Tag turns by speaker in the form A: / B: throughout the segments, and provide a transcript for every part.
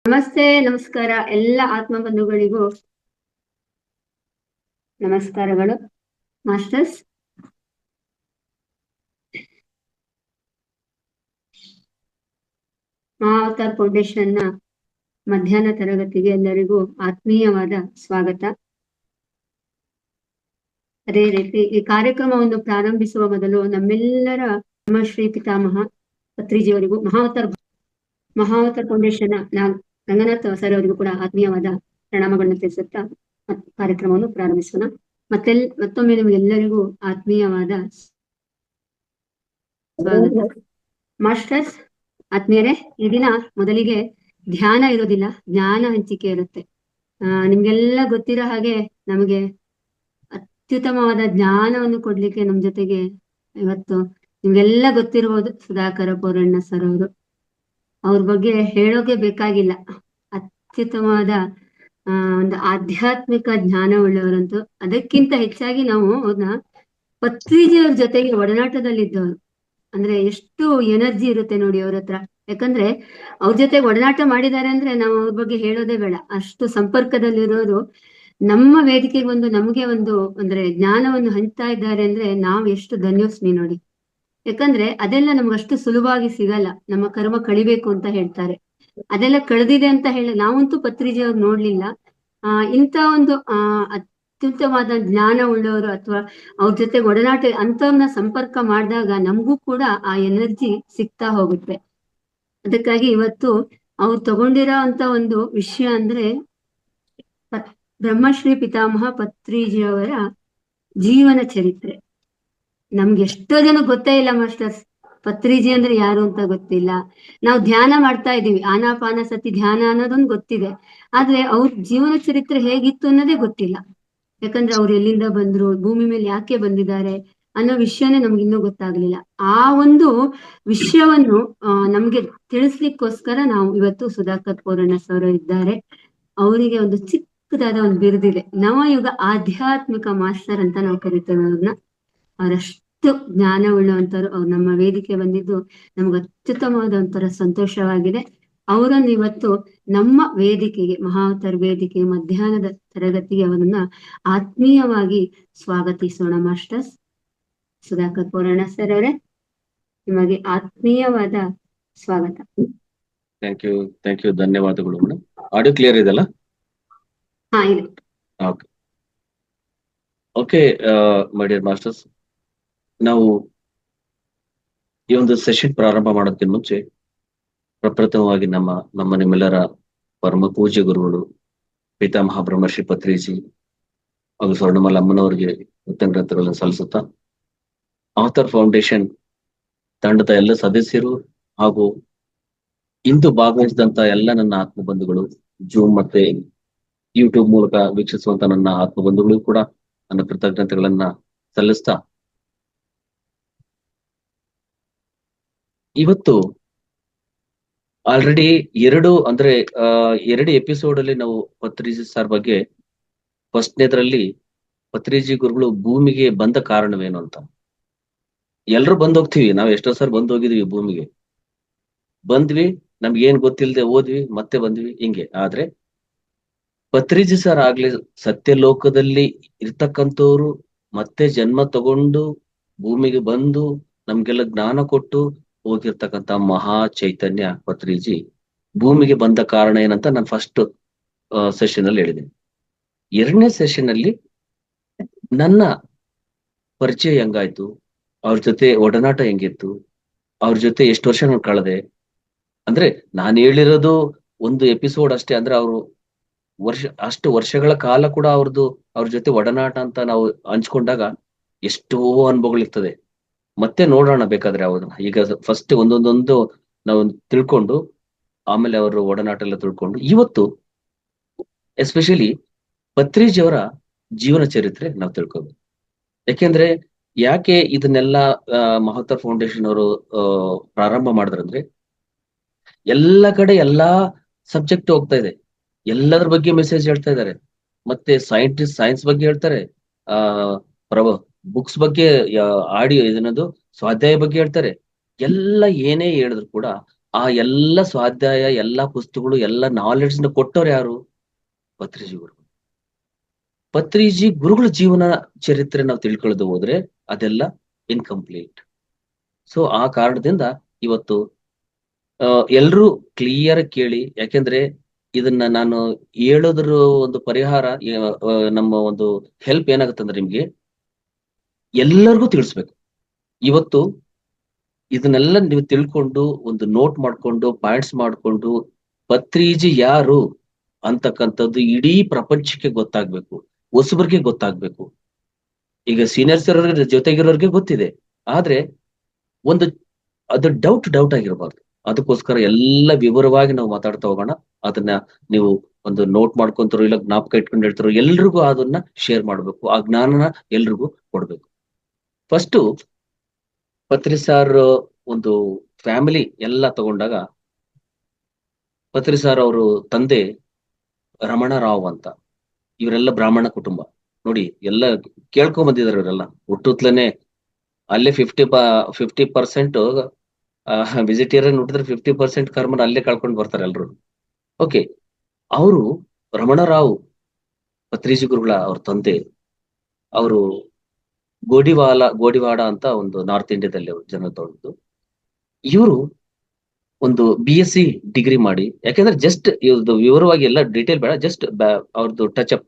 A: ನಮಸ್ತೆ, ನಮಸ್ಕಾರ ಎಲ್ಲ ಆತ್ಮ ಬಂಧುಗಳಿಗೂ ನಮಸ್ಕಾರಗಳು. ಮಾಸ್ಟರ್ಸ್, ಮಹಾವತಾರ್ ಫೌಂಡೇಶನ್ ನ ಮಧ್ಯಾಹ್ನ ತರಗತಿಗೆ ಎಲ್ಲರಿಗೂ ಆತ್ಮೀಯವಾದ ಸ್ವಾಗತ. ಅದೇ ರೀತಿ ಈ ಕಾರ್ಯಕ್ರಮವನ್ನು ಪ್ರಾರಂಭಿಸುವ ಮೊದಲು ನಮ್ಮೆಲ್ಲರ ನಮ್ಮ ಶ್ರೀ ಪಿತಾಮಹ ಪತ್ರಿಜಿಯವರಿಗೂ ಮಹಾವತಾರ್ ಫೌಂಡೇಶನ್ ನ ರಂಗನಾಥ್ ಸರ್ ಅವರಿಗೂ ಕೂಡ ಆತ್ಮೀಯವಾದ ಪ್ರಣಾಮಗಳನ್ನು ತಿಳಿಸುತ್ತಾ ಕಾರ್ಯಕ್ರಮವನ್ನು ಪ್ರಾರಂಭಿಸೋಣ. ಮತ್ತೊಮ್ಮೆ ನಿಮಗೆಲ್ಲರಿಗೂ ಆತ್ಮೀಯವಾದ ಸ್ವಾಗತ. ಮಾಸ್ಟರ್ಸ್ ಆತ್ಮೀಯರೇ, ಈ ದಿನ ಮೊದಲಿಗೆ ಧ್ಯಾನ ಇರೋದಿಲ್ಲ, ಜ್ಞಾನ ಹಂಚಿಕೆ ಇರುತ್ತೆ. ನಿಮ್ಗೆಲ್ಲ ಗೊತ್ತಿರೋ ಹಾಗೆ ನಮಗೆ ಅತ್ಯುತ್ತಮವಾದ ಜ್ಞಾನವನ್ನು ಕೊಡ್ಲಿಕ್ಕೆ ನಮ್ ಜೊತೆಗೆ ಇವತ್ತು ನಿಮ್ಗೆಲ್ಲ ಗೊತ್ತಿರ್ಬೋದು ಸುಧಾಕರ ಪೌರಣ್ಣ ಸರ್ ಅವರು. ಅವ್ರ ಬಗ್ಗೆ ಹೇಳೋಕೆ ಬೇಕಾಗಿಲ್ಲ. ಅತ್ಯುತ್ತಮವಾದ ಒಂದು ಆಧ್ಯಾತ್ಮಿಕ ಜ್ಞಾನ ಉಳ್ಳವರಂತೂ. ಅದಕ್ಕಿಂತ ಹೆಚ್ಚಾಗಿ ನಾವು ಅವ್ರನ್ನ ಪತ್ರಿಜಿಯವ್ರ ಜೊತೆಗೆ ಒಡನಾಟದಲ್ಲಿದ್ದವರು. ಅಂದ್ರೆ ಎಷ್ಟು ಎನರ್ಜಿ ಇರುತ್ತೆ ನೋಡಿ ಅವ್ರ ಹತ್ರ. ಯಾಕಂದ್ರೆ ಅವ್ರ ಜೊತೆ ಒಡನಾಟ ಮಾಡಿದ್ದಾರೆ ಅಂದ್ರೆ ನಾವು ಅವ್ರ ಬಗ್ಗೆ ಹೇಳೋದೇ ಬೇಡ. ಅಷ್ಟು ಸಂಪರ್ಕದಲ್ಲಿರೋರು ನಮ್ಮ ವೇದಿಕೆಗೆ ಬಂದು ನಮಗೆ ಒಂದು ಅಂದ್ರೆ ಜ್ಞಾನವನ್ನು ಹಂಚ್ತಾ ಇದ್ದಾರೆ ಅಂದ್ರೆ ನಾವು ಎಷ್ಟು ಧನ್ಯೋಸ್ಮಿ ನೋಡಿ. ಯಾಕಂದ್ರೆ ಅದೆಲ್ಲ ನಮ್ಗೆ ಅಷ್ಟು ಸುಲಭವಾಗಿ ಸಿಗಲ್ಲ. ನಮ್ಮ ಕರ್ಮ ಕಳಿಬೇಕು ಅಂತ ಹೇಳ್ತಾರೆ, ಅದೆಲ್ಲ ಕಳೆದಿದೆ ಅಂತ ಹೇಳಿ ನಾವಂತೂ ಪತ್ರಿಜಿ ಅವ್ರು ನೋಡ್ಲಿಲ್ಲ. ಇಂಥ ಒಂದು ಅತ್ಯುತ್ತಮವಾದ ಜ್ಞಾನ ಉಳ್ಳವರು ಅಥವಾ ಅವ್ರ ಜೊತೆ ಒಡನಾಟ ಅಂತವ್ರನ್ನ ಸಂಪರ್ಕ ಮಾಡಿದಾಗ ನಮಗೂ ಕೂಡ ಆ ಎನರ್ಜಿ ಸಿಗ್ತಾ ಹೋಗುತ್ತೆ. ಅದಕ್ಕಾಗಿ ಇವತ್ತು ಅವ್ರು ತಗೊಂಡಿರೋ ಅಂತ ಒಂದು ವಿಷಯ ಅಂದ್ರೆ ಬ್ರಹ್ಮಶ್ರೀ ಪಿತಾಮಹ ಪತ್ರಿಜಿಯವರ ಜೀವನ ಚರಿತ್ರೆ. ನಮ್ಗೆ ಎಷ್ಟೋ ಜನ ಗೊತ್ತೇ ಇಲ್ಲ ಮಾಸ್ಟರ್ಸ್, ಪತ್ರಿಜಿ ಅಂದ್ರೆ ಯಾರು ಅಂತ ಗೊತ್ತಿಲ್ಲ. ನಾವು ಧ್ಯಾನ ಮಾಡ್ತಾ ಇದೀವಿ, ಆನಾಪಾನ ಸತಿ ಧ್ಯಾನ ಅನ್ನೋದೊಂದು ಗೊತ್ತಿದೆ, ಆದ್ರೆ ಅವ್ರ ಜೀವನ ಚರಿತ್ರೆ ಹೇಗಿತ್ತು ಅನ್ನೋದೇ ಗೊತ್ತಿಲ್ಲ. ಯಾಕಂದ್ರೆ ಅವ್ರು ಎಲ್ಲಿಂದ ಬಂದ್ರು, ಭೂಮಿ ಮೇಲೆ ಯಾಕೆ ಬಂದಿದ್ದಾರೆ ಅನ್ನೋ ವಿಷಯನೇ ನಮ್ಗೆ ಇನ್ನೂ ಗೊತ್ತಾಗ್ಲಿಲ್ಲ. ಆ ಒಂದು ವಿಷಯವನ್ನು ನಮ್ಗೆ ತಿಳಿಸ್ಲಿಕ್ಕೋಸ್ಕರ ನಾವು ಇವತ್ತು ಸುಧಾಕರ್ ಪೌರಣ್ಣ ಸರ್ ಇದ್ದಾರೆ. ಅವರಿಗೆ ಒಂದು ಚಿಕ್ಕದಾದ ಒಂದು ಬಿರುದಿದೆ, ನವಯುಗ ಆಧ್ಯಾತ್ಮಿಕ ಮಾಸ್ಟರ್ ಅಂತ ನಾವು ಕರಿತೇವೆ ಅವ್ರನ್ನ. ಅವರಷ್ಟು ಜ್ಞಾನ ಉಳ್ಳವಂತರು. ಅವ್ರು ನಮ್ಮ ವೇದಿಕೆ ಬಂದಿದ್ದು ನಮ್ಗೆ ಅತ್ಯುತ್ತಮವಾದ ಒಂಥರ ಸಂತೋಷವಾಗಿದೆ. ಅವರನ್ನು ಇವತ್ತು ನಮ್ಮ ವೇದಿಕೆಗೆ, ಮಹಾವತಾರ್ ವೇದಿಕೆ ಮಧ್ಯಾಹ್ನದ ತರಗತಿಗೆ ಅವರನ್ನ ಆತ್ಮೀಯವಾಗಿ ಸ್ವಾಗತಿಸೋಣ. ಮಾಸ್ಟರ್ಸ್ ಸುಧಾಕರ್ ಪೌರಣ್ಣ ಸರ್ ಅವರೇ, ನಿಮಗೆ ಆತ್ಮೀಯವಾದ ಸ್ವಾಗತ.
B: ಥ್ಯಾಂಕ್ ಯು, ಧನ್ಯವಾದಗಳು ಮೇಡಮ್. ಆಡಿಯೋ ಕ್ಲಿಯರ್ ಇದೆಲ್ಲ?
A: ಹಾ ಇದೆ.
B: ಓಕೆ ಮೈ ಡಿಯರ್ ಮಾಸ್ಟರ್ಸ್, ನಾವು ಈ ಒಂದು ಸೆಷನ್ ಪ್ರಾರಂಭ ಮಾಡೋದಕ್ಕಿಂತ ಮುಂಚೆ ಪ್ರಪ್ರಥಮವಾಗಿ ನಿಮ್ಮೆಲ್ಲರ ಪರಮ ಪೂಜ್ಯ ಗುರುಗಳು ಪಿತಾಮಹ ಬ್ರಹ್ಮಶ್ರೀ ಪತ್ರಿಜಿ ಹಾಗೂ ಸ್ವರ್ಣಮಾಲ ಅಮ್ಮನವರಿಗೆ ಕೃತಜ್ಞತೆಗಳನ್ನು ಸಲ್ಲಿಸುತ್ತಾ, ಅವತಾರ್ ಫೌಂಡೇಶನ್ ತಂಡದ ಎಲ್ಲ ಸದಸ್ಯರು ಹಾಗೂ ಇಂದು ಭಾಗವಹಿಸಿದಂತ ಎಲ್ಲ ನನ್ನ ಆತ್ಮ ಬಂಧುಗಳು, ಜೂಮ್ ಮತ್ತೆ ಯೂಟ್ಯೂಬ್ ಮೂಲಕ ವೀಕ್ಷಿಸುವಂತ ನನ್ನ ಆತ್ಮ ಬಂಧುಗಳು ಕೂಡ ನನ್ನ ಕೃತಜ್ಞತೆಗಳನ್ನ ಸಲ್ಲಿಸ್ತಾ, ಇವತ್ತು ಆಲ್ರೆಡಿ ಎರಡು ಎಪಿಸೋಡ್ ಅಲ್ಲಿ ನಾವು ಪತ್ರಿಜಿ ಸರ್ ಬಗ್ಗೆ ಫಸ್ಟ್ನೇದ್ರಲ್ಲಿ ಪತ್ರಿಜಿ ಗುರುಗಳು ಭೂಮಿಗೆ ಬಂದ ಕಾರಣವೇನು ಅಂತ. ಎಲ್ರು ಬಂದೋಗ್ತೀವಿ, ನಾವು ಎಷ್ಟೋ ಸರ್ ಬಂದೋಗಿದೀವಿ ಭೂಮಿಗೆ, ಬಂದ್ವಿ, ನಮ್ಗೆ ಏನ್ ಗೊತ್ತಿಲ್ಲದೆ ಓದ್ವಿ, ಮತ್ತೆ ಬಂದ್ವಿ, ಹಿಂಗೆ. ಆದ್ರೆ ಪತ್ರಿಜಿ ಸರ್ ಆಗ್ಲಿ ಸತ್ಯಲೋಕದಲ್ಲಿ ಇರ್ತಕ್ಕಂಥವ್ರು ಮತ್ತೆ ಜನ್ಮ ತಗೊಂಡು ಭೂಮಿಗೆ ಬಂದು ನಮ್ಗೆಲ್ಲ ಜ್ಞಾನ ಕೊಟ್ಟು ಹೋಗಿರ್ತಕ್ಕಂಥ ಮಹಾ ಚೈತನ್ಯ ಪತ್ರಿಜಿ ಭೂಮಿಗೆ ಬಂದ ಕಾರಣ ಏನಂತ ನಾನು ಫಸ್ಟ್ ಸೆಷನ್ ಅಲ್ಲಿ ಹೇಳಿದ್ದೀನಿ. ಎರಡನೇ ಸೆಷನ್ ಅಲ್ಲಿ ನನ್ನ ಪರಿಚಯ ಹೆಂಗಾಯ್ತು, ಅವ್ರ ಜೊತೆ ಒಡನಾಟ ಹೆಂಗಿತ್ತು, ಅವ್ರ ಜೊತೆ ಎಷ್ಟು ವರ್ಷ ನಾನು ಕಳೆದೆ, ಅಂದ್ರೆ ನಾನು ಹೇಳಿರೋದು ಒಂದು ಎಪಿಸೋಡ್ ಅಷ್ಟೇ. ಅಂದ್ರೆ ಅವರು ಅಷ್ಟು ವರ್ಷಗಳ ಕಾಲ ಕೂಡ ಅವ್ರ ಜೊತೆ ಒಡನಾಟ ಅಂತ ನಾವು ಹಂಚ್ಕೊಂಡಾಗ ಎಷ್ಟೋ ಅನುಭವಗಳಿರ್ತದೆ. ಮತ್ತೆ ನೋಡೋಣ ಬೇಕಾದ್ರೆ ಅವ್ರನ್ನ. ಈಗ ಫಸ್ಟ್ ಒಂದೊಂದೊಂದು ನಾವು ತಿಳ್ಕೊಂಡು ಆಮೇಲೆ ಅವರು ಒಡನಾಟ ಎಲ್ಲ ತಿಳ್ಕೊಂಡು, ಇವತ್ತು ಎಸ್ಪೆಷಲಿ ಪತ್ರಿಜಿ ಅವರ ಜೀವನ ಚರಿತ್ರೆ ನಾವು ತಿಳ್ಕೋಬೇಕು. ಯಾಕೆ ಇದನ್ನೆಲ್ಲ ಮಹಾವತಾರ್ ಫೌಂಡೇಶನ್ ಅವರು ಪ್ರಾರಂಭ ಮಾಡಿದ್ರಂದ್ರೆ, ಎಲ್ಲ ಕಡೆ ಎಲ್ಲಾ ಸಬ್ಜೆಕ್ಟ್ ಹೋಗ್ತಾ ಇದೆ, ಎಲ್ಲದ್ರ ಬಗ್ಗೆ ಮೆಸೇಜ್ ಹೇಳ್ತಾ ಇದ್ದಾರೆ. ಮತ್ತೆ ಸೈನ್ಸ್ ಬಗ್ಗೆ ಹೇಳ್ತಾರೆ, ಬುಕ್ಸ್ ಬಗ್ಗೆ, ಆಡಿಯೋ ಸ್ವಾಧ್ಯಾಯ ಬಗ್ಗೆ ಹೇಳ್ತಾರೆ. ಎಲ್ಲ ಏನೇ ಹೇಳಿದ್ರು ಕೂಡ ಆ ಎಲ್ಲ ಸ್ವಾಧ್ಯಾಯ, ಎಲ್ಲಾ ಪುಸ್ತಕಗಳು, ಎಲ್ಲ ನಾಲೆಡ್ಜ್ ನ ಕೊಟ್ಟವ್ರು ಯಾರು? ಪತ್ರಿಜಿ ಗುರು. ಪತ್ರಿಜಿ ಗುರುಗಳ ಜೀವನ ಚರಿತ್ರೆ ನಾವು ತಿಳ್ಕೊಳ್ಳೋದು ಹೋದ್ರೆ ಅದೆಲ್ಲ ಇನ್ಕಂಪ್ಲೀಟ್. ಸೊ ಆ ಕಾರಣದಿಂದ ಇವತ್ತು ಎಲ್ರೂ ಕ್ಲಿಯರ್ ಕೇಳಿ, ಯಾಕೆಂದ್ರೆ ಇದನ್ನ ನಾನು ಹೇಳೋದ್ರ ಒಂದು ಪರಿಹಾರ, ನಮ್ಮ ಒಂದು ಹೆಲ್ಪ್ ಏನಾಗುತ್ತಂದ್ರೆ ನಿಮ್ಗೆ ಎಲ್ಲರಿಗೂ ತಿಳಿಸ್ಬೇಕು. ಇವತ್ತು ಇದನ್ನೆಲ್ಲ ನೀವು ತಿಳ್ಕೊಂಡು ಒಂದು ನೋಟ್ ಮಾಡ್ಕೊಂಡು ಪಾಯಿಂಟ್ಸ್ ಮಾಡ್ಕೊಂಡು ಪತ್ರಿಜಿ ಯಾರು ಅಂತಕ್ಕಂಥದ್ದು ಇಡೀ ಪ್ರಪಂಚಕ್ಕೆ ಗೊತ್ತಾಗ್ಬೇಕು, ಹೊಸಬರಿಗೆ ಗೊತ್ತಾಗ್ಬೇಕು. ಈಗ ಸೀನಿಯರ್ಸ್ ಜೊತೆಗಿರೋರ್ಗೆ ಗೊತ್ತಿದೆ, ಆದ್ರೆ ಒಂದು ಅದು ಡೌಟ್ ಆಗಿರಬಾರ್ದು. ಅದಕ್ಕೋಸ್ಕರ ಎಲ್ಲ ವಿವರವಾಗಿ ನಾವು ಮಾತಾಡ್ತಾ ಹೋಗೋಣ. ಅದನ್ನ ನೀವು ಒಂದು ನೋಟ್ ಮಾಡ್ಕೊಂತಾರೋ ಇಲ್ಲ ಜ್ಞಾಪಕ ಇಟ್ಕೊಂಡು ಹೇಳ್ತಾರೋ ಎಲ್ರಿಗೂ ಅದನ್ನ ಶೇರ್ ಮಾಡ್ಬೇಕು, ಆ ಜ್ಞಾನನ ಎಲ್ರಿಗೂ ಕೊಡ್ಬೇಕು. ಫಸ್ಟ್ ಪತ್ರಿ ಸಾರ್ ಒಂದು ಫ್ಯಾಮಿಲಿ ಎಲ್ಲ ತಗೊಂಡಾಗ, ಪತ್ರಿ ಸಾರ್ ಅವರು ತಂದೆ ರಮಣ ರಾವ್ ಅಂತ, ಇವರೆಲ್ಲ ಬ್ರಾಹ್ಮಣ ಕುಟುಂಬ. ನೋಡಿ, ಎಲ್ಲ ಕೇಳ್ಕೊಂಡ್ ಬಂದಿದ್ದಾರೆ ಇವರೆಲ್ಲ ಹುಟ್ಟುತ್ತಲೇನೆ. ಅಲ್ಲೇ 50% ವೆಜಿಟೇರಿಯನ್ ಹುಟ್ಟಿದ್ರೆ 50% ಕರ್ಮನ ಅಲ್ಲೇ ಕಳ್ಕೊಂಡು ಬರ್ತಾರೆ ಎಲ್ರು. ಓಕೆ, ಅವರು ರಮಣರಾವ್ ಪತ್ರಿಜಿ ಗುರುಗಳ ಅವ್ರ ತಂದೆ, ಅವರು ಗೋಡಿವಾಡ ಅಂತ ಒಂದು ನಾರ್ತ್ ಇಂಡಿಯಾದಲ್ಲಿ ಜನ ತಗೊಂಡು, ಇವರು ಒಂದು BSc ಡಿಗ್ರಿ ಮಾಡಿ, ಯಾಕೆಂದ್ರೆ ಜಸ್ಟ್ ಇವ್ರದ್ದು ವಿವರವಾಗಿ ಎಲ್ಲ ಡೀಟೇಲ್ ಬೇಡ, ಜಸ್ಟ್ ಅವ್ರದ್ದು touch up.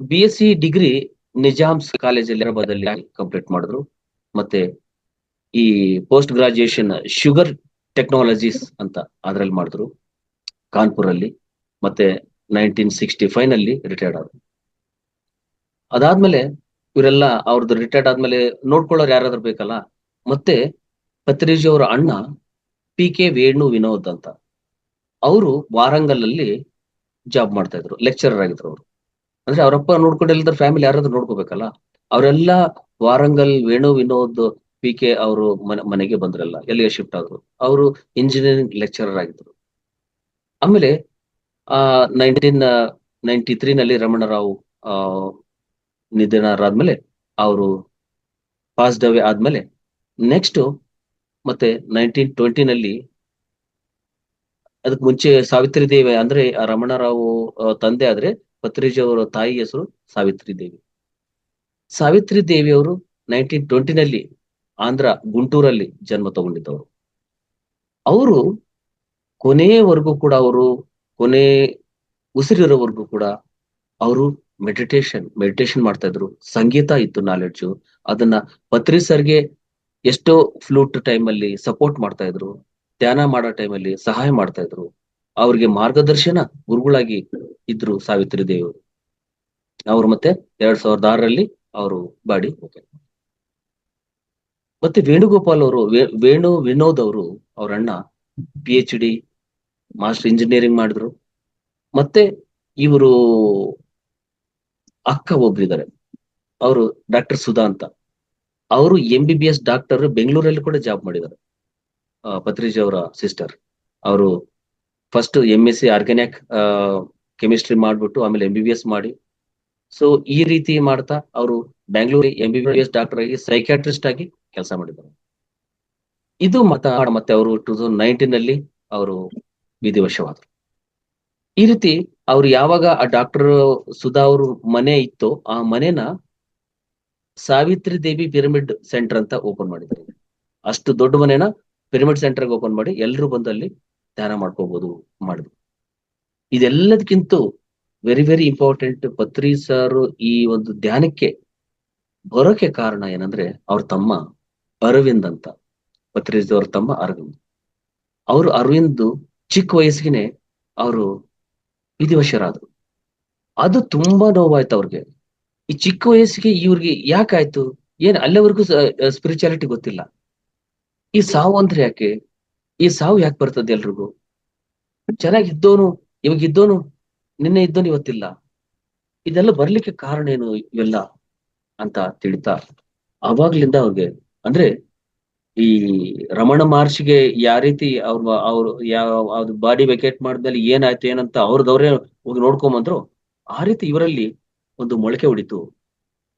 B: BSc degree Nizams ಕಾಲೇಜಲ್ಲಿ ಹೈದರಾಬಾದಲ್ಲಿ ಕಂಪ್ಲೀಟ್ ಮಾಡಿದ್ರು. ಮತ್ತೆ ಈ ಪೋಸ್ಟ್ ಗ್ರಾಜುಯೇಷನ್ ಶುಗರ್ ಟೆಕ್ನಾಲಜೀಸ್ ಅಂತ ಅದ್ರಲ್ಲಿ ಮಾಡಿದ್ರು ಕಾನ್ಪುರ್ ಅಲ್ಲಿ. ಮತ್ತೆ 1965 ನಲ್ಲಿ ರಿಟೈರ್ಡ್ ಆದ್ರು. ಅದಾದ್ಮೇಲೆ ಇವರೆಲ್ಲ ಅವ್ರದ್ದು ರಿಟೈರ್ಡ್ ಆದ್ಮೇಲೆ ನೋಡ್ಕೊಳ್ಳೋರು ಯಾರಾದ್ರೂ ಬೇಕಲ್ಲ. ಮತ್ತೆ ಪತ್ರಿಜಿ ಅವರ ಅಣ್ಣ PK ವೇಣು ವಿನೋದ್ ಅಂತ, ಅವರು ವಾರಂಗಲ್ ಅಲ್ಲಿ ಜಾಬ್ ಮಾಡ್ತಾ ಇದ್ರು, ಲೆಕ್ಚರರ್ ಆಗಿದ್ರು ಅವರು. ಅಂದ್ರೆ ಅವರಪ್ಪ ನೋಡ್ಕೊಂಡಿಲ್ಲದ್ರ ಫ್ಯಾಮಿಲಿ ಯಾರಾದ್ರೂ ನೋಡ್ಕೋಬೇಕಲ್ಲ. ಅವರೆಲ್ಲ ವಾರಂಗಲ್ ವೇಣು ವಿನೋದ್ PK ಅವರು ಮನೆಗೆ ಬಂದ್ರಲ್ಲ, ಎಲ್ಲಿಗೆ ಶಿಫ್ಟ್ ಆದ್ರು. ಅವರು ಇಂಜಿನಿಯರಿಂಗ್ ಲೆಕ್ಚರರ್ ಆಗಿದ್ರು. ಆಮೇಲೆ 1993 ನಲ್ಲಿ ರಮಣರಾವ್ ನಿಧನರಾದ್ಮೇಲೆ, ಅವರು ಪಾಸ್ಡ್ ಅವೇ ಆದ್ಮೇಲೆ ನೆಕ್ಸ್ಟ್ ಮತ್ತೆ 1920 ನಲ್ಲಿ, ಅದಕ್ಕೆ ಮುಂಚೆ ಸಾವಿತ್ರಿ ದೇವಿ ಅಂದ್ರೆ ಆ ರಮಣರಾವ್ ತಂದೆ ಆದ್ರೆ ಪತ್ರಿಜಿ ಅವರ ತಾಯಿ ಹೆಸರು ಸಾವಿತ್ರಿ ದೇವಿ. ಸಾವಿತ್ರಿ ದೇವಿ ಅವರು 1920 ನಲ್ಲಿ ಆಂಧ್ರ ಗುಂಟೂರಲ್ಲಿ ಜನ್ಮ ತಗೊಂಡಿದ್ದವರು. ಅವರು ಕೊನೆಯವರೆಗೂ ಕೂಡ, ಅವರು ಕೊನೆ ಉಸಿರಿರೋವರೆಗೂ ಕೂಡ ಅವರು ಮೆಡಿಟೇಷನ್ ಮಾಡ್ತಾ ಇದ್ರು. ಸಂಗೀತ ಇತ್ತು, ನಾಲೆಡ್ಜು. ಅದನ್ನ ಪತ್ರಿ ಸರ್ಗೆ ಎಷ್ಟೋ ಫ್ಲೂಟ್ ಟೈಮ್ ಅಲ್ಲಿ ಸಪೋರ್ಟ್ ಮಾಡ್ತಾ ಇದ್ರು, ಧ್ಯಾನ ಮಾಡೋ ಟೈಮಲ್ಲಿ ಸಹಾಯ ಮಾಡ್ತಾ ಇದ್ರು. ಅವ್ರಿಗೆ ಮಾರ್ಗದರ್ಶನ ಗುರುಗಳಾಗಿ ಇದ್ರು ಸಾವಿತ್ರಿ ದೇವಿ ಅವರು. ಮತ್ತೆ 2006ರಲ್ಲಿ ಅವರು ಬಾಡಿ ಹೋಗ್ತಾರೆ. ಮತ್ತೆ ವೇಣುಗೋಪಾಲ್ ಅವರು, ವೇಣು ವಿನೋದ್ ಅವರು, ಅವ್ರ ಅಣ್ಣ PhD ಮಾಸ್ಟರ್ ಇಂಜಿನಿಯರಿಂಗ್ ಮಾಡಿದ್ರು. ಮತ್ತೆ ಇವರು ಅಕ್ಕ ಒಬ್ರಿದ್ದಾರೆ, ಅವರು ಡಾಕ್ಟರ್ ಸುಧಾ ಅಂತ. ಅವರು MBBS ಡಾಕ್ಟರ್, ಬೆಂಗಳೂರಲ್ಲಿ ಕೂಡ ಜಾಬ್ ಮಾಡಿದ್ದಾರೆ. ಪತ್ರಿಜಿ ಅವರ ಸಿಸ್ಟರ್. ಅವರು ಫಸ್ಟ್ MSc ಆರ್ಗ್ಯಾನಿಕ್ ಕೆಮಿಸ್ಟ್ರಿ ಮಾಡ್ಬಿಟ್ಟು ಆಮೇಲೆ MBBS ಮಾಡಿ, ಸೊ ಈ ರೀತಿ ಮಾಡ್ತಾ ಅವರು ಬೆಂಗಳೂರು MBBS ಡಾಕ್ಟರ್ ಆಗಿ ಸೈಕ್ಯಾಟ್ರಿಸ್ಟ್ ಆಗಿ ಕೆಲಸ ಮಾಡಿದ್ದಾರೆ. ಇದು ಮತ್ತೆ ಅವರು 2019 ನಲ್ಲಿ ಅವರು ವಿಧಿವಶವಾದರು. ಈ ರೀತಿ ಅವ್ರು ಯಾವಾಗ ಆ ಡಾಕ್ಟರ್ ಸುಧಾ ಅವ್ರ ಮನೆ ಇತ್ತು, ಆ ಮನೆನ ಸಾವಿತ್ರಿ ದೇವಿ ಪಿರಮಿಡ್ ಸೆಂಟರ್ ಅಂತ ಓಪನ್ ಮಾಡಿದ್ದಾರೆ. ಅಷ್ಟು ದೊಡ್ಡ ಮನೆನ ಪಿರಮಿಡ್ ಸೆಂಟರ್ ಓಪನ್ ಮಾಡಿ ಎಲ್ಲರೂ ಬಂದು ಅಲ್ಲಿ ಧ್ಯಾನ ಮಾಡ್ಕೋಬಹುದು ಮಾಡಿದ್ರು. ಇದೆಲ್ಲದಕ್ಕಿಂತ ವೆರಿ ವೆರಿ ಇಂಪಾರ್ಟೆಂಟ್, ಪತ್ರಿ ಸರ್ ಈ ಒಂದು ಧ್ಯಾನಕ್ಕೆ ಬರೋಕೆ ಕಾರಣ ಏನಂದ್ರೆ ಅವ್ರ ತಮ್ಮ ಅರವಿಂದ್ ಅಂತ. ಪತ್ರಿಜಿ ಅವ್ರ ತಮ್ಮ ಅರವಿಂದ್. ಅರವಿಂದ್ ಚಿಕ್ಕ ವಯಸ್ಸಿಗೆ ಅವರು ವಿಧಿವಶರಾದ್ರು. ಅದು ತುಂಬಾ ನೋವಾಯ್ತು ಅವ್ರಿಗೆ. ಈ ಚಿಕ್ಕ ವಯಸ್ಸಿಗೆ ಇವ್ರಿಗೆ ಯಾಕಾಯ್ತು, ಏನ್ ಅಲ್ಲಿವರೆಗೂ ಸ್ಪಿರಿಚುಯಾಲಿಟಿ ಗೊತ್ತಿಲ್ಲ. ಈ ಸಾವು ಅಂದ್ರೆ ಯಾಕೆ, ಈ ಸಾವು ಯಾಕೆ ಬರ್ತದೆ ಎಲ್ರಿಗೂ? ಚೆನ್ನಾಗಿದ್ದೋನು ಇವಾಗ ಇದ್ದೋನು, ನಿನ್ನೆ ಇದ್ದೋನು ಇವತ್ತಿಲ್ಲ. ಇದೆಲ್ಲ ಬರ್ಲಿಕ್ಕೆ ಕಾರಣ ಏನು ಇವೆಲ್ಲ ಅಂತ ತಿಳಿತಾ, ಅವಾಗ್ಲಿಂದ ಅವ್ರಿಗೆ ಅಂದ್ರೆ ಈ ರಮಣ ಮಹರ್ಷಿಗೆ ಯಾವ ರೀತಿ ಅವ್ರು ಯಾವ ಬಾಡಿ ವೆಕೇಟ್ ಮಾಡಿದ್ಮೇಲೆ ಏನಾಯ್ತು ಏನಂತ ಅವ್ರದವ್ರೇ ಹೋಗಿ ನೋಡ್ಕೊಂಬಂದ್ರು, ಆ ರೀತಿ ಇವರಲ್ಲಿ ಒಂದು ಮೊಳಕೆ ಹೊಡಿತು.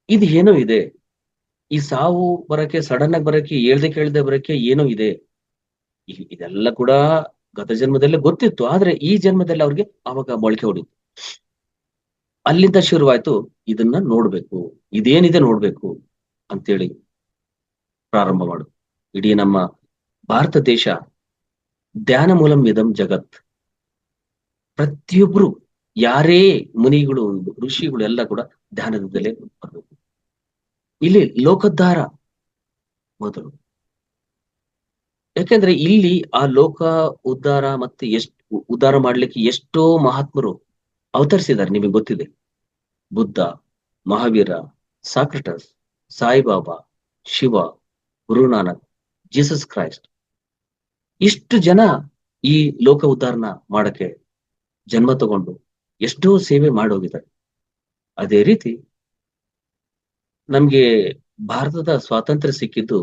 B: ಇದು ಏನೋ ಇದೆ, ಈ ಸಾವು ಬರಕ್ಕೆ, ಸಡನ್ ಆಗಿ ಬರಕ್ಕೆ, ಹೇಳ್ದೆ ಕೇಳ್ದೆ ಬರಕ್ಕೆ ಏನೋ ಇದೆ. ಇದೆಲ್ಲ ಕೂಡ ಗತ ಜನ್ಮದಲ್ಲೇ ಗೊತ್ತಿತ್ತು, ಆದ್ರೆ ಈ ಜನ್ಮದಲ್ಲಿ ಅವ್ರಿಗೆ ಅವಾಗ ಮೊಳಕೆ ಹೊಡಿತು. ಅಲ್ಲಿಂದ ಶುರುವಾಯ್ತು, ಇದನ್ನ ನೋಡ್ಬೇಕು, ಇದೇನಿದೆ ನೋಡ್ಬೇಕು ಅಂತೇಳಿ ಪ್ರಾರಂಭ ಮಾಡು. ಇಡೀ ನಮ್ಮ ಭಾರತ ದೇಶ ಧ್ಯಾನ ಮೂಲಂ ಇದಂ ಜಗತ್. ಪ್ರತಿಯೊಬ್ರು ಯಾರೇ ಮುನಿಗಳು ಋಷಿಗಳು ಎಲ್ಲ ಕೂಡ ಧ್ಯಾನದಿಂದಲೇ ಬರ್ಬೇಕು. ಇಲ್ಲಿ ಲೋಕೋದ್ಧಾರ ಮೊದಲು, ಯಾಕೆಂದ್ರೆ ಇಲ್ಲಿ ಆ ಲೋಕ ಉದ್ಧಾರ ಮತ್ತೆ ಉದ್ಧಾರ ಮಾಡ್ಲಿಕ್ಕೆ ಎಷ್ಟೋ ಮಹಾತ್ಮರು ಅವತರಿಸಿದ್ದಾರೆ, ನಿಮಗೆ ಗೊತ್ತಿದೆ. ಬುದ್ಧ, ಮಹಾವೀರ, ಸಾಕ್ರಟಸ್, ಸಾಯಿಬಾಬಾ, ಶಿವ, ಗುರುನಾನಕ್, ಜೀಸಸ್ ಕ್ರೈಸ್ಟ್, ಇಷ್ಟು ಜನ ಈ ಲೋಕ ಉದ್ಧಾರನ ಮಾಡಕ್ಕೆ ಜನ್ಮ ತಗೊಂಡು ಎಷ್ಟೋ ಸೇವೆ ಮಾಡೋಗಿದ್ದಾರೆ. ಅದೇ ರೀತಿ ನಮ್ಗೆ ಭಾರತದ ಸ್ವಾತಂತ್ರ್ಯ ಸಿಕ್ಕಿದ್ದು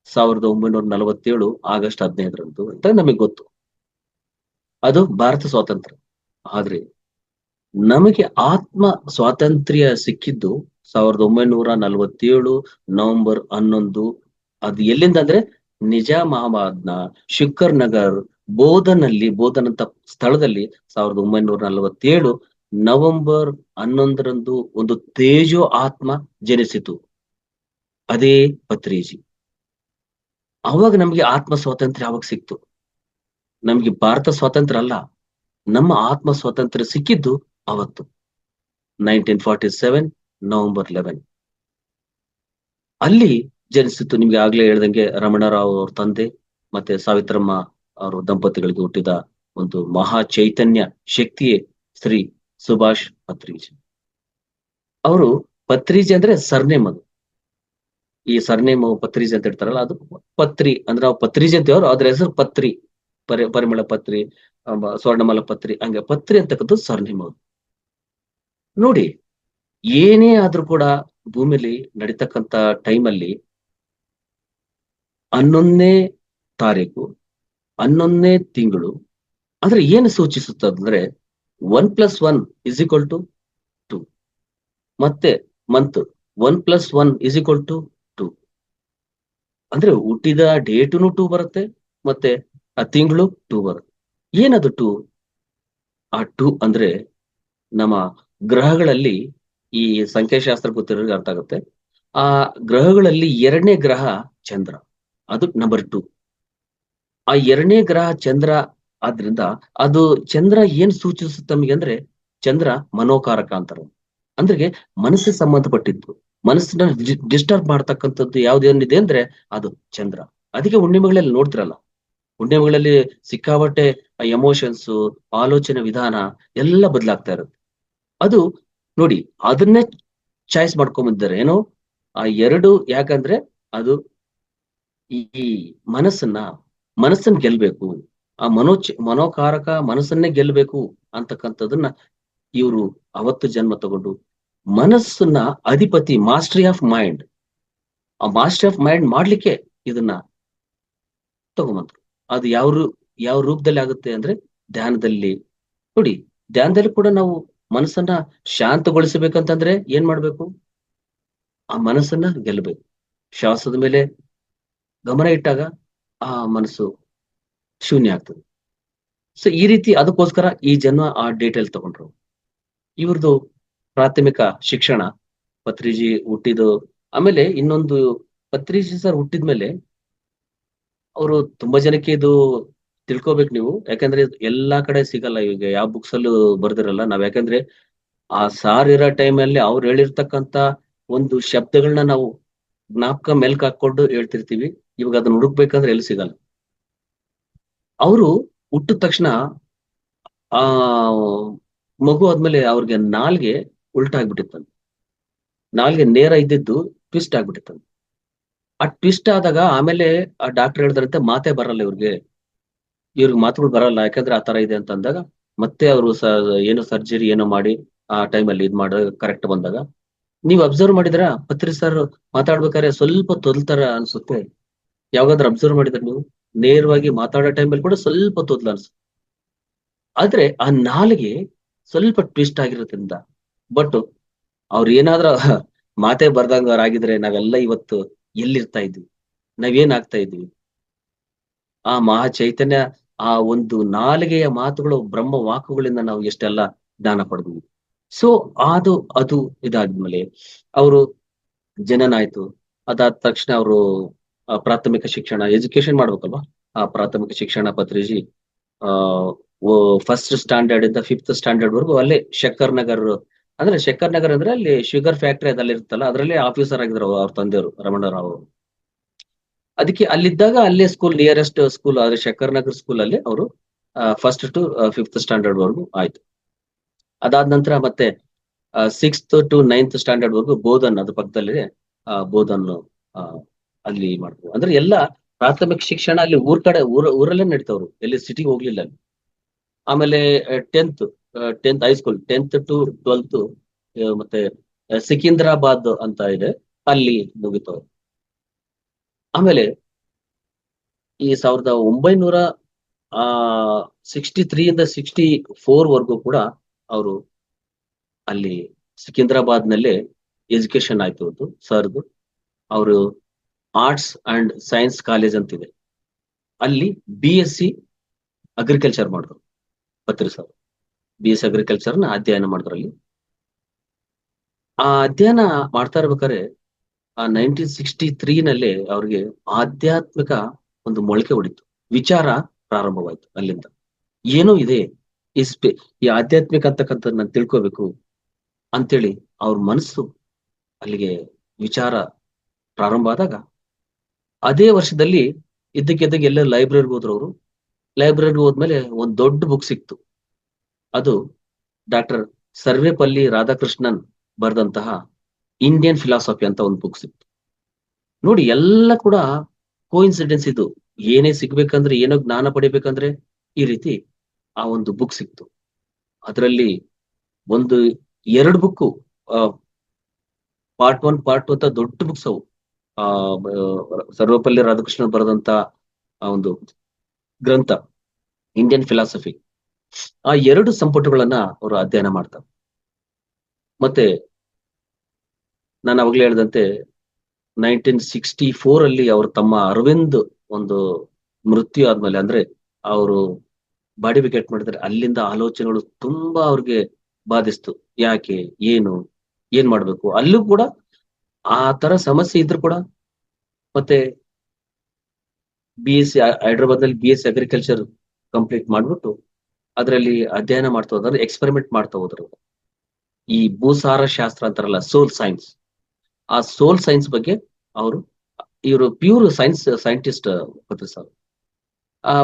B: 1947 ಆಗಸ್ಟ್ 15ರಂದು ಅಂತ ನಮಗೆ ಗೊತ್ತು. ಅದು ಭಾರತ ಸ್ವಾತಂತ್ರ್ಯ. ಆದ್ರೆ ನಮಗೆ ಆತ್ಮ ಸ್ವಾತಂತ್ರ್ಯ ಸಿಕ್ಕಿದ್ದು 1947 ನವೆಂಬರ್ 11. ಅದು ಎಲ್ಲಿಂದ ಅಂದ್ರೆ ನಿಜಾಮಾಬಾದ್ನ ಶುಕರ್ ನಗರ್ ಬೋಧನ್ ಅಂತ ಸ್ಥಳದಲ್ಲಿ 1947 ನವೆಂಬರ್ 11ರಂದು ಒಂದು ತೇಜೋ ಆತ್ಮ ಜನಿಸಿತು. ಅದೇ ಪತ್ರಿಜಿ. ಅವಾಗ ನಮ್ಗೆ ಆತ್ಮ ಸ್ವಾತಂತ್ರ್ಯ ಅವಾಗ ಸಿಕ್ತು. ನಮ್ಗೆ ಭಾರತ ಸ್ವಾತಂತ್ರ್ಯ ಅಲ್ಲ, ನಮ್ಮ ಆತ್ಮ ಸ್ವಾತಂತ್ರ್ಯ ಸಿಕ್ಕಿದ್ದು ಅವತ್ತು 1947 ನವೆಂಬರ್ 11 ಅಲ್ಲಿ ಜನಿಸಿತ್ತು. ನಿಮ್ಗೆ ಆಗ್ಲೇ ಹೇಳ್ದಂಗೆ ರಮಣರಾವ್ ಅವ್ರ ತಂದೆ ಮತ್ತೆ ಸಾವಿತ್ರಮ್ಮ ಅವರು ದಂಪತಿಗಳಿಗೆ ಹುಟ್ಟಿದ ಒಂದು ಮಹಾ ಚೈತನ್ಯ ಶಕ್ತಿಯೇ ಶ್ರೀ ಸುಭಾಷ್ ಪತ್ರಿಜಿ. ಅವರು ಪತ್ರಿಜಿ ಅಂದ್ರೆ ಸರ್ನೇಮ್. ಅದು ಈ ಸರ್ನೇಮ್ ಪತ್ರಿಜಿ ಅಂತ ಇರ್ತಾರಲ್ಲ, ಅದು ಪತ್ರಿ ಅಂದ್ರೆ ಅವ್ರು ಪತ್ರಿಜಿ ಅಂತ ಅವ್ರು ಅದ್ರ ಹೆಸರು ಪತ್ರಿ, ಪರಿಮಳ ಪತ್ರಿ, ಸ್ವರ್ಣಮಾಲ ಪತ್ರಿ, ಹಂಗೆ ಪತ್ರಿ ಅಂತಕ್ಕದ್ದು ಸರ್ನೇಮ್. ಅವ್ರು ನೋಡಿ, ಏನೇ ಆದ್ರೂ ಕೂಡ ಭೂಮಿಲಿ ನಡೀತಕ್ಕಂತ ಟೈಮಲ್ಲಿ 11ನೇ ತಾರೀಕು 11ನೇ ತಿಂಗಳು ಅಂದ್ರೆ ಏನು ಸೂಚಿಸುತ್ತಂದ್ರೆ 1+1 = 2. ಮತ್ತೆ ಮಂತ್ 1+1 = 2. ಅಂದ್ರೆ ಹುಟ್ಟಿದ ಡೇಟುನು 2 ಬರುತ್ತೆ, ಮತ್ತೆ ಆ ತಿಂಗಳು 2 ಬರುತ್ತೆ. ಏನದು 2? ಆ 2 ಅಂದ್ರೆ ನಮ್ಮ ಗ್ರಹಗಳಲ್ಲಿ, ಈ ಸಂಖ್ಯಾಶಾಸ್ತ್ರ ಗೊತ್ತಿರೋರಿಗೆ ಅರ್ಥ ಆಗುತ್ತೆ, ಆ ಗ್ರಹಗಳಲ್ಲಿ 2ನೇ ಗ್ರಹ ಚಂದ್ರ, ಅದು ನಂಬರ್ 2. ಆ 2ನೇ ಗ್ರಹ ಚಂದ್ರ ಆದ್ರಿಂದ ಅದು ಚಂದ್ರ ಏನ್ ಸೂಚಿಸುತ್ತೆ ನಮಗೆ ಅಂದ್ರೆ, ಚಂದ್ರ ಮನೋಕಾರಕ ಅಂತಾರೆ. ಅಂದ್ರೆ ಮನಸ್ಸಿಗೆ ಸಂಬಂಧಪಟ್ಟಿದ್ದು, ಮನಸ್ಸನ್ನ ಡಿಸ್ಟರ್ಬ್ ಮಾಡ್ತಕ್ಕಂಥದ್ದು ಯಾವ್ದೇನಿದೆ ಅಂದ್ರೆ ಅದು ಚಂದ್ರ. ಅದಕ್ಕೆ ಹುಣ್ಣಿಮೆಗಳಲ್ಲಿ ನೋಡ್ತಿರಲ್ಲ, ಹುಣ್ಣಿಮೆಗಳಲ್ಲಿ ಸಿಕ್ಕಾಬಟ್ಟೆ ಎಮೋಷನ್ಸ್, ಆಲೋಚನೆ ವಿಧಾನ ಎಲ್ಲ ಬದಲಾಗ್ತಾ ಇರುತ್ತೆ. ಅದು ನೋಡಿ, ಅದನ್ನೇ ಚಾಯ್ಸ್ ಮಾಡ್ಕೊಂಡ್ಬಂದಿದ್ದಾರೆ. ಏನೋ ಆ 2, ಯಾಕಂದ್ರೆ ಅದು ಈ ಮನಸ್ಸನ್ನ ಗೆಲ್ಬೇಕು, ಆ ಮನೋಕಾರಕ ಮನಸ್ಸನ್ನೇ ಗೆಲ್ಬೇಕು ಅಂತಕ್ಕಂಥದನ್ನ ಇವರು ಅವತ್ತು ಜನ್ಮ ತಗೊಂಡು ಮನಸ್ಸನ್ನ ಅಧಿಪತಿ, ಮಾಸ್ಟರಿ ಆಫ್ ಮೈಂಡ್, ಆ ಮಾಸ್ಟರಿ ಆಫ್ ಮೈಂಡ್ ಮಾಡ್ಲಿಕ್ಕೆ ಇದನ್ನ ತಗೊಂಬಂದ್ರು. ಅದು ಯಾವ ರೂಪದಲ್ಲಿ ಆಗುತ್ತೆ ಅಂದ್ರೆ ಧ್ಯಾನದಲ್ಲಿ. ನೋಡಿ, ಧ್ಯಾನದಲ್ಲಿ ಕೂಡ ನಾವು ಮನಸ್ಸನ್ನ ಶಾಂತಗೊಳಿಸಬೇಕಂತಂದ್ರೆ ಏನ್ ಮಾಡ್ಬೇಕು? ಆ ಮನಸ್ಸನ್ನ ಗೆಲ್ಲಬೇಕು. ಶ್ವಾಸದ ಮೇಲೆ ಗಮನ ಇಟ್ಟಾಗ ಆ ಮನಸ್ಸು ಶೂನ್ಯ ಆಗ್ತದೆ. ಸೊ ಈ ರೀತಿ ಅದಕ್ಕೋಸ್ಕರ ಈ ಜನ್ಮ ಆ ಡೇಟಲ್ಲಿ ತಗೊಂಡ್ರು. ಇವ್ರದ್ದು ಪ್ರಾಥಮಿಕ ಶಿಕ್ಷಣ ಪತ್ರಿಜಿ ಹುಟ್ಟಿದ್ದು. ಆಮೇಲೆ ಇನ್ನೊಂದು, ಪತ್ರಿಜಿ ಸರ್ ಹುಟ್ಟಿದ್ಮೇಲೆ ಅವರು ತುಂಬಾ ಜನಕ್ಕೆ ಇದು ತಿಳ್ಕೊಬೇಕು ನೀವು, ಯಾಕಂದ್ರೆ ಎಲ್ಲಾ ಕಡೆ ಸಿಗಲ್ಲ. ಈಗ ಯಾವ ಬುಕ್ಸ್ ಅಲ್ಲೂ ಬರ್ದಿರಲ್ಲ. ನಾವ್ ಯಾಕಂದ್ರೆ ಆ ಸಾರ್ ಇರೋ ಟೈಮಲ್ಲಿ ಅವ್ರು ಹೇಳಿರ್ತಕ್ಕಂತ ಒಂದು ಶಬ್ದಗಳನ್ನ ನಾವು ಜ್ಞಾಪಕ ಮೆಲ್ಕ್ ಹಾಕೊಂಡು ಹೇಳ್ತಿರ್ತೀವಿ. ಇವಾಗ ಅದನ್ನ ಹುಡುಕ್ಬೇಕಂದ್ರೆ ಎಲ್ಲಿ ಸಿಗಲ್ಲ. ಅವರು ಹುಟ್ಟಿದ ತಕ್ಷಣ ಆ ಮಗು ಆದ್ಮೇಲೆ ಅವ್ರಿಗೆ ನಾಲ್ಗೆ ಉಲ್ಟಾಗ್ಬಿಟ್ಟಿತ್ತಂತೆ. ನಾಲ್ಗೆ ನೇರ ಇದ್ದಿದ್ದು ಟ್ವಿಸ್ಟ್ ಆಗ್ಬಿಟ್ಟಿತ್ತಂತೆ. ಆ ಟ್ವಿಸ್ಟ್ ಆದಾಗ ಆಮೇಲೆ ಆ ಡಾಕ್ಟರ್ ಹೇಳಿದ್ರಂತೆ ಮಾತೇ ಬರಲ್ಲ ಇವ್ರಿಗೆ ಮಾತುಗಳು ಬರಲ್ಲ, ಯಾಕಂದ್ರೆ ಆ ತರ ಇದೆ ಅಂತ ಅಂದಾಗ ಮತ್ತೆ ಅವರು ಏನೋ ಸರ್ಜರಿ ಏನೋ ಮಾಡಿ ಆ ಟೈಮಲ್ಲಿ ಇದ್ ಮಾಡ ಕರೆಕ್ಟ್ ಬಂದಾಗ, ನೀವ್ ಅಬ್ಸರ್ವ್ ಮಾಡಿದ್ರ ಪತ್ರಿ ಸರ್ ಮಾತಾಡ್ಬೇಕಾದ್ರೆ ಸ್ವಲ್ಪ ತೊದಲ್ತಾರ ಅನ್ಸುತ್ತೆ. ಯಾವಾಗಾದ್ರೂ ಅಬ್ಸರ್ವ್ ಮಾಡಿದ್ರ ನೀವು? ನೇರವಾಗಿ ಮಾತಾಡೋ ಟೈಮಲ್ಲಿ ಕೂಡ ಸ್ವಲ್ಪ ತೊದಲ ಅನ್ಸುತ್ತೆ. ಆದ್ರೆ ಆ ನಾಲಿಗೆ ಸ್ವಲ್ಪ ಟ್ವಿಸ್ಟ್ ಆಗಿರೋದ್ರಿಂದ, ಬಟ್ ಅವ್ರು ಏನಾದ್ರೂ ಮಾತೇ ಬರ್ದಂಗ ಆಗಿದ್ರೆ ನಾವೆಲ್ಲ ಇವತ್ತು ಎಲ್ಲಿರ್ತಾ ಇದ್ವಿ, ನಾವೇನ್ ಆಗ್ತಾ ಇದ್ವಿ? ಆ ಮಹಾ ಚೈತನ್ಯ ಆ ಒಂದು ನಾಲಿಗೆಯ ಮಾತುಗಳು ಬ್ರಹ್ಮ ವಾಕುಗಳಿಂದ ನಾವು ಎಷ್ಟೆಲ್ಲ ಜ್ಞಾನ ಪಡೆದ್ವಿ. ಸೊ ಅದು ಇದಾದ್ಮೇಲೆ ಅವರು ಜನನ ಆಯ್ತು. ಅದಾದ ತಕ್ಷಣ ಅವರು ಪ್ರಾಥಮಿಕ ಶಿಕ್ಷಣ ಎಜುಕೇಶನ್ ಮಾಡ್ಬೇಕಲ್ವಾ. ಆ ಪ್ರಾಥಮಿಕ ಶಿಕ್ಷಣ ಪತ್ರಿಜಿ ಆ ಫಸ್ಟ್ ಸ್ಟ್ಯಾಂಡರ್ಡ್ ಇಂದ ಫಿಫ್ತ್ ಸ್ಟ್ಯಾಂಡರ್ಡ್ ವರೆಗೂ ಅಲ್ಲೇ ಶಂಕರ್ ನಗರ್, ಅಂದ್ರೆ ಶಂಕರ್ ನಗರ್ ಅಂದ್ರೆ ಅಲ್ಲಿ ಶುಗರ್ ಫ್ಯಾಕ್ಟರಿ ಅದಲ್ಲಿ ಇರುತ್ತಲ್ಲ, ಅದರಲ್ಲೇ ಆಫೀಸರ್ ಆಗಿದ್ರು ಅವ್ರ ತಂದೆಯವರು ರಮಣರಾವ್ ಅವರು. ಅದಕ್ಕೆ ಅಲ್ಲಿದ್ದಾಗ ಅಲ್ಲೇ ಸ್ಕೂಲ್, ನಿಯರೆಸ್ಟ್ ಸ್ಕೂಲ್ ಆದ್ರೆ ಶಂಕರ್ ನಗರ್ ಸ್ಕೂಲ್ ಅಲ್ಲಿ ಅವರು ಫಸ್ಟ್ ಟು ಫಿಫ್ತ್ ಸ್ಟ್ಯಾಂಡರ್ಡ್ ವರೆಗೂ ಆಯ್ತು. ಅದಾದ ನಂತರ ಮತ್ತೆ ಸಿಕ್ಸ್ತ್ ಟು ನೈನ್ತ್ ಸ್ಟ್ಯಾಂಡರ್ಡ್ ವರೆಗೂ ಬೋಧನ್ ಅದ್ರ ಪಕ್ಕದಲ್ಲಿ ಬೋಧನ್ ಆ, ಅಲ್ಲಿ ಮಾಡ್ತಾರೆ. ಅಂದ್ರೆ ಎಲ್ಲ ಪ್ರಾಥಮಿಕ ಶಿಕ್ಷಣ ಅಲ್ಲಿ ಊರಲ್ಲೇ ನಡೀತವ್ರು, ಎಲ್ಲಿ ಸಿಟಿಗೆ ಹೋಗ್ಲಿಲ್ಲ ಅಲ್ಲಿ. ಆಮೇಲೆ tenth high school, 10th to 12th ಮತ್ತೆ ಸಿಕಿಂದ್ರಾಬಾದ್ ಅಂತ ಇದೆ, ಅಲ್ಲಿ ಮುಗಿತವ್ರು. ಆಮೇಲೆ ಈ 1900 ಆ 63 ಇಂದ 64 ವರೆಗೂ ಕೂಡ ಅವರು ಅಲ್ಲಿ ಸಿಕಿಂದ್ರಾಬಾದ್ ನಲ್ಲೇ ಎಜುಕೇಶನ್ ಆಯ್ತು ಅದು ಸರ್ದು. ಅವರು ಆರ್ಟ್ಸ್ ಅಂಡ್ ಸೈನ್ಸ್ ಕಾಲೇಜ್ ಅಂತಿದೆ, ಅಲ್ಲಿ BSc ಅಗ್ರಿಕಲ್ಚರ್ ಮಾಡಿದ್ರು ಪತ್ರಿ ಸರ್. BSc ಅಗ್ರಿಕಲ್ಚರ್ ನ ಅಧ್ಯಯನ ಮಾಡಿದ್ರು ಅಲ್ಲಿ. ಆ ಅಧ್ಯಯನ ಮಾಡ್ತಾ ಇರ್ಬೇಕಾದ್ರೆ 1963 ಅವ್ರಿಗೆ ಆಧ್ಯಾತ್ಮಿಕ ಒಂದು ಮೊಳಕೆ ಹೊಡಿತು, ವಿಚಾರ ಪ್ರಾರಂಭವಾಯ್ತು ಅಲ್ಲಿಂದ. ಏನೋ ಇದೆ ಈ ಆಧ್ಯಾತ್ಮಿಕ ಅಂತಕ್ಕಂಥ ನಾನು ತಿಳ್ಕೋಬೇಕು ಅಂತೇಳಿ ಅವ್ರ ಮನಸ್ಸು ಅಲ್ಲಿಗೆ ವಿಚಾರ ಪ್ರಾರಂಭ ಆದಾಗ, ಅದೇ ವರ್ಷದಲ್ಲಿ ಇದ್ದಕ್ಕಿದ್ದಾಗ ಎಲ್ಲ ಲೈಬ್ರರಿಗೆ ಹೋದ್ರು ಅವರು. ಲೈಬ್ರರಿಗೆ ಹೋದ್ಮೇಲೆ ಒಂದ್ ದೊಡ್ಡ ಬುಕ್ ಸಿಕ್ತು. ಅದು ಡಾಕ್ಟರ್ ಸರ್ವೇಪಲ್ಲಿ ರಾಧಾಕೃಷ್ಣನ್ ಬರೆದಂತಹ ಇಂಡಿಯನ್ ಫಿಲಾಸಫಿ ಅಂತ ಒಂದು ಬುಕ್ ಸಿಕ್ತು. ನೋಡಿ, ಎಲ್ಲ ಕೂಡ ಕೋಇನ್ಸಿಡೆನ್ಸ್ ಇದು. ಏನೇ ಸಿಗ್ಬೇಕಂದ್ರೆ, ಏನೋ ಜ್ಞಾನ ಪಡಿಬೇಕಂದ್ರೆ ಈ ರೀತಿ ಆ ಒಂದು ಬುಕ್ ಸಿಕ್ತು. ಅದರಲ್ಲಿ ಒಂದು 2 ಬುಕ್ಕು, ಪಾರ್ಟ್ 1 ಪಾರ್ಟ್ 2 ಅಂತ ದೊಡ್ಡ ಬುಕ್ಸ್ ಅವು. ಸರ್ವಪಲ್ಲಿ ರಾಧಾಕೃಷ್ಣನ್ ಬರೆದಂತ ಆ ಒಂದು ಗ್ರಂಥ ಇಂಡಿಯನ್ ಫಿಲಾಸಫಿ, ಆ 2 ಸಂಪುಟಗಳನ್ನ ಅವರು ಅಧ್ಯಯನ ಮಾಡ್ತಾರೆ. ಮತ್ತೆ ನಾನು ಅವಾಗಲೇ ಹೇಳಿದಂತೆ 1964 ಅಲ್ಲಿ ಅವರು ತಮ್ಮ ಅರವಿಂದ್ ಒಂದು ಮೃತ್ಯು ಆದ್ಮೇಲೆ, ಅಂದ್ರೆ ಅವರು ಬಾಡಿ ವಿಕೆಟ್ ಮಾಡಿದ್ರೆ, ಅಲ್ಲಿಂದ ಆಲೋಚನೆಗಳು ತುಂಬಾ ಅವ್ರಿಗೆ ಬಾಧಿಸ್ತು. ಯಾಕೆ, ಏನ್ ಮಾಡ್ಬೇಕು, ಅಲ್ಲೂ ಕೂಡ ಆ ತರ ಸಮಸ್ಯೆ ಇದ್ರು ಕೂಡ ಮತ್ತೆ BSc ಹೈದರಾಬಾದ್ ನಲ್ಲಿ BSc ಅಗ್ರಿಕಲ್ಚರ್ ಕಂಪ್ಲೀಟ್ ಮಾಡ್ಬಿಟ್ಟು ಅದರಲ್ಲಿ ಅಧ್ಯಯನ ಮಾಡ್ತಾ ಹೋದ್ರೆ, ಎಕ್ಸ್ಪೆರಿಮೆಂಟ್ ಮಾಡ್ತಾ ಹೋದ್ರು. ಈ ಭೂಸಾರ ಶಾಸ್ತ್ರ ಅಂತಾರಲ್ಲ, ಸೋಲ್ ಸೈನ್ಸ್, ಆ ಸೋಲ್ ಸೈನ್ಸ್ ಬಗ್ಗೆ ಇವರು ಪ್ಯೂರ್ ಸೈಂಟಿಸ್ಟ್ ಪತ್ರಿ ಸರ್. ಆ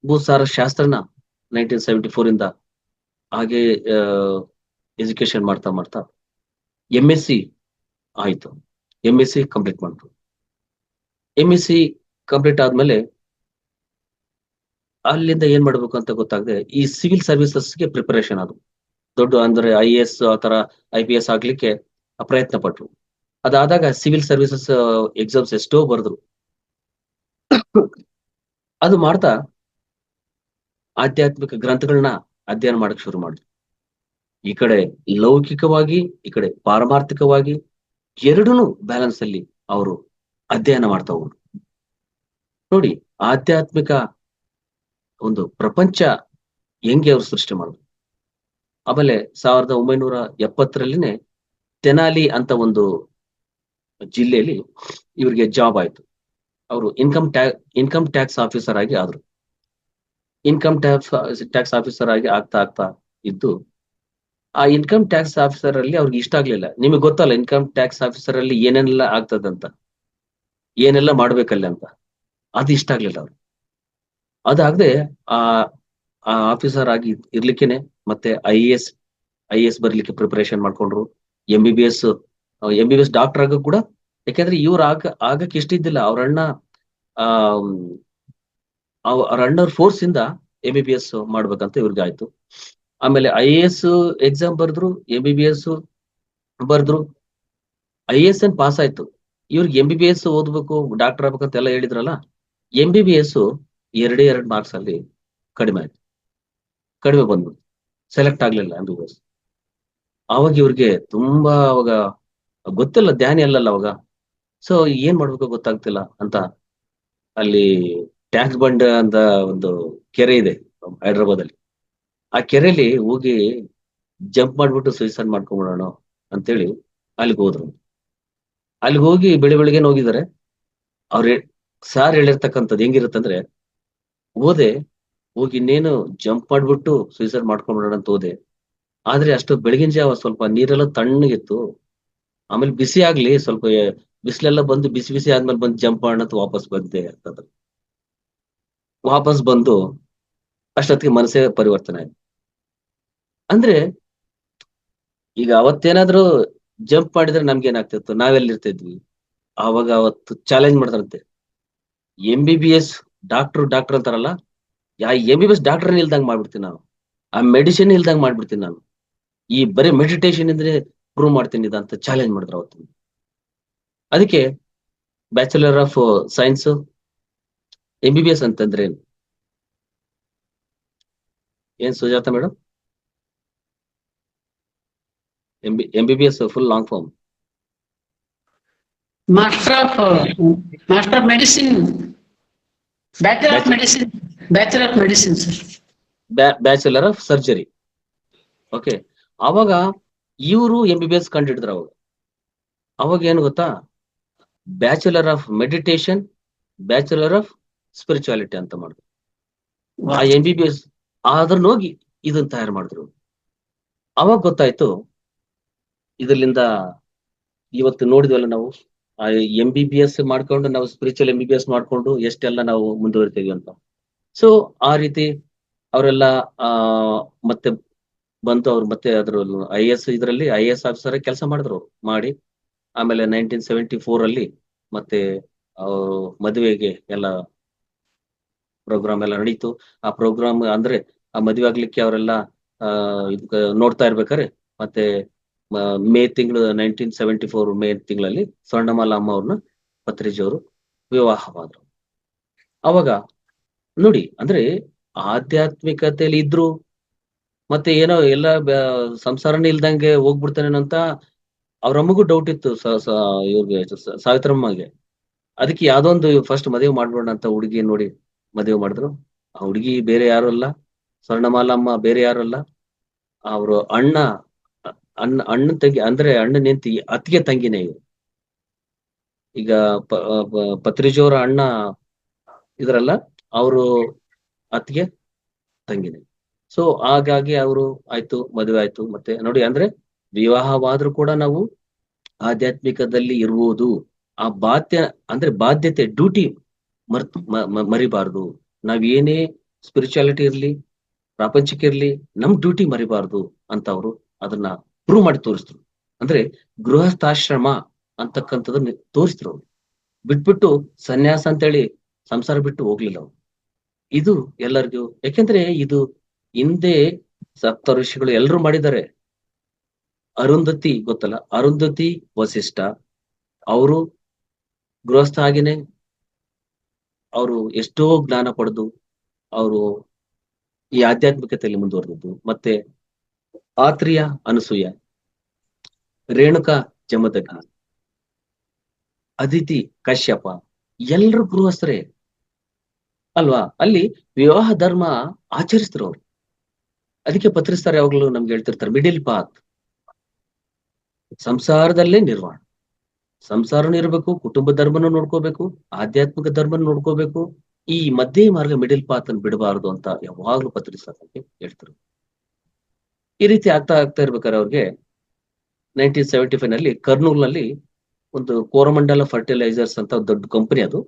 B: ಭೂಸಾರ ಶಾಸ್ತ್ರನ 1974 ಇಂದ ಹಾಗೆ ಎಜುಕೇಶನ್ ಮಾಡ್ತಾ ಮಾಡ್ತಾ MSc ಆಯ್ತು. MSc ಕಂಪ್ಲೀಟ್ ಮಾಡ್ತು. MSc ಕಂಪ್ಲೀಟ್ ಆದ್ಮೇಲೆ ಅಲ್ಲಿಂದ ಏನ್ ಮಾಡ್ಬೇಕು ಅಂತ ಗೊತ್ತಾಗದೆ ಈ ಸಿವಿಲ್ ಸರ್ವಿಸಸ್ಗೆ ಪ್ರಿಪರೇಷನ್ ಅದು ದೊಡ್ಡ, ಅಂದ್ರೆ IAS ಆ ತರ IPS ಆಗ್ಲಿಕ್ಕೆ ಪ್ರಯತ್ನ ಪಟ್ರು. ಅದಾದಾಗ ಸಿವಿಲ್ ಸರ್ವಿಸಸ್ ಎಕ್ಸಾಮ್ಸ್ ಎಷ್ಟೋ ಬರೆದ್ರು. ಅದು ಮಾಡ್ತಾ ಆಧ್ಯಾತ್ಮಿಕ ಗ್ರಂಥಗಳನ್ನ ಅಧ್ಯಯನ ಮಾಡಕ್ ಶುರು ಮಾಡಿದ್ರು. ಈ ಕಡೆ ಲೌಕಿಕವಾಗಿ, ಈ ಕಡೆ ಪಾರಮಾರ್ಥಿಕವಾಗಿ ಎರಡೂನು ಬ್ಯಾಲೆನ್ಸ್ ಅಲ್ಲಿ ಅವರು ಅಧ್ಯಯನ ಮಾಡ್ತಾ ಹೋದ್ರು. ನೋಡಿ, ಆಧ್ಯಾತ್ಮಿಕ ಒಂದು ಪ್ರಪಂಚ ಹೆಂಗೆ ಅವ್ರು ಸೃಷ್ಟಿ ಮಾಡಿದ್ರು. ಆಮೇಲೆ 1970ರಲ್ಲಿನೇ ತೆನಾಲಿ ಅಂತ ಒಂದು ಜಿಲ್ಲೆಯಲ್ಲಿ ಇವ್ರಿಗೆ ಜಾಬ್ ಆಯ್ತು. ಅವರು ಇನ್ಕಮ್ ಟ್ಯಾಕ್ಸ್ ಆಫೀಸರ್ ಆಗಿ ಆದ್ರು. ಇನ್ಕಮ್ ಟ್ಯಾಕ್ಸ್ ಆಫೀಸರ್ ಆಗಿ ಆಗ್ತಾ ಇದ್ದು, ಆ ಇನ್ಕಮ್ ಟ್ಯಾಕ್ಸ್ ಆಫೀಸರ್ ಅಲ್ಲಿ ಅವ್ರಿಗೆ ಇಷ್ಟ ಆಗ್ಲಿಲ್ಲ. ನಿಮಗೆ ಗೊತ್ತಲ್ಲ ಇನ್ಕಮ್ ಟ್ಯಾಕ್ಸ್ ಆಫೀಸರ್ ಅಲ್ಲಿ ಏನೆಲ್ಲ ಆಗ್ತದಂತ, ಏನೆಲ್ಲ ಮಾಡ್ಬೇಕಲ್ಲ ಅಂತ. ಅದು ಇಷ್ಟ ಆಗ್ಲಿಲ್ಲ ಅವ್ರು. ಅದಾಗದೆ ಆ ಆಫೀಸರ್ ಆಗಿ ಇರ್ಲಿಕ್ಕೇನೆ ಮತ್ತೆ ಐ ಎಸ್ ಬರ್ಲಿಕ್ಕೆ ಪ್ರಿಪರೇಷನ್ ಮಾಡ್ಕೊಂಡ್ರು. MBBS ಡಾಕ್ಟರ್ ಆಗ ಕೂಡ, ಯಾಕಂದ್ರೆ ಇವ್ರು ಆಗಕ್ಕೆ ಇಷ್ಟಿದ್ದಿಲ್ಲ. ಅವ್ರ ಅಣ್ಣವ್ರ ಫೋರ್ಸ್ ಇಂದ MBBS ಮಾಡ್ಬೇಕಂತ ಇವ್ರಿಗೆ ಆಯ್ತು. ಆಮೇಲೆ IAS ಎಕ್ಸಾಮ್ ಬರೆದ್ರು, MBBS ಬರೆದ್ರು. IAS ಪಾಸ್ ಆಯ್ತು. ಇವ್ರಿಗೆ MBBS ಓದ್ಬೇಕು, ಡಾಕ್ಟರ್ ಆಗ್ಬೇಕಂತ ಎಲ್ಲ ಹೇಳಿದ್ರಲ್ಲ, MBBS 2 ಮಾರ್ಕ್ಸ್ ಅಲ್ಲಿ ಕಡಿಮೆ ಆಯ್ತು. ಕಡಿಮೆ ಬಂದ್ಬಿಟ್ಟು ಸೆಲೆಕ್ಟ್ ಆಗ್ಲಿಲ್ಲ MBBS. ಅವಾಗ ಇವ್ರಿಗೆ ತುಂಬಾ, ಅವಾಗ ಗೊತ್ತಿಲ್ಲ, ಧ್ಯಾನ ಅಲ್ಲಲ್ಲ ಅವಾಗ. ಸೊ ಏನ್ ಮಾಡ್ಬೇಕು ಗೊತ್ತಾಗ್ತಿಲ್ಲ ಅಂತ ಅಲ್ಲಿ ಟ್ಯಾಂಕ್ ಬಂಡ್ ಅಂತ ಒಂದು ಕೆರೆ ಇದೆ ಹೈದ್ರಾಬಾದ್ ಅಲ್ಲಿ. ಆ ಕೆರೆಯಲ್ಲಿ ಹೋಗಿ ಜಂಪ್ ಮಾಡ್ಬಿಟ್ಟು ಸೂಸೈಡ್ ಮಾಡ್ಕೊಂಡ್ಬಿಡೋಣ ಅಂತೇಳಿ ಅಲ್ಲಿಗೆ ಹೋದ್ರು. ಅಲ್ಲಿಗೆ ಹೋಗಿ ಬೆಳಿಗ್ಗೆ ಹೋಗಿದ್ದಾರೆ. ಅವ್ರ ಸಾರ್ ಹೇಳಿರ್ತಕ್ಕಂಥದ್ದು ಹೆಂಗಿರುತ್ತಂದ್ರೆ, ಹೋದೆ, ಹೋಗಿ ಇನ್ನೇನು ಜಂಪ್ ಮಾಡ್ಬಿಟ್ಟು ಸೂಸೈಡ್ ಮಾಡ್ಕೊಂಡ್ಬಿಡೋಣ ಅಂತ ಹೋದೆ. ಆದ್ರೆ ಅಷ್ಟು ಬೆಳಗಿನ ಜಾವ ಸ್ವಲ್ಪ ನೀರೆಲ್ಲ ತಣ್ಣಗಿತ್ತು. ಆಮೇಲೆ ಬಿಸಿ ಆಗ್ಲಿ ಸ್ವಲ್ಪ ಬಿಸಿಲೆಲ್ಲ ಬಂದು ಬಿಸಿ ಬಿಸಿ ಆದ್ಮೇಲೆ ಬಂದು ಜಂಪ್ ಮಾಡೋಣ ಅಂತ ವಾಪಸ್ ಬಂದೆ ಅಂತಂದ್ರೆ, ವಾಪಸ್ ಬಂದು ಅಷ್ಟೊತ್ತಿಗೆ ಮನಸ್ಸೇ ಪರಿವರ್ತನೆ ಆಯ್ತು. ಅಂದ್ರೆ ಈಗ ಅವತ್ತೇನಾದ್ರೂ ಜಂಪ್ ಮಾಡಿದ್ರೆ ನಮ್ಗೆ ಏನಾಗ್ತಿತ್ತು, ನಾವೆಲ್ಲಿರ್ತಿದ್ವಿ? ಆವಾಗ ಅವತ್ತು ಚಾಲೆಂಜ್ ಮಾಡ್ತಾರಂತೆ, MBBS ಡಾಕ್ಟರ್ ಅಂತಾರಲ್ಲ, MBBS ಡಾಕ್ಟರ್ ಇಲ್ದಂಗ್ ಮಾಡ್ಬಿಡ್ತೀನಿ ನಾನು, ಆ ಮೆಡಿಸಿನ್ ಇಲ್ದಂಗ್ ಮಾಡ್ಬಿಡ್ತೀನಿ ನಾನು, ಈ ಬರೀ ಮೆಡಿಟೇಷನ್ ಇಂದ್ರೆ ಪ್ರೂವ್ ಮಾಡ್ತೀನಿ ಅಂತ ಚಾಲೆಂಜ್ ಮಾಡಿದ್ರು ಅವತ್ತು. ಅದಕ್ಕೆ ಬ್ಯಾಚುಲರ್ ಆಫ್ ಸೈನ್ಸ್ MBBS ಅಂತಂದ್ರೆ ಏನ್ Sujata madam? MBBS full long form
C: Master of Medicine, Bachelor of Medicine, sir.
B: Bachelor of surgery. Okay, ಅವಾಗ ಇವರು MBBS ಕಂಡಿಡಿದ್ರು. ಅವಾಗ ಏನು ಗೊತ್ತಾ, bachelor of meditation, bachelor of spirituality ಅಂತ ಮಾಡಿದ್ರು. ಆ MBBS ಅದನ್ನ ಹೋಗಿ ಇದನ್ನ ತಯಾರು ಮಾಡಿದ್ರು. ಅವಾಗ ಗೊತ್ತಾಯ್ತು, ಇದರಿಂದ ಇವತ್ತು ನೋಡಿದ್ವಲ್ಲ ನಾವು, ಆ MBBS ಮಾಡ್ಕೊಂಡು ನಾವು ಸ್ಪಿರಿಚುವಲ್ MBBS ಮಾಡ್ಕೊಂಡು ಎಷ್ಟೆಲ್ಲ ನಾವು ಮುಂದುವರಿತೀವಿ ಅಂತ. ಸೊ ಆ ರೀತಿ ಅವರೆಲ್ಲ ಮತ್ತೆ ಬಂತು. ಅವ್ರು ಮತ್ತೆ ಅದ್ರ ಇದರಲ್ಲಿ IAS ಆಫೀಸರ್ ಕೆಲಸ ಮಾಡಿದ್ರು ಅವ್ರು. ಮಾಡಿ ಆಮೇಲೆ 1974 ಅಲ್ಲಿ ಮತ್ತೆ ಮದುವೆಗೆ ಎಲ್ಲ ಪ್ರೋಗ್ರಾಮ್ ಎಲ್ಲ ನಡೀತು. ಆ ಪ್ರೋಗ್ರಾಮ್ ಅಂದ್ರೆ ಆ ಮದುವೆ ಆಗ್ಲಿಕ್ಕೆ ಅವರೆಲ್ಲ ನೋಡ್ತಾ ಇರ್ಬೇಕಾರೆ ಮತ್ತೆ ಮೇ ತಿಂಗಳು 1974 ಮೇ ತಿಂಗಳಲ್ಲಿ ಸ್ವರ್ಣಮಾಲಾ ಅಮ್ಮ ಅವ್ರನ್ನ ಪತ್ರಿಜಿ ಅವರು ವಿವಾಹವಾದ್ರು. ಅವಾಗ ನೋಡಿ, ಅಂದ್ರೆ ಆಧ್ಯಾತ್ಮಿಕತೆಯಲ್ಲಿ ಇದ್ರು, ಮತ್ತೆ ಏನೋ ಎಲ್ಲ ಸಂಸಾರನೇ ಇಲ್ದಂಗೆ ಹೋಗ್ಬಿಡ್ತಾನೆ ಅಂತ ಅವ್ರ ಅಮ್ಮಗೂ ಡೌಟ್ ಇತ್ತು, ಇವ್ರಿಗೆ ಸಾವಿತ್ರಮ್ಮಗೆ. ಅದಕ್ಕೆ ಯಾವ್ದೋ ಒಂದು ಫಸ್ಟ್ ಮದುವೆ ಮಾಡ್ಬೋಣ ಅಂತ ಹುಡುಗಿ ನೋಡಿ ಮದುವೆ ಮಾಡಿದ್ರು. ಆ ಹುಡುಗಿ ಬೇರೆ ಯಾರು ಅಲ್ಲ, ಸ್ವರ್ಣಮಾಲಮ್ಮ ಬೇರೆ ಯಾರು ಅಲ್ಲ, ಅವರು ಅಣ್ಣನ ತಂಗಿ, ಅಂದ್ರೆ ಅಣ್ಣನ ಹೆಂಡತಿ ಅತ್ತಿಗೆ ತಂಗಿನೇ ಇವ್ರು. ಈಗ ಪತ್ರಿಜಿಯವರ ಅಣ್ಣ ಇದ್ರಲ್ಲ, ಅವರು ಅತ್ತಿಗೆ ತಂಗಿನೇ. ಸೊ ಹಾಗಾಗಿ ಅವರು ಆಯ್ತು, ಮದುವೆ ಆಯ್ತು. ಮತ್ತೆ ನೋಡಿ, ಅಂದ್ರೆ ವಿವಾಹವಾದ್ರೂ ಕೂಡ ನಾವು ಆಧ್ಯಾತ್ಮಿಕದಲ್ಲಿ ಇರುವುದು, ಆ ಬಾಧ್ಯತೆ ಡ್ಯೂಟಿ ಮರಿಬಾರ್ದು. ನಾವ್ ಏನೇ ಸ್ಪಿರಿಚುಯಾಲಿಟಿ ಇರ್ಲಿ, ಪ್ರಾಪಂಚಿಕ ಇರ್ಲಿ, ನಮ್ ಡ್ಯೂಟಿ ಮರಿಬಾರ್ದು ಅಂತ ಅವರು ಅದನ್ನ ಪ್ರೂವ್ ಮಾಡಿ ತೋರಿಸಿದ್ರು. ಅಂದ್ರೆ ಗೃಹಸ್ಥಾಶ್ರಮ ಅಂತಕ್ಕಂಥದ್ದನ್ನ ತೋರಿಸಿದ್ರು ಅವ್ರು. ಬಿಟ್ಬಿಟ್ಟು ಸನ್ಯಾಸ ಅಂತೇಳಿ ಸಂಸಾರ ಬಿಟ್ಟು ಹೋಗ್ಲಿಲ್ಲ ಅವ್ರು. ಇದು ಎಲ್ಲರಿಗೂ, ಯಾಕೆಂದ್ರೆ ಇದು ಹಿಂದೆ ಸಪ್ತ ಋಷಿಗಳು ಎಲ್ಲರೂ ಮಾಡಿದ್ದಾರೆ. ಅರುಂಧತಿ ಗೊತ್ತಲ್ಲ, ಅರುಂಧತಿ ವಸಿಷ್ಠ ಅವರು ಗೃಹಸ್ಥ ಆಗಿನೇ ಅವರು ಎಷ್ಟೋ ಜ್ಞಾನ ಪಡೆದು ಅವರು ಈ ಆಧ್ಯಾತ್ಮಿಕತೆಯಲ್ಲಿ ಮುಂದುವರೆದದ್ದು. ಮತ್ತೆ ಆತ್ರಿಯ ಅನಸೂಯ, ರೇಣುಕಾ ಜಮದಗ್ನಿ, ಅದಿತಿ ಕಶ್ಯಪ, ಎಲ್ರು ಗೃಹಸ್ಥರೇ ಅಲ್ವಾ? ಅಲ್ಲಿ ವಿವಾಹ ಧರ್ಮ ಆಚರಿಸಿದ್ರು ಅವ್ರು. ಅದಕ್ಕೆ ಪತ್ರಿಸ್ತಾರೆ, ಯಾವಾಗ್ಲೂ ನಮ್ಗೆ ಹೇಳ್ತಿರ್ತಾರೆ, ಮಿಡಿಲ್ ಪಾತ್. ಸಂಸಾರದಲ್ಲೇ ನಿರ್ವಾಣ, ಸಂಸಾರನೂ ಇರಬೇಕು, ಕುಟುಂಬ ಧರ್ಮನೂ ನೋಡ್ಕೋಬೇಕು, ಆಧ್ಯಾತ್ಮಿಕ ಧರ್ಮನ ನೋಡ್ಕೋಬೇಕು, ಈ ಮಧ್ಯೆ ಮಾರ್ಗ ಮಿಡಿಲ್ ಪಾತ್ ಅನ್ನು ಬಿಡಬಾರದು ಅಂತ ಯಾವಾಗ್ಲೂ ಪತ್ರಿಸ್ತಾರೆ ಹೇಳ್ತಾರೆ. ಈ ರೀತಿ ಆಗ್ತಾ ಇರ್ಬೇಕಾದ್ರೆ ಅವ್ರಿಗೆ 1975 ನಲ್ಲಿ ಕರ್ನೂಲ್ನಲ್ಲಿ ಒಂದು ಕೋರಮಂಡಲ ಫರ್ಟಿಲೈಸರ್ಸ್ ಅಂತ ದೊಡ್ಡ ಕಂಪನಿ ಅದು.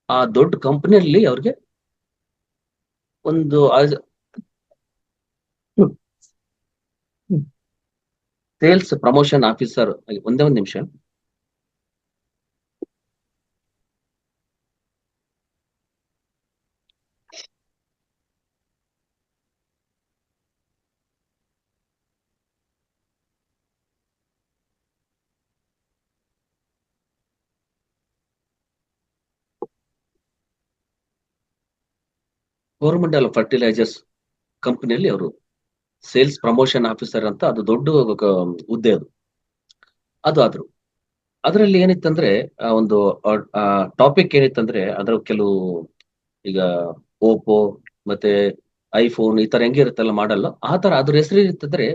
B: ಆ ದೊಡ್ಡ ಕಂಪನಿಯಲ್ಲಿ ಅವ್ರಿಗೆ ಒಂದು ಸೇಲ್ಸ್ ಪ್ರಮೋಷನ್ ಆಫೀಸರ್, ಒಂದೇ ಒಂದು ನಿಮಿಷ. ಕೋರಮಂಡಲ ಫರ್ಟಿಲೈಸರ್ಸ್ ಕಂಪನಿಯಲ್ಲಿ ಅವರು ಸೇಲ್ಸ್ ಪ್ರಮೋಷನ್ ಆಫೀಸರ್ ಅಂತ, ಅದು ದೊಡ್ಡ ಹುದ್ದೆ ಅದು ಆದ್ರು. ಅದರಲ್ಲಿ ಏನಿತ್ತಂದ್ರೆ ಒಂದು ಟಾಪಿಕ್ ಏನಿತ್ತಂದ್ರೆ, ಅದರ ಕೆಲವು ಈಗ ಓಪೋ ಮತ್ತೆ ಐಫೋನ್ ಈ ತರ ಹೆಂಗಿರುತ್ತಲ್ಲ ಮಾಡಲ್ಲ, ಆ ತರ ಅದ್ರ ಹೆಸರು ಇರ್ತಂದ್ರೆ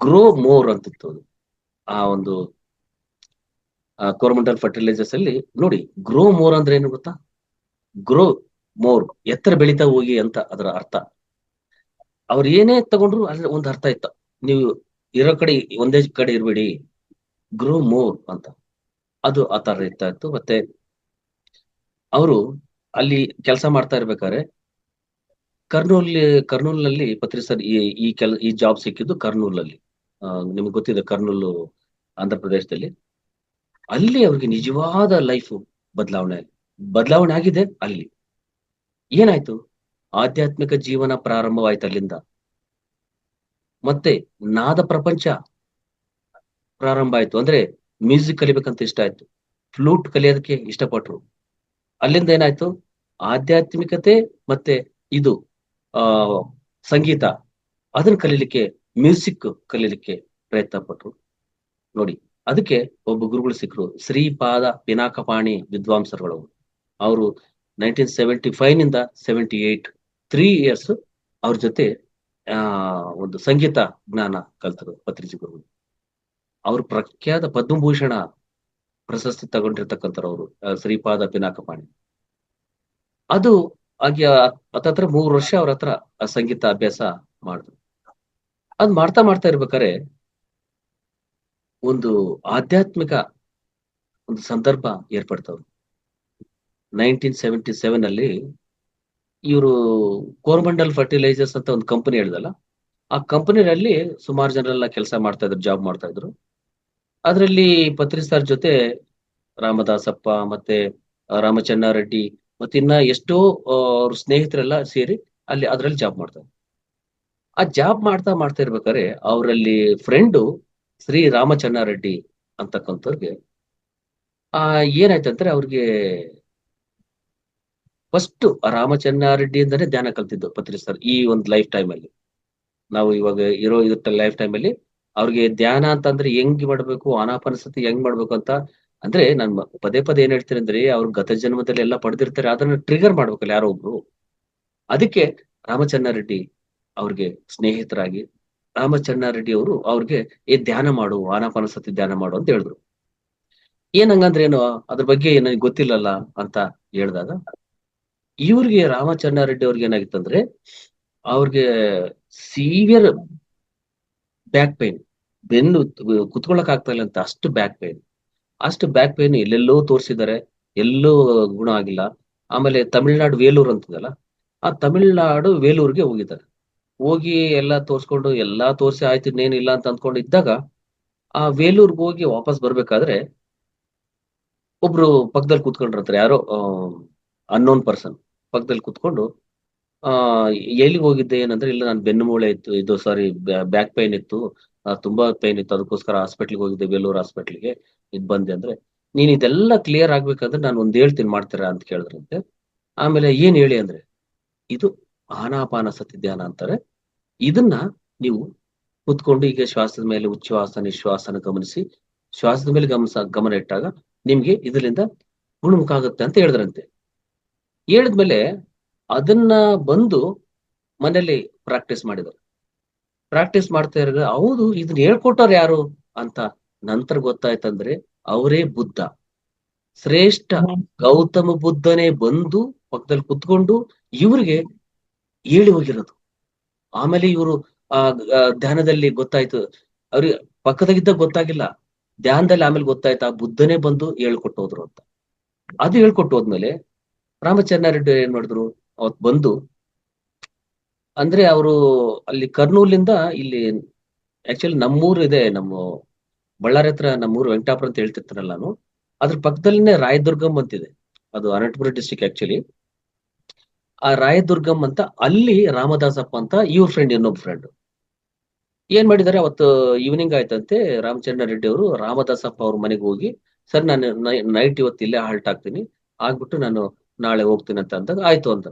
B: ಗ್ರೋ ಮೋರ್ ಅಂತಿತ್ತು ಅದು. ಆ ಒಂದು ಕೋರಮಂಡಲ್ ಫರ್ಟಿಲೈಸರ್ಸ್ ಅಲ್ಲಿ ನೋಡಿ, ಗ್ರೋ ಮೋರ್ ಅಂದ್ರೆ ಏನು ಗೊತ್ತಾ? ಗ್ರೋ ಮೋರ್, ಎತ್ತರ ಬೆಳೀತಾ ಹೋಗಿ ಅಂತ ಅದರ ಅರ್ಥ. ಅವ್ರು ಏನೇ ತಗೊಂಡ್ರು ಅದ್ರ ಒಂದು ಅರ್ಥ ಇತ್ತ, ನೀವು ಇರೋ ಕಡೆ ಒಂದೇ ಕಡೆ ಇರ್ಬೇಡಿ, ಗ್ರೋ ಮೋರ್ ಅಂತ. ಅದು ಆ ತರ ಇರ್ತಾ ಇತ್ತು. ಮತ್ತೆ ಅವರು ಅಲ್ಲಿ ಕೆಲಸ ಮಾಡ್ತಾ ಇರ್ಬೇಕಾದ್ರೆ ಕರ್ನೂಲ್ನಲ್ಲಿ ಸರ್ ಈ ಜಾಬ್ ಸಿಕ್ಕಿದ್ದು ಕರ್ನೂಲಲ್ಲಿ. ನಿಮ್ಗೆ ಗೊತ್ತಿದೆ ಕರ್ನೂಲ್ ಆಂಧ್ರ ಪ್ರದೇಶದಲ್ಲಿ. ಅಲ್ಲಿ ಅವ್ರಿಗೆ ನಿಜವಾದ ಲೈಫ್ ಬದಲಾವಣೆ ಆಗಿದೆ. ಅಲ್ಲಿ ಏನಾಯ್ತು? ಆಧ್ಯಾತ್ಮಿಕ ಜೀವನ ಪ್ರಾರಂಭವಾಯ್ತು ಅಲ್ಲಿಂದ. ಮತ್ತೆ ನಾದ ಪ್ರಪಂಚ ಪ್ರಾರಂಭ ಆಯ್ತು. ಅಂದ್ರೆ ಮ್ಯೂಸಿಕ್ ಕಲಿಬೇಕಂತ ಇಷ್ಟ ಆಯ್ತು, ಫ್ಲೂಟ್ ಕಲಿಯೋದಕ್ಕೆ ಇಷ್ಟಪಟ್ರು. ಅಲ್ಲಿಂದ ಏನಾಯ್ತು? ಆಧ್ಯಾತ್ಮಿಕತೆ ಮತ್ತೆ ಇದು ಆ ಸಂಗೀತ ಅದನ್ನ ಕಲೀಲಿಕ್ಕೆ, ಮ್ಯೂಸಿಕ್ ಕಲೀಲಿಕ್ಕೆ ಪ್ರಯತ್ನ ಪಟ್ರು. ನೋಡಿ, ಅದಕ್ಕೆ ಒಬ್ಬ ಗುರುಗಳು ಸಿಕ್ಕರು, ಶ್ರೀಪಾದ ಪಿನಾಕಪಾಣಿ ವಿದ್ವಾಂಸರುಗಳು. ಅವರು 1975 ನಿಂದ 78 3 ಇಯರ್ಸ್ ಅವ್ರ ಜೊತೆ ಒಂದು ಸಂಗೀತ ಜ್ಞಾನ ಕಲ್ತರು ಪತ್ರಿಜಿ ಗುರುಗಳು. ಅವರು ಪ್ರಖ್ಯಾತ ಪದ್ಮಭೂಷಣ ಪ್ರಶಸ್ತಿ ತಗೊಂಡಿರ್ತಕ್ಕಂಥವ್ರು ಅವರು, ಶ್ರೀಪಾದ ಪಿನಾಕಪಾಣಿ. ಅದು ಹಾಗೆ ಹತ್ತತ್ರ 3 ವರ್ಷ ಅವ್ರ ಹತ್ರ ಆ ಸಂಗೀತ ಅಭ್ಯಾಸ ಮಾಡಿದ್ರು. ಅದ್ ಮಾಡ್ತಾ ಇರ್ಬೇಕಾರೆ ಒಂದು ಆಧ್ಯಾತ್ಮಿಕ ಒಂದು ಸಂದರ್ಭ ಏರ್ಪಡ್ತವ್ರು. 1977 ಅಲ್ಲಿ ಇವರು ಕೋರಮಂಡಲ್ ಫರ್ಟಿಲೈಸರ್ಸ್ ಅಂತ ಒಂದು ಕಂಪನಿ ಹೇಳಿದಲ್ಲ, ಆ ಕಂಪನಿಯಲ್ಲಿ ಸುಮಾರು ಜನರೆಲ್ಲ ಕೆಲಸ ಮಾಡ್ತಾ ಇದ್ರು, ಜಾಬ್ ಮಾಡ್ತಾ ಇದ್ರು. ಅದರಲ್ಲಿ ಪತ್ರಿ ಸರ್ ಜೊತೆ ರಾಮದಾಸಪ್ಪ ಮತ್ತೆ ರಾಮಚನ್ನಾರೆಡ್ಡಿ ಮತ್ತೆ ಇನ್ನ ಎಷ್ಟೋ ಅವ್ರ ಸ್ನೇಹಿತರೆಲ್ಲ ಸೇರಿ ಅಲ್ಲಿ ಅದ್ರಲ್ಲಿ ಜಾಬ್ ಮಾಡ್ತಾರೆ. ಆ ಜಾಬ್ ಮಾಡ್ತಾ ಇರ್ಬೇಕಾದ್ರೆ ಅವರಲ್ಲಿ ಫ್ರೆಂಡು ಶ್ರೀ ರಾಮಚನ್ನಾರೆಡ್ಡಿ ಅಂತಕ್ಕಂಥವ್ರಿಗೆ ಏನಾಯ್ತಂದ್ರೆ ಅವ್ರಿಗೆ ಫಸ್ಟ್ ರಾಮಚನ್ನಾರೆಡ್ಡಿ ಅಂತಾನೆ ಧ್ಯಾನ ಕಲ್ತಿದ್ದು ಪತ್ರಿ ಸರ್. ಈ ಒಂದು ಲೈಫ್ ಟೈಮ್ ಅಲ್ಲಿ, ನಾವು ಇವಾಗ ಇರೋ ಲೈಫ್ ಟೈಮ್ ಅಲ್ಲಿ ಅವ್ರಿಗೆ ಧ್ಯಾನ ಅಂತಂದ್ರೆ ಹೆಂಗ್ ಮಾಡ್ಬೇಕು, ಆನಾಪಾನಸತಿ ಹೆಂಗ್ ಮಾಡ್ಬೇಕು ಅಂತ. ಅಂದ್ರೆ ನಾನು ಪದೇ ಏನ್ ಹೇಳ್ತೀನಿ ಅಂದ್ರೆ, ಅವ್ರ ಗತ ಜನ್ಮದಲ್ಲಿ ಎಲ್ಲ ಪಡೆದಿರ್ತಾರೆ, ಅದನ್ನ ಟ್ರಿಗರ್ ಮಾಡ್ಬೇಕಲ್ಲ ಯಾರೋ ಒಬ್ರು. ಅದಕ್ಕೆ ರಾಮಚನ್ನಾರೆಡ್ಡಿ ಅವ್ರಿಗೆ ಸ್ನೇಹಿತರಾಗಿ ರಾಮಚನ್ನಾರೆಡ್ಡಿ ಅವರು ಅವ್ರಿಗೆ ಧ್ಯಾನ ಮಾಡು, ಆನಾಪಾನಸತಿ ಧ್ಯಾನ ಮಾಡು ಅಂತ ಹೇಳಿದ್ರು. ಹಂಗಂದ್ರೆ ಏನು, ಅದ್ರ ಬಗ್ಗೆ ನನಗೆ ಗೊತ್ತಿಲ್ಲಲ್ಲ ಅಂತ ಹೇಳಿದಾಗ, ಇವ್ರಿಗೆ ರಾಮಚನ್ನಾರೆಡ್ಡಿ ಅವ್ರಿಗೆ ಏನಾಗಿತ್ತಂದ್ರೆ ಅವ್ರಿಗೆ ಸಿವಿಯರ್ ಬ್ಯಾಕ್ ಪೈನ್, ಬೆನ್ನು ಕುತ್ಕೊಳಕ್ ಆಗ್ತಾ ಇಲ್ಲ ಅಂತ, ಅಷ್ಟು ಬ್ಯಾಕ್ ಪೈನ್ ಎಲ್ಲೆಲ್ಲೋ ತೋರಿಸಿದ್ದಾರೆ, ಎಲ್ಲೂ ಗುಣ ಆಗಿಲ್ಲ. ಆಮೇಲೆ ತಮಿಳ್ನಾಡು ವೇಲೂರ್ ಅಂತದಲ್ಲ, ಆ ತಮಿಳ್ನಾಡು ವೇಲೂರ್ಗೆ ಹೋಗಿದ್ದಾರೆ. ಹೋಗಿ ಎಲ್ಲಾ ತೋರಿಸಿ ಆಯ್ತು ಇನ್ನೇನಿಲ್ಲ ಅಂತ ಅಂದ್ಕೊಂಡು ಇದ್ದಾಗ, ಆ ವೇಲೂರ್ಗೆ ಹೋಗಿ ವಾಪಸ್ ಬರ್ಬೇಕಾದ್ರೆ ಒಬ್ರು ಪಕ್ಕದಲ್ಲಿ ಕೂತ್ಕೊಂಡಿರ್ತಾರೆ, ಯಾರೋ ಅನ್ನೋನ್ ಪರ್ಸನ್ ಪಕ್ಕದಲ್ಲಿ ಕೂತ್ಕೊಂಡು ಎಲ್ಲಿಗೆ ಹೋಗಿದ್ದೆ ಏನಂದ್ರೆ, ಇಲ್ಲ ನಾನು ಬೆನ್ನು ಮೂಳೆ ಇತ್ತು, ಇದು ಸಾರಿ ಬ್ಯಾಕ್ ಪೈನ್ ಇತ್ತು, ತುಂಬಾ ಪೈನ್ ಇತ್ತು, ಅದಕ್ಕೋಸ್ಕರ ಹಾಸ್ಪಿಟ್ಲಿಗೆ ಹೋಗಿದ್ದೆ, ವೇಲೂರ್ ಹಾಸ್ಪಿಟ್ಲಿಗೆ ಇದ್ ಬಂದೆ ಅಂದ್ರೆ, ನೀನ್ ಇದೆಲ್ಲ ಕ್ಲಿಯರ್ ಆಗ್ಬೇಕಂದ್ರೆ ನಾನು ಒಂದ್ ಹೇಳ್ತೀನಿ ಮಾಡ್ತೀರಾ ಅಂತ ಕೇಳಿದ್ರಂತೆ. ಆಮೇಲೆ ಏನ್ ಹೇಳಿ ಅಂದ್ರೆ, ಇದು ಆನಾಪಾನಸತಿ ಧ್ಯಾನ ಅಂತಾರೆ. ಇದನ್ನ ನೀವು ಕುತ್ಕೊಂಡು ಈಗ ಶ್ವಾಸದ ಮೇಲೆ ಉಚ್ಛ್ವಾಸ ನಿಶ್ವಾಸನ ಗಮನಿಸಿ, ಶ್ವಾಸದ ಮೇಲೆ ಗಮನ ಇಟ್ಟಾಗ ನಿಮ್ಗೆ ಇದರಿಂದ ಗುಣಮುಖ ಆಗುತ್ತೆ ಅಂತ ಹೇಳಿದ್ರಂತೆ. ಹೇಳಿದ್ಮೇಲೆ ಅದನ್ನ ಬಂದು ಮನೇಲಿ ಪ್ರಾಕ್ಟೀಸ್ ಮಾಡ್ತಾ ಇರೋ, ಹೌದು ಇದನ್ನ ಹೇಳ್ಕೊಟ್ಟವ್ರು ಯಾರು ಅಂತ ನಂತರ ಗೊತ್ತಾಯ್ತಂದ್ರೆ, ಅವರೇ ಬುದ್ಧ, ಶ್ರೇಷ್ಠ ಗೌತಮ ಬುದ್ಧನೇ ಬಂದು ಪಕ್ಕದಲ್ಲಿ ಕುತ್ಕೊಂಡು ಇವ್ರಿಗೆ ಹೇಳಿ ಹೋಗಿರೋದು. ಆಮೇಲೆ ಇವರು ಧ್ಯಾನದಲ್ಲಿ ಗೊತ್ತಾಯ್ತು, ಅವ್ರಿಗೆ ಪಕ್ಕದಾಗಿದ್ದಾಗ ಗೊತ್ತಾಗಿಲ್ಲ, ಧ್ಯಾನದಲ್ಲಿ ಆಮೇಲೆ ಗೊತ್ತಾಯ್ತು, ಆ ಬುದ್ಧನೇ ಬಂದು ಹೇಳ್ಕೊಟ್ಟು ಹೋದ್ರು ಅಂತ. ಅದು ಹೇಳ್ಕೊಟ್ಟು ಹೋದ್ಮೇಲೆ ರಾಮಚನ್ನಾರೆಡ್ಡಿ ಏನ್ ಮಾಡಿದ್ರು, ಅವತ್ ಬಂದು, ಅಂದ್ರೆ ಅವರು ಅಲ್ಲಿ ಕರ್ನೂಲಿಂದ ಇಲ್ಲಿ, ಆಕ್ಚುಲಿ ನಮ್ಮೂರು ಇದೆ, ನಮ್ಮ ಬಳ್ಳಾರಿ ಹತ್ರ ನಮ್ಮೂರು ವೆಂಕಟಾಪುರ ಅಂತ ಹೇಳ್ತಿರ್ತಾರಲ್ಲ ನಾನು, ಅದ್ರ ಪಕ್ಕದಲ್ಲಿನೇ ರಾಯದುರ್ಗಂ ಅಂತಿದೆ, ಅದು ಅನಂತಪುರ ಡಿಸ್ಟಿಕ್ ಆಕ್ಚುಲಿ. ಆ ರಾಯದುರ್ಗಂ ಅಂತ, ಅಲ್ಲಿ ರಾಮದಾಸಪ್ಪ ಅಂತ ಇವ್ರ ಫ್ರೆಂಡ್, ಇನ್ನೊಬ್ಬ ಫ್ರೆಂಡ್ ಏನ್ ಮಾಡಿದಾರೆ, ಅವತ್ತು ಈವ್ನಿಂಗ್ ಆಯ್ತಂತೆ, ರಾಮಚಂದ್ರರೆಡ್ಡಿ ಅವರು ರಾಮದಾಸಪ್ಪ ಅವ್ರ ಮನೆಗೆ ಹೋಗಿ, ಸರ್ ನಾನು ನೈಟ್ ಇವತ್ತು ಇಲ್ಲೇ ಹಾಲ್ಟ್ ಆಗ್ತೀನಿ, ಆಗ್ಬಿಟ್ಟು ನಾನು ನಾಳೆ ಹೋಗ್ತೀನಿ ಅಂತ ಅಂದಾಗ ಆಯ್ತು ಅಂತ.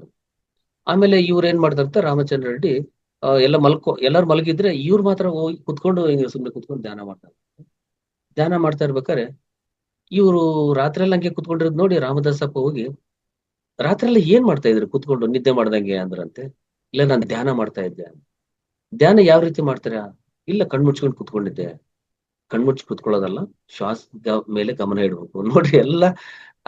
B: ಆಮೇಲೆ ಇವ್ರು ಏನ್ ಮಾಡ್ತಾರಂತೆ, ರಾಮಚಂದ್ರ ರೆಡ್ಡಿ ಎಲ್ಲರೂ ಮಲಗಿದ್ರೆ ಇವ್ರು ಮಾತ್ರ ಹೋಗಿ ಕುತ್ಕೊಂಡು ಹಿಂಗೆ ಸುಮ್ಮನೆ ಕುತ್ಕೊಂಡು ಧ್ಯಾನ ಮಾಡ್ತಾ ಇರ್ಬೇಕಾರೆ, ಇವರು ರಾತ್ರಿ ಎಲ್ಲ ಹಂಗೆ ಕುತ್ಕೊಂಡಿರೋದು ನೋಡಿ ರಾಮದಾಸಪ್ಪ ಹೋಗಿ ರಾತ್ರಿ ಎಲ್ಲ ಏನ್ ಮಾಡ್ತಾ ಇದ್ರಿ ಕೂತ್ಕೊಂಡು ನಿದ್ದೆ ಮಾಡ್ದಂಗೆ ಅಂದ್ರಂತೆ. ಇಲ್ಲ ನಾನು ಧ್ಯಾನ ಮಾಡ್ತಾ ಇದ್ದೆ. ಧ್ಯಾನ ಯಾವ ರೀತಿ ಮಾಡ್ತೀರಾ? ಇಲ್ಲ ಕಣ್ಮುಚ್ಕೊಂಡು ಕೂತ್ಕೊಂಡಿದ್ದೆ. ಕಣ್ಮುಚ್ಚಿ ಕೂತ್ಕೊಳ್ಳೋದಲ್ಲ, ಶ್ವಾಸದ ಮೇಲೆ ಗಮನ ಇಡ್ಬೇಕು. ನೋಡ್ರಿ ಎಲ್ಲ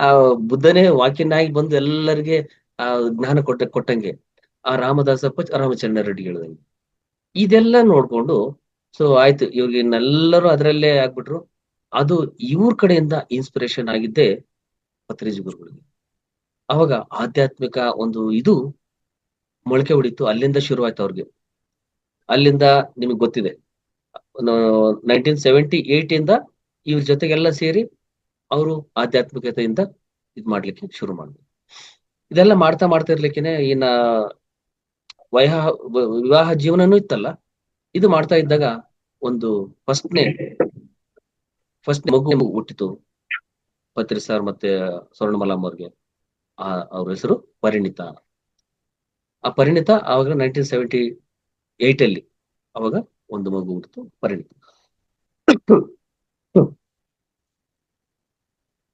B: ಆ ಬುದ್ಧನೇ ವಾಕ್ಯನಾಗಿ ಬಂದು ಎಲ್ಲರಿಗೆ ಆ ಜ್ಞಾನ ಕೊಟ್ಟಂಗೆ ಆ ರಾಮಚಂದ್ರ ರೆಡ್ಡಿ ಹೇಳ್ದಂಗೆ ಇದೆಲ್ಲ ನೋಡ್ಕೊಂಡು ಸೊ ಆಯ್ತು ಇವ್ರಿಗೆ ಇನ್ನೆಲ್ಲರೂ ಅದರಲ್ಲೇ ಆಗ್ಬಿಟ್ರು. ಅದು ಇವ್ರ ಕಡೆಯಿಂದ ಇನ್ಸ್ಪಿರೇಷನ್ ಆಗಿದ್ದೆ ಪತ್ರಿಜಿ ಗುರುಗಳಿಗೆ. ಅವಾಗ ಆಧ್ಯಾತ್ಮಿಕ ಒಂದು ಇದು ಮೊಳಕೆ ಹೊಡಿತು. ಅಲ್ಲಿಂದ ಶುರುವಾಯ್ತು ಅವ್ರಿಗೆ. ಅಲ್ಲಿಂದ ನಿಮಗೆ ಗೊತ್ತಿದೆ 1978 ಇಂದ ಇವ್ರ ಜೊತೆಗೆಲ್ಲ ಸೇರಿ ಅವರು ಆಧ್ಯಾತ್ಮಿಕತೆಯಿಂದ ಇದ್ ಮಾಡ್ಲಿಕ್ಕೆ ಶುರು ಮಾಡಿದ್ರು. ಇದೆಲ್ಲ ಮಾಡ್ತಾ ಇರ್ಲಿಕ್ಕೇನೆ ಇನ್ನ ವಿವಾಹ ಜೀವನನೂ ಇತ್ತಲ್ಲ. ಇದು ಮಾಡ್ತಾ ಇದ್ದಾಗ ಒಂದು ಫಸ್ಟ್ ಮಗು ಹುಟ್ಟಿತು ಪತ್ರಿ ಸರ್ ಮತ್ತೆ ಸ್ವರ್ಣಮಲಮ್ಮ ಅವ್ರಿಗೆ. ಅವ್ರ ಹೆಸರು ಪರಿಣಿತ. ಆ ಪರಿಣಿತ ಅವಾಗ 1978 ಅಲ್ಲಿ ಅವಾಗ ಒಂದು ಮಗು ಹುಟ್ಟಿತು ಪರಿಣಿತ.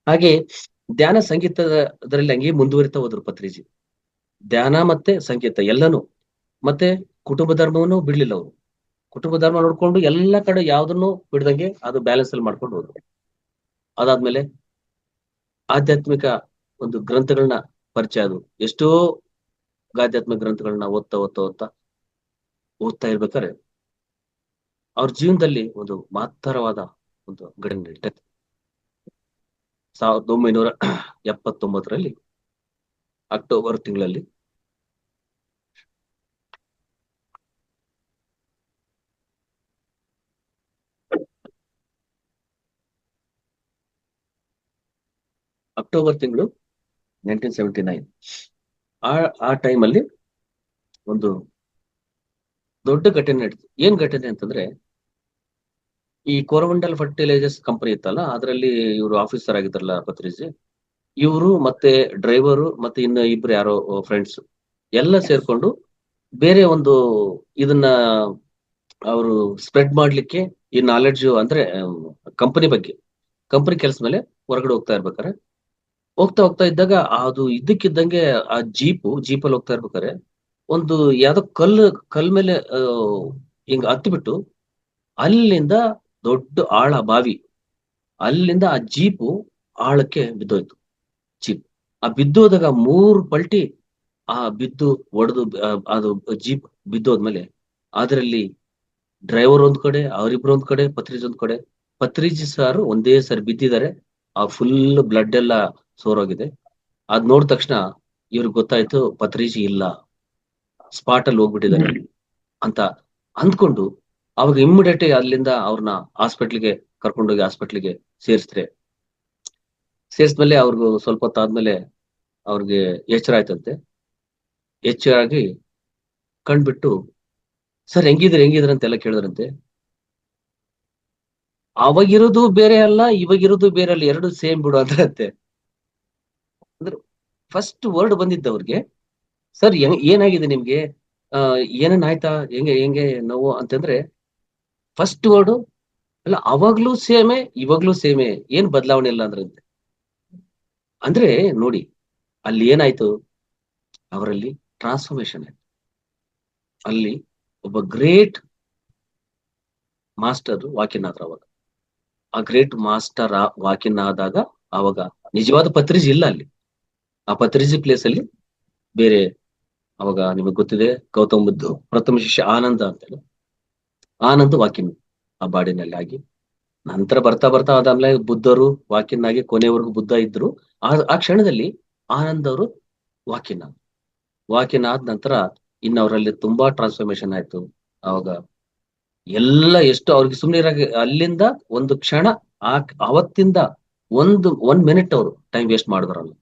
B: ಹಾಗೆ ಧ್ಯಾನ ಸಂಗೀತದಲ್ಲಿ ಹಂಗೆ ಮುಂದುವರಿತಾ ಹೋದ್ರು ಪತ್ರಿಜಿ. ಧ್ಯಾನ ಮತ್ತೆ ಸಂಗೀತ ಎಲ್ಲಾನು, ಮತ್ತೆ ಕುಟುಂಬ ಧರ್ಮವನ್ನು ಬಿಡ್ಲಿಲ್ಲ ಅವರು. ಕುಟುಂಬ ಧರ್ಮ ನೋಡ್ಕೊಂಡು ಎಲ್ಲ ಕಡೆ ಯಾವ್ದನ್ನು ಬಿಡ್ದಂಗೆ ಅದು ಬ್ಯಾಲೆನ್ಸ್ ಅಲ್ಲಿ ಮಾಡ್ಕೊಂಡು ಹೋದ್ರು. ಅದಾದ್ಮೇಲೆ ಆಧ್ಯಾತ್ಮಿಕ ಒಂದು ಗ್ರಂಥಗಳನ್ನ ಪರಿಚಯ ಅದು. ಎಷ್ಟೋ ಆಧ್ಯಾತ್ಮಿಕ ಗ್ರಂಥಗಳನ್ನ ಓದ್ತಾ ಇರ್ಬೇಕಾದ್ರೆ ಅವ್ರ ಜೀವನದಲ್ಲಿ ಒಂದು ಮಹತ್ತರವಾದ ಒಂದು ಘಟನೆ ನಡೀತದೆ. 1979 ಅಕ್ಟೋಬರ್ ತಿಂಗಳಲ್ಲಿ ಅಕ್ಟೋಬರ್ ತಿಂಗಳು 1979 ಆ ಟೈಮಲ್ಲಿ ಒಂದು ದೊಡ್ಡ ಘಟನೆ ನಡೀತು. ಏನ್ ಘಟನೆ ಅಂತಂದ್ರೆ, ಈ ಕೋರಮಂಡಲ್ ಫರ್ಟಿಲೈಸರ್ಸ್ ಕಂಪನಿ ಇತ್ತಲ್ಲ, ಅದರಲ್ಲಿ ಇವರು ಆಫೀಸರ್ ಆಗಿದ್ರಲ್ಲ ಪತ್ರಿಜಿ, ಇವರು ಮತ್ತೆ ಡ್ರೈವರು ಮತ್ತೆ ಇನ್ನು ಇಬ್ರು ಯಾರೋ ಫ್ರೆಂಡ್ಸ್ ಎಲ್ಲ ಸೇರ್ಕೊಂಡು ಬೇರೆ ಒಂದು ಇದನ್ನ ಅವರು ಸ್ಪ್ರೆಡ್ ಮಾಡ್ಲಿಕ್ಕೆ ಈ ನಾಲೆಡ್ಜ್ ಅಂದ್ರೆ ಕಂಪನಿ ಬಗ್ಗೆ, ಕಂಪನಿ ಕೆಲಸ ಮೇಲೆ ಹೊರಗಡೆ ಹೋಗ್ತಾ ಇದ್ದಾಗ ಅದು ಇದ್ದಕ್ಕಿದ್ದಂಗೆ ಆ ಜೀಪಲ್ಲಿ ಹೋಗ್ತಾ ಇರ್ಬೇಕಾರೆ ಒಂದು ಯಾವ್ದೋ ಕಲ್ ಮೇಲೆ ಹಿಂಗ ಹತ್ತಿಬಿಟ್ಟು ಅಲ್ಲಿಂದ ದೊಡ್ಡ ಆಳ ಬಾವಿ, ಅಲ್ಲಿಂದ ಆ ಜೀಪು ಆಳಕ್ಕೆ ಬಿದ್ದೋಯ್ತು. ಜೀಪ್ ಆ ಬಿದ್ದೋದಾಗ 3 ಪಲ್ಟಿ ಆ ಬಿದ್ದು ಒಡೆದು ಅದು ಜೀಪ್ ಬಿದ್ದೋದ್ಮೇಲೆ ಅದರಲ್ಲಿ ಡ್ರೈವರ್ ಒಂದ್ ಕಡೆ, ಅವರಿಬ್ರು ಒಂದ್ ಕಡೆ, ಪತ್ರಿಜಿ ಒಂದ್ ಕಡೆ. ಪತ್ರಿಜಿ ಸಾರ್ ಒಂದೇ ಸರಿ ಬಿದ್ದಿದ್ದಾರೆ. ಆ ಫುಲ್ ಬ್ಲಡ್ ಎಲ್ಲ ಸೋರೋಗಿದೆ. ಅದ್ ನೋಡಿದ ತಕ್ಷಣ ಇವ್ರಿಗೆ ಗೊತ್ತಾಯ್ತು ಪತ್ರಿಜಿ ಇಲ್ಲ, ಸ್ಪಾಟ್ ಅಲ್ಲಿ ಹೋಗ್ಬಿಟ್ಟಿದ್ದಾರೆ ಅಂತ ಅಂದ್ಕೊಂಡು ಅವಾಗ ಇಮ್ಮಿಡಿಯೇಟ್ ಅಲ್ಲಿಂದ ಅವ್ರನ್ನ ಹಾಸ್ಪಿಟ್ಲಿಗೆ ಕರ್ಕೊಂಡೋಗಿ ಹಾಸ್ಪಿಟ್ಲಿಗೆ ಸೇರಿಸ್ಮೇಲೆ ಅವ್ರಿಗೂ ಸ್ವಲ್ಪ ಹೊತ್ತಾದ್ಮೇಲೆ ಅವ್ರಿಗೆ ಎಚ್ಚರ ಆಯ್ತಂತೆ. ಎಚ್ಚರಾಗಿ ಕಂಡ್ಬಿಟ್ಟು ಸರ್ ಹೆಂಗಿದ್ರ ಅಂತೆಲ್ಲ ಕೇಳಿದ್ರಂತೆ. ಅವಾಗಿರೋದು ಬೇರೆ ಅಲ್ಲ, ಇವಾಗಿರೋದು ಬೇರೆ ಅಲ್ಲ, ಎರಡು ಸೇಮ್ ಬಿಡು ಅಂತೆ. ಅಂದ್ರೆ ಫಸ್ಟ್ ವರ್ಡ್ ಬಂದಿದ್ದವ್ರಿಗೆ, ಸರ್ ಏನಾಗಿದೆ ನಿಮ್ಗೆ, ಏನೇನ್ ಆಯ್ತಾ, ಹೆಂಗೆ ನೋವು ಅಂತಂದ್ರೆ ಫಸ್ಟ್ ವರ್ಡು ಅಲ್ಲ, ಅವಾಗ್ಲೂ ಸೇಮೆ ಇವಾಗ್ಲೂ ಸೇಮೆ, ಏನ್ ಬದಲಾವಣೆ ಇಲ್ಲ ಅಂದ್ರಂತೆ. ಅಂದ್ರೆ ನೋಡಿ ಅಲ್ಲಿ ಏನಾಯ್ತು, ಅವರಲ್ಲಿ ಟ್ರಾನ್ಸ್ಫಾರ್ಮೇಶನ್ ಆಯ್ತು. ಅಲ್ಲಿ ಒಬ್ಬ ಗ್ರೇಟ್ ಮಾಸ್ಟರ್ ವಾಕಿನ್ ಆದ್ರ. ಅವಾಗ ಆ ಗ್ರೇಟ್ ಮಾಸ್ಟರ್ ವಾಕಿನ್ ಆದಾಗ ಅವಾಗ ನಿಜವಾದ ಪತ್ರಿಜಿ ಇಲ್ಲ ಅಲ್ಲಿ. ಆ ಪತ್ರಿಜಿ ಪ್ಲೇಸ್ ಅಲ್ಲಿ ಬೇರೆ, ಅವಾಗ ನಿಮಗೆ ಗೊತ್ತಿದೆ ಗೌತಮ್ ಬುದ್ಧ ಪ್ರಥಮ ಶಿಷ್ಯ ಆನಂದ ಅಂತೇಳಿ, ಆನಂದ್ ವಾಕಿನ್ ಆ ಬಾಡಿನಲ್ಲಿ ಆಗಿ, ನಂತರ ಬರ್ತಾ ಅದಾದ್ಮೇಲೆ ಬುದ್ಧರು ವಾಕಿನ್ ಆಗಿ ಕೊನೆವರೆಗೂ ಬುದ್ಧ ಇದ್ರು. ಆ ಕ್ಷಣದಲ್ಲಿ ಆನಂದ್ ಅವರು ವಾಕಿನ್ ಆದ ನಂತರ ಅವರಲ್ಲಿ ತುಂಬಾ ಟ್ರಾನ್ಸ್ಫಾರ್ಮೇಶನ್ ಆಯ್ತು. ಅವಾಗ ಎಲ್ಲ ಎಷ್ಟು ಅವ್ರಿಗೆ ಸುಮ್ಮನೆ ಅಲ್ಲಿಂದ ಒಂದು ಕ್ಷಣ ಅವತ್ತಿಂದ 1 ಮಿನಿಟ್ ಅವರು ಟೈಮ್ ವೇಸ್ಟ್ ಮಾಡಿದ್ರಲ್ಲ.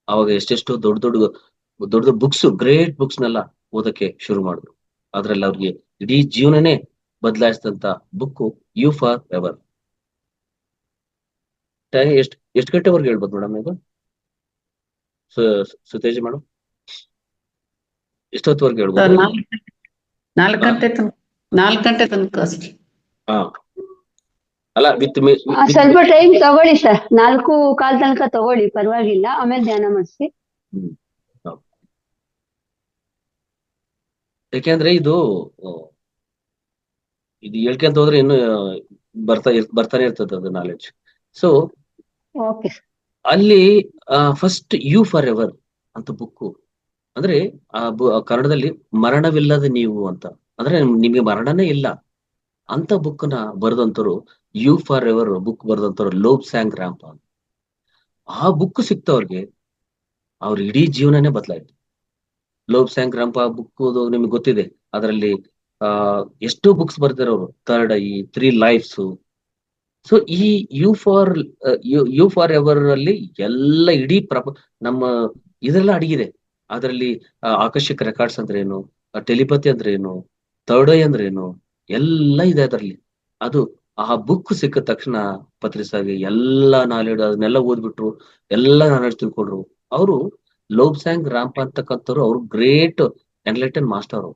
B: ಅವಾಗ ಎಷ್ಟೆಷ್ಟು ದೊಡ್ಡ ಬುಕ್ಸ್, ಗ್ರೇಟ್ ಬುಕ್ಸ್ ನೆಲ್ಲ ಓದಕ್ಕೆ ಶುರು ಮಾಡಿದ್ರು. ಅದ್ರಲ್ಲಿ ಅವ್ರಿಗೆ ಇಡೀ ಜೀವನನೇ ಬದಲಾಯಿಸಿದಂತ book you forever. Time ಎಷ್ಟು ಗಂಟೆವರೆಗೆ ಹೇಳ್ಬೋದು ಮೇಡಮ್ ಈಗ? ಸುತೇಜ್ ಮೇಡಮ್ ಎಷ್ಟೊತ್ತವರೆಗೆ ಹೇಳ್ಬೋದು?
C: 4 ಗಂಟೆ ತನಕ ಅಷ್ಟೇ.
B: ಅಲ್ಲ ವಿತ್
A: ಸ್ವಲ್ಪ ಟೈಮ್ ತಗೊಳ್ಳಿ ಸರ್, 4:15 ತನಕ ತಗೊಳ್ಳಿ, ಪರವಾಗಿಲ್ಲ. ಆಮೇಲೆ ಧ್ಯಾನ ಮಾಡಿಸಿ.
B: ಯಾಕೆಂದ್ರೆ ಇದು ಆ, ಇದು ಹೇಳ್ಕೊಂತ ಹೋದ್ರೆ ಇನ್ನು ಬರ್ತಾನೆ ಇರ್ತದೆ ಅದು ನಾಲೆಡ್ಜ್. So
A: okay.
B: ಅಲ್ಲಿ ಫಸ್ಟ್ ಯು ಫಾರ್ ಎವರ್ ಅಂತ ಬುಕ್ಕು, ಅಂದ್ರೆ ಕನ್ನಡದಲ್ಲಿ ಮರಣವಿಲ್ಲದ ನೀವು ಅಂತ, ಅಂದ್ರೆ ನಿಮ್ಗೆ ಮರಣನೇ ಇಲ್ಲ ಅಂತ ಬುಕ್ ನ ಬರೆದಂತರು, you for ever book ಬರೆದಂತರು Lobsang ರಾಂಪ. ಆ ಬುಕ್ ಸಿಕ್ತವ್ರಿಗೆ ಅವ್ರ ಇಡೀ ಜೀವನನೇ ಬದಲಾಯ್ತು. ಲೋಬ್ಸಾಂಗ್ ರಾಂಪ ಬುಕ್ ನಿಮ್ಗೆ ಗೊತ್ತಿದೆ. ಅದರಲ್ಲಿ ಆ ಎಷ್ಟೋ ಬುಕ್ಸ್ ಬರ್ತಾರೆ ಅವರು, ಥರ್ಡ್ ಐ, 3 ಲೈಫ್ಸ್. ಸೊ ಈ you for you forever ಅಲ್ಲಿ ಎಲ್ಲ ಇಡೀ ನಮ್ಮ ಇದೆಲ್ಲ ಅಡಗಿದೆ. ಅದರಲ್ಲಿ ಆಕರ್ಷಕ ರೆಕಾರ್ಡ್ಸ್ ಅಂದ್ರೆ ಏನು, ಟೆಲಿಪತಿ ಅಂದ್ರೆ ಏನು, ಥರ್ಡ್ ಐ ಅಂದ್ರೆ ಏನು, ಎಲ್ಲ ಇದೆ ಅದರಲ್ಲಿ. ಅದು ಆ ಬುಕ್ ಸಿಕ್ಕ ತಕ್ಷಣ ಪತ್ರಿಸಾಗಿ ಎಲ್ಲ ನಾಲೆಡ್ ಅದನ್ನೆಲ್ಲ ಓದ್ಬಿಟ್ರು, ಎಲ್ಲ ನಾಲೆಡ್ಜ್ ತಿಳ್ಕೊಂಡ್ರು ಅವರು. ಲೋಬ್ಸಾಂಗ್ ರಾಂಪ ಅಂತಕ್ಕಂಥವ್ರು ಅವ್ರು ಗ್ರೇಟ್ ಎನ್ಲೈಟನ್ ಮಾಸ್ಟರ್,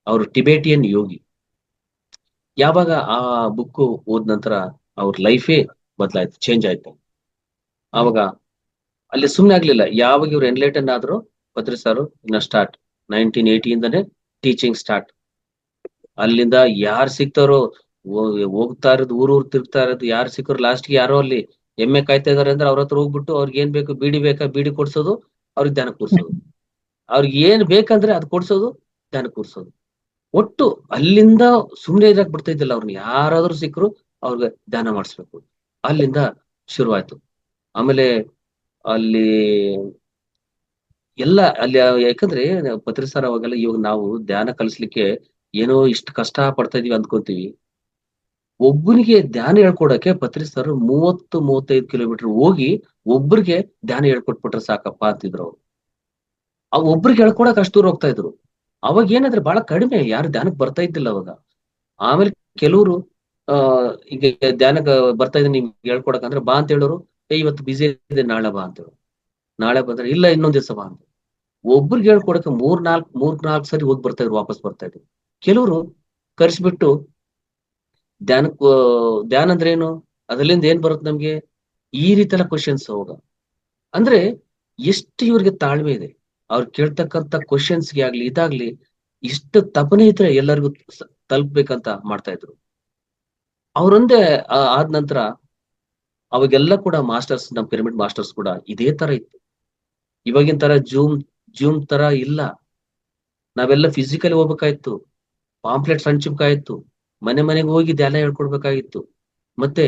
B: ಅವರು ಟಿಬೇಟಿಯನ್ ಯೋಗಿ. ಯಾವಾಗ ಆ ಬುಕ್ ಓದ್ ನಂತರ ಅವ್ರ ಲೈಫೇ ಬದಲಾಯ್ತು, ಚೇಂಜ್ ಆಯ್ತು. ಆವಾಗ ಅಲ್ಲಿ ಸುಮ್ನೆ ಆಗ್ಲಿಲ್ಲ. ಯಾವಾಗ ಇವ್ರು ಎನ್ಲೈಟನ್ ಆದ್ರು ಪತ್ರಿ ಸಾರು ಇನ್ನ ಸ್ಟಾರ್ಟ್ 1980 ಇಂದಾನೆ ಟೀಚಿಂಗ್ ಸ್ಟಾರ್ಟ್. ಅಲ್ಲಿಂದ ಯಾರು ಸಿಗ್ತಾರೋ ಹೋಗ್ತಾ ಇರೋದು, ಊರ್ ತಿರ್ಗ್ತಾ ಇರೋದು, ಯಾರು ಸಿಕ್ಕರು ಲಾಸ್ಟ್ಗೆ ಯಾರೋ ಅಲ್ಲಿ ಎಮ್ಮೆ ಕಾಯ್ತಾ ಇದಾರೆ ಅಂದ್ರೆ ಅವ್ರ ಹತ್ರ ಹೋಗ್ಬಿಟ್ಟು ಅವ್ರಿಗೆ ಏನ್ ಬೇಕು, ಬೀಡಿ ಬೇಕಾ ಬೀಡಿ ಕೊಡ್ಸೋದು, ಅವ್ರಿಗೆ ಧ್ಯಾನ ಕೂರ್ಸೋದು. ಅವ್ರಿಗೆ ಏನ್ ಬೇಕಂದ್ರೆ ಅದು ಕೊಡ್ಸೋದು, ಧ್ಯಾನ ಕೂರ್ಸೋದು. ಒಟ್ಟು ಅಲ್ಲಿಂದ ಸುಮ್ನೆ ಇರಕ್ ಬಿಡ್ತಾ ಇದ್ದಿಲ್ಲ ಅವ್ರನ್ನ. ಯಾರಾದ್ರೂ ಸಿಕ್ಕರು ಅವ್ರಿಗೆ ಧ್ಯಾನ ಮಾಡಿಸ್ಬೇಕು. ಅಲ್ಲಿಂದ ಶುರುವಾಯ್ತು. ಆಮೇಲೆ ಅಲ್ಲಿ ಎಲ್ಲ ಅಲ್ಲಿ ಯಾಕಂದ್ರೆ ಪತ್ರಿ ಸರ್ ಅವಾಗೆಲ್ಲ, ಇವಾಗ ನಾವು ಧ್ಯಾನ ಕಲಿಸ್ಲಿಕ್ಕೆ ಏನೋ ಇಷ್ಟು ಕಷ್ಟ ಪಡ್ತಾ ಇದೀವಿ ಅಂದ್ಕೋತೀವಿ. ಒಬ್ಬನಿಗೆ ಧ್ಯಾನ ಹೇಳ್ಕೊಡಕ್ಕೆ ಪತ್ರಿ ಸರ್ 30-35 ಕಿಲೋಮೀಟರ್ ಹೋಗಿ ಒಬ್ರಿಗೆ ಧ್ಯಾನ ಹೇಳ್ಕೊಟ್ಬಿಟ್ರೆ ಸಾಕಪ್ಪ ಅಂತಿದ್ರು ಅವ್ರು. ಆ ಒಬ್ರಿಗೆ ಹೇಳ್ಕೊಡಕ್ ಅಷ್ಟು ದೂರ ಹೋಗ್ತಾ ಇದ್ರು. ಅವಾಗ ಏನಾದ್ರೆ ಬಹಳ ಕಡಿಮೆ ಯಾರು ಧ್ಯಾನಕ್ಕೆ ಬರ್ತಾ ಇದ್ದಿಲ್ಲ ಅವಾಗ. ಆಮೇಲೆ ಕೆಲವರು ಈಗ ಧ್ಯಾನಕ್ಕೆ ಬರ್ತಾ ಇದ್ದೀನಿ ನಿಮ್ಗೆ ಹೇಳ್ಕೊಡಕ್ ಅಂದ್ರೆ ಬಾ ಅಂತ ಹೇಳೋರು, ಇವತ್ತು ಬಿಸಿ ಇದೆ ನಾಳೆ ಬಾ ಅಂತ ಹೇಳೋರು. ನಾಳೆ ಬಂದ್ರೆ ಇಲ್ಲ ಇನ್ನೊಂದ್ ದಿವಸ ಬಾ ಅಂತ. ಒಬ್ರಿಗೆ ಹೇಳ್ಕೊಡಕ್ಕೆ ಮೂರ್ನಾಲ್ಕು ಸರಿ ಹೋಗಿ ಬರ್ತಾ ಇದ್ರು, ವಾಪಸ್ ಬರ್ತಾ ಇದ್ರು. ಕೆಲವರು ಕರ್ಸ್ಬಿಟ್ಟು ಧ್ಯಾನಕ್ಕೆ, ಧ್ಯಾನ ಅಂದ್ರೆ ಏನು, ಅದರಿಂದ ಏನ್ ಬರುತ್ತೆ ನಮ್ಗೆ, ಈ ರೀತಿ ಎಲ್ಲ ಕ್ವಶನ್ಸ್ ಅವಾಗ. ಅಂದ್ರೆ ಎಷ್ಟು ಇವ್ರಿಗೆ ತಾಳ್ಮೆ ಇದೆ, ಅವ್ರು ಕೇಳ್ತಕ್ಕಂತ ಕ್ವಶನ್ಸ್ಗೆ ಆಗ್ಲಿ ಇದಾಗ್ಲಿ ಇಷ್ಟು ತಪನೆ ಇದ್ರೆ ಎಲ್ಲರಿಗೂ ತಲುಪ್ಬೇಕಂತ ಮಾಡ್ತಾ ಇದ್ರು. ಅವ್ರೊಂದೇ ಆದ ನಂತರ ಅವಾಗೆಲ್ಲ ಕೂಡ ಮಾಸ್ಟರ್ಸ್, ನಮ್ ಪಿರಮಿಡ್ ಮಾಸ್ಟರ್ಸ್ ಕೂಡ ಇದೇ ತರ ಇತ್ತು. ಇವಾಗಿನ ತರ ಜೂಮ್ ತರ ಇಲ್ಲ. ನಾವೆಲ್ಲ ಫಿಸಿಕಲಿ ಹೋಗ್ಬೇಕಾಯ್ತು, ಪಾಂಪ್ಲೆಟ್ಸ್ ಹಂಚ್ಬೇಕಾಯ್ತು, ಮನೆ ಮನೆಗೆ ಹೋಗಿ ಧ್ಯಾನ ಹೇಳ್ಕೊಡ್ಬೇಕಾಗಿತ್ತು. ಮತ್ತೆ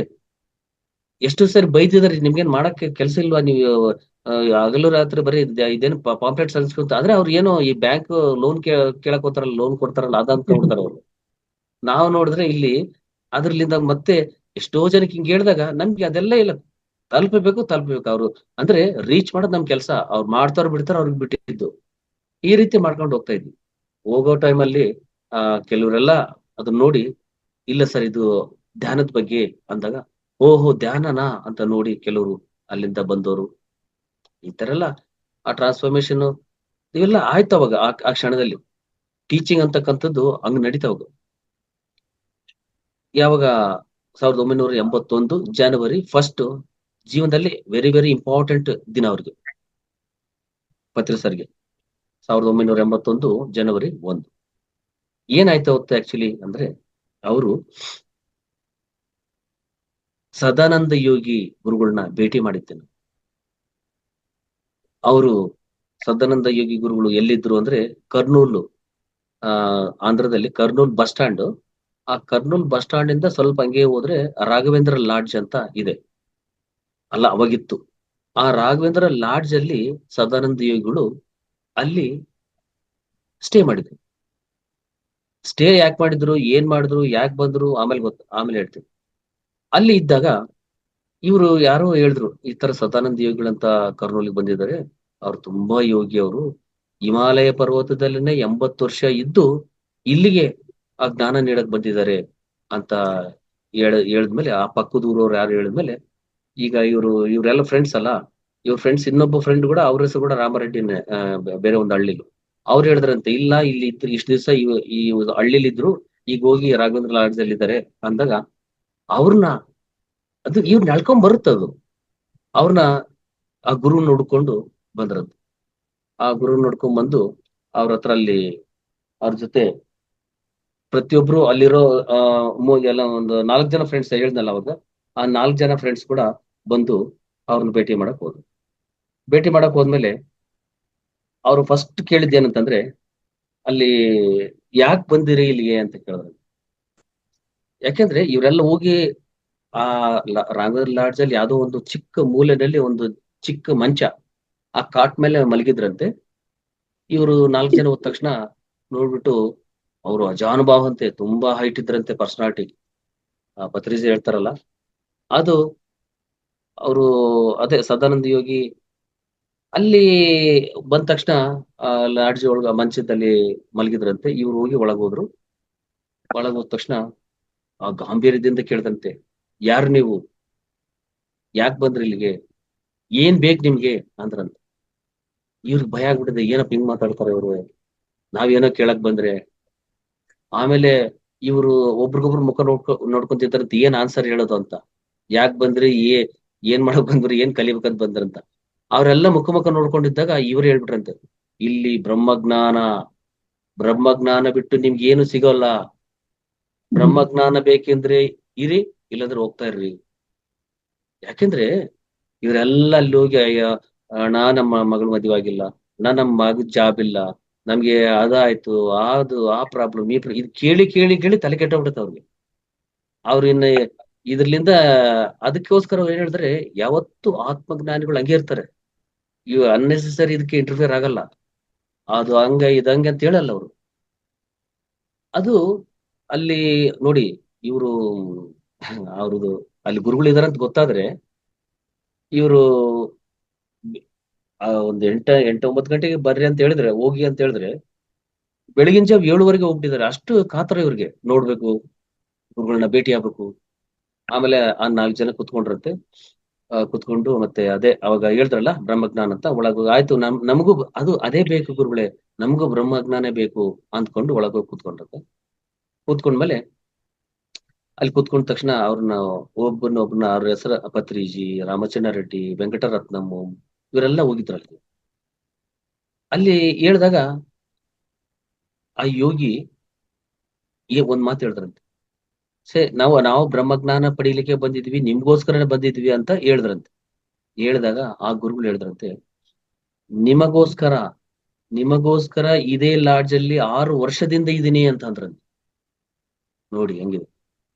B: ಎಷ್ಟು ಸರಿ ಬೈದಿದಾರೆ, ನಿಮ್ಗೇನ್ ಮಾಡಕ್ಕೆ ಕೆಲಸ ಇಲ್ವಾ ನೀವು, ಹಗಲು ರಾತ್ರಿ ಬರೀ ಇದೇನು ಪಾಂಪ್ಲೆಟ್ಸ್ ಹಂಚ್ಕೊಂತ. ಆದ್ರೆ ಅವ್ರು ಏನೋ ಈ ಬ್ಯಾಂಕ್ ಲೋನ್ ಕೇಳಕ್ ಹೋಗ್ತಾರಲ್ಲ, ಲೋನ್ ಕೊಡ್ತಾರಲ್ಲ ಅದಂತ ನೋಡ್ತಾರ ಅವ್ರು. ನಾವು ನೋಡಿದ್ರೆ ಇಲ್ಲಿ ಅದ್ರಲ್ಲಿಂದ ಮತ್ತೆ ಎಷ್ಟೋ ಜನಕ್ಕೆ ಹಿಂಗ್ ಹೇಳಿದಾಗ ನಮ್ಗೆ ಅದೆಲ್ಲ ಇಲ್ಲ. ತಲುಪಬೇಕು ಅವ್ರು, ಅಂದ್ರೆ ರೀಚ್ ಮಾಡೋದು ನಮ್ ಕೆಲಸ. ಅವ್ರು ಮಾಡ್ತಾರ ಬಿಡ್ತಾರ, ಅವ್ರಿಗೆ ಬಿಟ್ಟಿದ್ದು. ಈ ರೀತಿ ಮಾಡ್ಕೊಂಡು ಹೋಗ್ತಾ ಇದ್ವಿ. ಹೋಗೋ ಟೈಮಲ್ಲಿ ಕೆಲವರೆಲ್ಲ ಅದನ್ನ ನೋಡಿ, ಇಲ್ಲ ಸರ್ ಇದು ಧ್ಯಾನದ ಬಗ್ಗೆ ಅಂದಾಗ, ಓಹೋ ಧ್ಯಾನನಾ ಅಂತ ನೋಡಿ ಕೆಲವರು ಅಲ್ಲಿಂದ ಬಂದವರು. ಈ ತರ ಎಲ್ಲ ಆ ಟ್ರಾನ್ಸ್ಫಾರ್ಮೇಶನ್ ಇವೆಲ್ಲ ಆಯ್ತು ಅವಾಗ. ಆ ಕ್ಷಣದಲ್ಲಿ ಟೀಚಿಂಗ್ ಅಂತಕ್ಕಂಥದ್ದು ಹಂಗ್ ನಡೀತಾವಾಗ. ಯಾವಾಗ 1981 ಜನವರಿ 1 ಜೀವನದಲ್ಲಿ ವೆರಿ ವೆರಿ ಇಂಪಾರ್ಟೆಂಟ್ ದಿನ ಅವ್ರಿಗೆ, ಪತ್ರಿ ಸರ್ಗೆ. 1981 ಜನವರಿ 1 ಏನಾಯ್ತು ಅವತ್ತು ಆಕ್ಚುಲಿ ಅಂದ್ರೆ, ಅವರು ಸದಾನಂದ ಯೋಗಿ ಗುರುಗಳನ್ನ ಭೇಟಿ ಮಾಡಿದ್ದೇನೆ. ಅವರು ಸದಾನಂದ ಯೋಗಿ ಗುರುಗಳು ಎಲ್ಲಿದ್ರು ಅಂದ್ರೆ ಕರ್ನೂಲು, ಆಂಧ್ರದಲ್ಲಿ ಕರ್ನೂಲ್ ಬಸ್ ಸ್ಟ್ಯಾಂಡ್. ಆ ಕರ್ನೂಲ್ ಬಸ್ ಸ್ಟ್ಯಾಂಡ್ ಇಂದ ಸ್ವಲ್ಪ ಹಂಗೆ ಹೋದ್ರೆ ರಾಘವೇಂದ್ರ ಲಾಡ್ಜ್ ಅಂತ ಇದೆ, ಅಲ್ಲ ಅವಾಗಿತ್ತು. ಆ ರಾಘವೇಂದ್ರ ಲಾಡ್ಜ್ ಅಲ್ಲಿ ಸದಾನಂದ ಯೋಗಿಗಳು ಅಲ್ಲಿ ಸ್ಟೇ ಮಾಡಿದ್ರು. ಸ್ಟೇ ಯಾಕೆ ಮಾಡಿದ್ರು, ಏನ್ ಮಾಡಿದ್ರು, ಯಾಕೆ ಬಂದ್ರು, ಆಮೇಲೆ ಹೇಳ್ತೀನಿ. ಅಲ್ಲಿ ಇದ್ದಾಗ ಇವರು ಯಾರೋ ಹೇಳಿದ್ರು, ಈ ತರ ಸದಾನಂದ ಯೋಗಿಗಳಂತ ಕರ್ನೂಲಿಗೆ ಬಂದಿದ್ದಾರೆ, ಅವ್ರು ತುಂಬಾ ಯೋಗಿ, ಅವರು ಹಿಮಾಲಯ ಪರ್ವತದಲ್ಲಿನೇ 80 ವರ್ಷ ಇದ್ದು ಇಲ್ಲಿಗೆ ಆ ಜ್ಞಾನ ನೀಡಕ್ ಬಂದಿದ್ದಾರೆ ಅಂತ ಹೇಳಿದ್ಮೇಲೆ, ಆ ಪಕ್ಕದ ಊರವ್ರು ಯಾರು ಹೇಳಿದ್ಮೇಲೆ, ಈಗ ಇವರೆಲ್ಲ ಫ್ರೆಂಡ್ಸ್ ಅಲ್ಲ, ಇವ್ರ ಫ್ರೆಂಡ್ಸ್ ಇನ್ನೊಬ್ಬ ಫ್ರೆಂಡ್ ಕೂಡ, ಅವ್ರ ಹೆಸರು ಕೂಡ ರಾಮರೆಡ್ಡಿನೇ, ಬೇರೆ ಒಂದು ಹಳ್ಳಿಲು. ಅವ್ರು ಹೇಳಿದ್ರಂತೆ, ಇಲ್ಲ ಇಲ್ಲಿ ಇದ್ರು ಇಷ್ಟು ದಿವಸ ಈ ಹಳ್ಳಿಲಿ ಇದ್ರು, ಈಗ ಹೋಗಿ ರಾಘವೇಂದ್ರ ಲಾಡ್ಜ್ ಅಲ್ಲಿ ಇದ್ದಾರೆ ಅಂದಾಗ ಅವ್ರನ್ನ, ಅದು ಇವ್ರು ನಡ್ಕೊಂಡ್ ಬರುತ್ತದು. ಅವ್ರನ್ನ ಆ ಗುರು ನೋಡ್ಕೊಂಡು ಬಂದ್ರಂತೆ. ಆ ಗುರು ನೋಡ್ಕೊಂಡ್ ಬಂದು ಅವ್ರ ಹತ್ರ ಅಲ್ಲಿ ಅವ್ರ ಜೊತೆ ಪ್ರತಿಯೊಬ್ರು ಅಲ್ಲಿರೋ ಎಲ್ಲ ಒಂದು 4 ಜನ ಫ್ರೆಂಡ್ಸ್ ಹೇಳ್ದಲ್ಲ ಅವಾಗ, ಆ 4 ಜನ ಫ್ರೆಂಡ್ಸ್ ಕೂಡ ಬಂದು ಅವ್ರನ್ನ ಭೇಟಿ ಮಾಡಕ್ ಹೋದ್ರು. ಭೇಟಿ ಮಾಡಕ್ ಹೋದ್ಮೇಲೆ ಅವ್ರು ಫಸ್ಟ್ ಕೇಳಿದ್ ಏನಂತಂದ್ರೆ, ಅಲ್ಲಿ ಯಾಕೆ ಬಂದಿರಿ ಇಲ್ಲಿಗೆ ಅಂತ ಕೇಳಿದ್ರು. ಯಾಕೆಂದ್ರೆ ಇವರೆಲ್ಲ ಹೋಗಿ ಆ ರಾಘವೇಂದ್ರ ಲಾಡ್ಜ್ ಅಲ್ಲಿ ಯಾವ್ದೋ ಒಂದು ಚಿಕ್ಕ ಮೂಲೆಯಲ್ಲಿ ಒಂದು ಚಿಕ್ಕ ಮಂಚ, ಆ ಕಾಟ್ ಮೇಲೆ ಮಲಗಿದ್ರಂತೆ. ಇವರು 4 ಜನ ಹೋದ ತಕ್ಷಣ ನೋಡ್ಬಿಟ್ಟು ಅವರು ಅಜಾನುಭಾವ ಅಂತೆ, ತುಂಬಾ ಹೈಟ್ ಇದ್ರಂತೆ ಪರ್ಸನಾಲಿಟಿ. ಪತ್ರಿಜಿ ಹೇಳ್ತಾರಲ್ಲ ಅದು. ಅವರು ಅದೇ ಸದಾನಂದ ಯೋಗಿ ಅಲ್ಲಿ ಬಂದ ತಕ್ಷಣ ಲಾಡ್ಜ್ ಒಳಗ ಮಂಚದಲ್ಲಿ ಮಲಗಿದ್ರಂತೆ. ಇವ್ರು ಹೋಗಿ ಒಳಗೋದ್ರು. ಒಳಗೋದ ತಕ್ಷಣ ಆ ಗಾಂಭೀರ್ಯದಿಂದ ಕೇಳ್ದಂತೆ, ಯಾರು ನೀವು, ಯಾಕೆ ಬಂದ್ರಿ ಇಲ್ಲಿಗೆ, ಏನ್ ಬೇಕು ನಿಮ್ಗೆ ಅಂದ್ರಂತ. ಇವ್ರಿಗೆ ಭಯ ಆಗ್ಬಿಟ್ಟಿದೆ, ಏನಪ್ಪ ಹಿಂಗ್ ಮಾತಾಡ್ತಾರೆ ಇವ್ರು, ನಾವೇನೋ ಕೇಳಕ್ ಬಂದ್ರೆ. ಆಮೇಲೆ ಇವರು ಒಬ್ರಿಗೊಬ್ರು ಮುಖ ನೋಡ್ಕೊಂತಿದ್ದಾರಂತ, ಏನ್ ಆನ್ಸರ್ ಹೇಳೋದು ಅಂತ. ಯಾಕೆ ಬಂದ್ರಿ, ಏನ್ ಮಾಡಕ್ ಬಂದ್ರಿ, ಏನ್ ಕಲಿಬೇಕಂತ ಬಂದ್ರಂತ. ಅವರೆಲ್ಲ ಮುಖ ನೋಡ್ಕೊಂಡಿದ್ದಾಗ ಇವ್ರು ಹೇಳ್ಬಿಟ್ರಂತೆ, ಇಲ್ಲಿ ಬ್ರಹ್ಮಜ್ಞಾನ ಬಿಟ್ಟು ನಿಮ್ಗೆ ಏನು ಸಿಗೋಲ್ಲ. ಬ್ರಹ್ಮಜ್ಞಾನ ಬೇಕೆಂದ್ರೆ ಇರಿ, ಇಲ್ಲಾಂದ್ರೆ ಹೋಗ್ತಾ ಇರ್ರಿ. ಯಾಕೆಂದ್ರೆ ಇವರೆಲ್ಲ ಅಲ್ಲಿ ಹೋಗಿ, ಅಯ್ಯ ನಮ್ಮ ಮಗಳ ಮದುವೆ ಆಗಿಲ್ಲ, ನಮ್ಮ ಮಗ ಜಾಬ್ ಇಲ್ಲ, ನಮ್ಗೆ ಅದಾಯ್ತು, ಆ ಪ್ರಾಬ್ಲಮ್ ಇದು ಕೇಳಿ ಕೇಳಿ ಕೇಳಿ ತಲೆ ಕೆಟ್ಟೋಗ್ಬಿಡುತ್ತೆ ಅವ್ರಿಗೆ. ಅವ್ರಿನ್ನ ಇದ್ರಲಿಂದ ಅದಕ್ಕೋಸ್ಕರ ಏನ್ ಹೇಳಿದ್ರೆ, ಯಾವತ್ತು ಆತ್ಮಜ್ಞಾನಿಗಳು ಹಂಗೆ ಇರ್ತಾರೆ. ಇವ್ ಅನ್ನೆಸೆಸರಿ ಇದಕ್ಕೆ ಇಂಟರ್ಫಿಯರ್ ಆಗಲ್ಲ. ಅದು ಇದಂಗೆ ಅಂತ ಹೇಳಲ್ಲ ಅವರು. ಅದು ಅಲ್ಲಿ ನೋಡಿ, ಇವರು ಅವ್ರದ್ದು ಅಲ್ಲಿ ಗುರುಗಳು ಇದಾರಂತ ಗೊತ್ತಾದ್ರೆ ಇವರು ಒಂದ್ 8-9 ಗಂಟೆಗೆ ಬರ್ರಿ ಅಂತ ಹೇಳಿದ್ರೆ, ಹೋಗಿ ಅಂತ ಹೇಳಿದ್ರೆ, ಬೆಳಗಿನ ಜಾವ 7ವರೆಗೆ ಹೋಗ್ಬಿಟ್ಟಿದ್ದಾರೆ. ಅಷ್ಟು ಕಾತರ ಇವ್ರಿಗೆ, ನೋಡ್ಬೇಕು, ಗುರುಗಳನ್ನ ಭೇಟಿ ಆಗ್ಬೇಕು. ಆಮೇಲೆ ಆ 4 ಜನ ಕುತ್ಕೊಂಡ್ರಂತೆ. ಕುತ್ಕೊಂಡು ಮತ್ತೆ ಅದೇ ಅವಾಗ ಹೇಳ್ತಾರಲ್ಲ ಬ್ರಹ್ಮಜ್ಞಾನ ಅಂತ, ಒಳಗ ಆಯ್ತು ನಮಗೂ ಅದೇ ಬೇಕು ಗುರುಗಳೇ, ನಮಗೂ ಬ್ರಹ್ಮಜ್ಞಾನೇ ಬೇಕು ಅಂದ್ಕೊಂಡು ಒಳಗೋಗಿ ಕೂತ್ಕೊಂಡ್ರಂತೆ. ಕೂತ್ಕೊಂಡ್ಮೇಲೆ ಅಲ್ಲಿ ಕೂತ್ಕೊಂಡ ತಕ್ಷಣ ಅವ್ರನ್ನ ಒಬ್ಬನ ಅವ್ರ ಹೆಸರು ಪತ್ರಿಜಿ, ರಾಮಚಂದ್ರ ರೆಡ್ಡಿ, ವೆಂಕಟರತ್ನಂ, ಇವರೆಲ್ಲ ಹೋಗಿದ್ರಲ್ಲಿ. ಅಲ್ಲಿ ಹೇಳಿದಾಗ ಆ ಯೋಗಿ ಒಂದ್ ಮಾತು ಹೇಳಿದ್ರಂತೆ, ನಾವು ಬ್ರಹ್ಮಜ್ಞಾನ ಪಡೀಲಿಕ್ಕೆ ಬಂದಿದ್ವಿ, ನಿಮ್ಗೋಸ್ಕರನೇ ಬಂದಿದ್ವಿ ಅಂತ ಹೇಳಿದ್ರಂತೆ. ಹೇಳಿದಾಗ ಆ ಗುರುಗಳು ಹೇಳಿದ್ರಂತೆ, ನಿಮಗೋಸ್ಕರ ಇದೇ ಲಾಡ್ಜ್ ಅಲ್ಲಿ 6 ವರ್ಷದಿಂದ ಇದೀನಿ ಅಂತ ಅಂದ್ರಂತೆ. ನೋಡಿ ಹೆಂಗಿದೆ,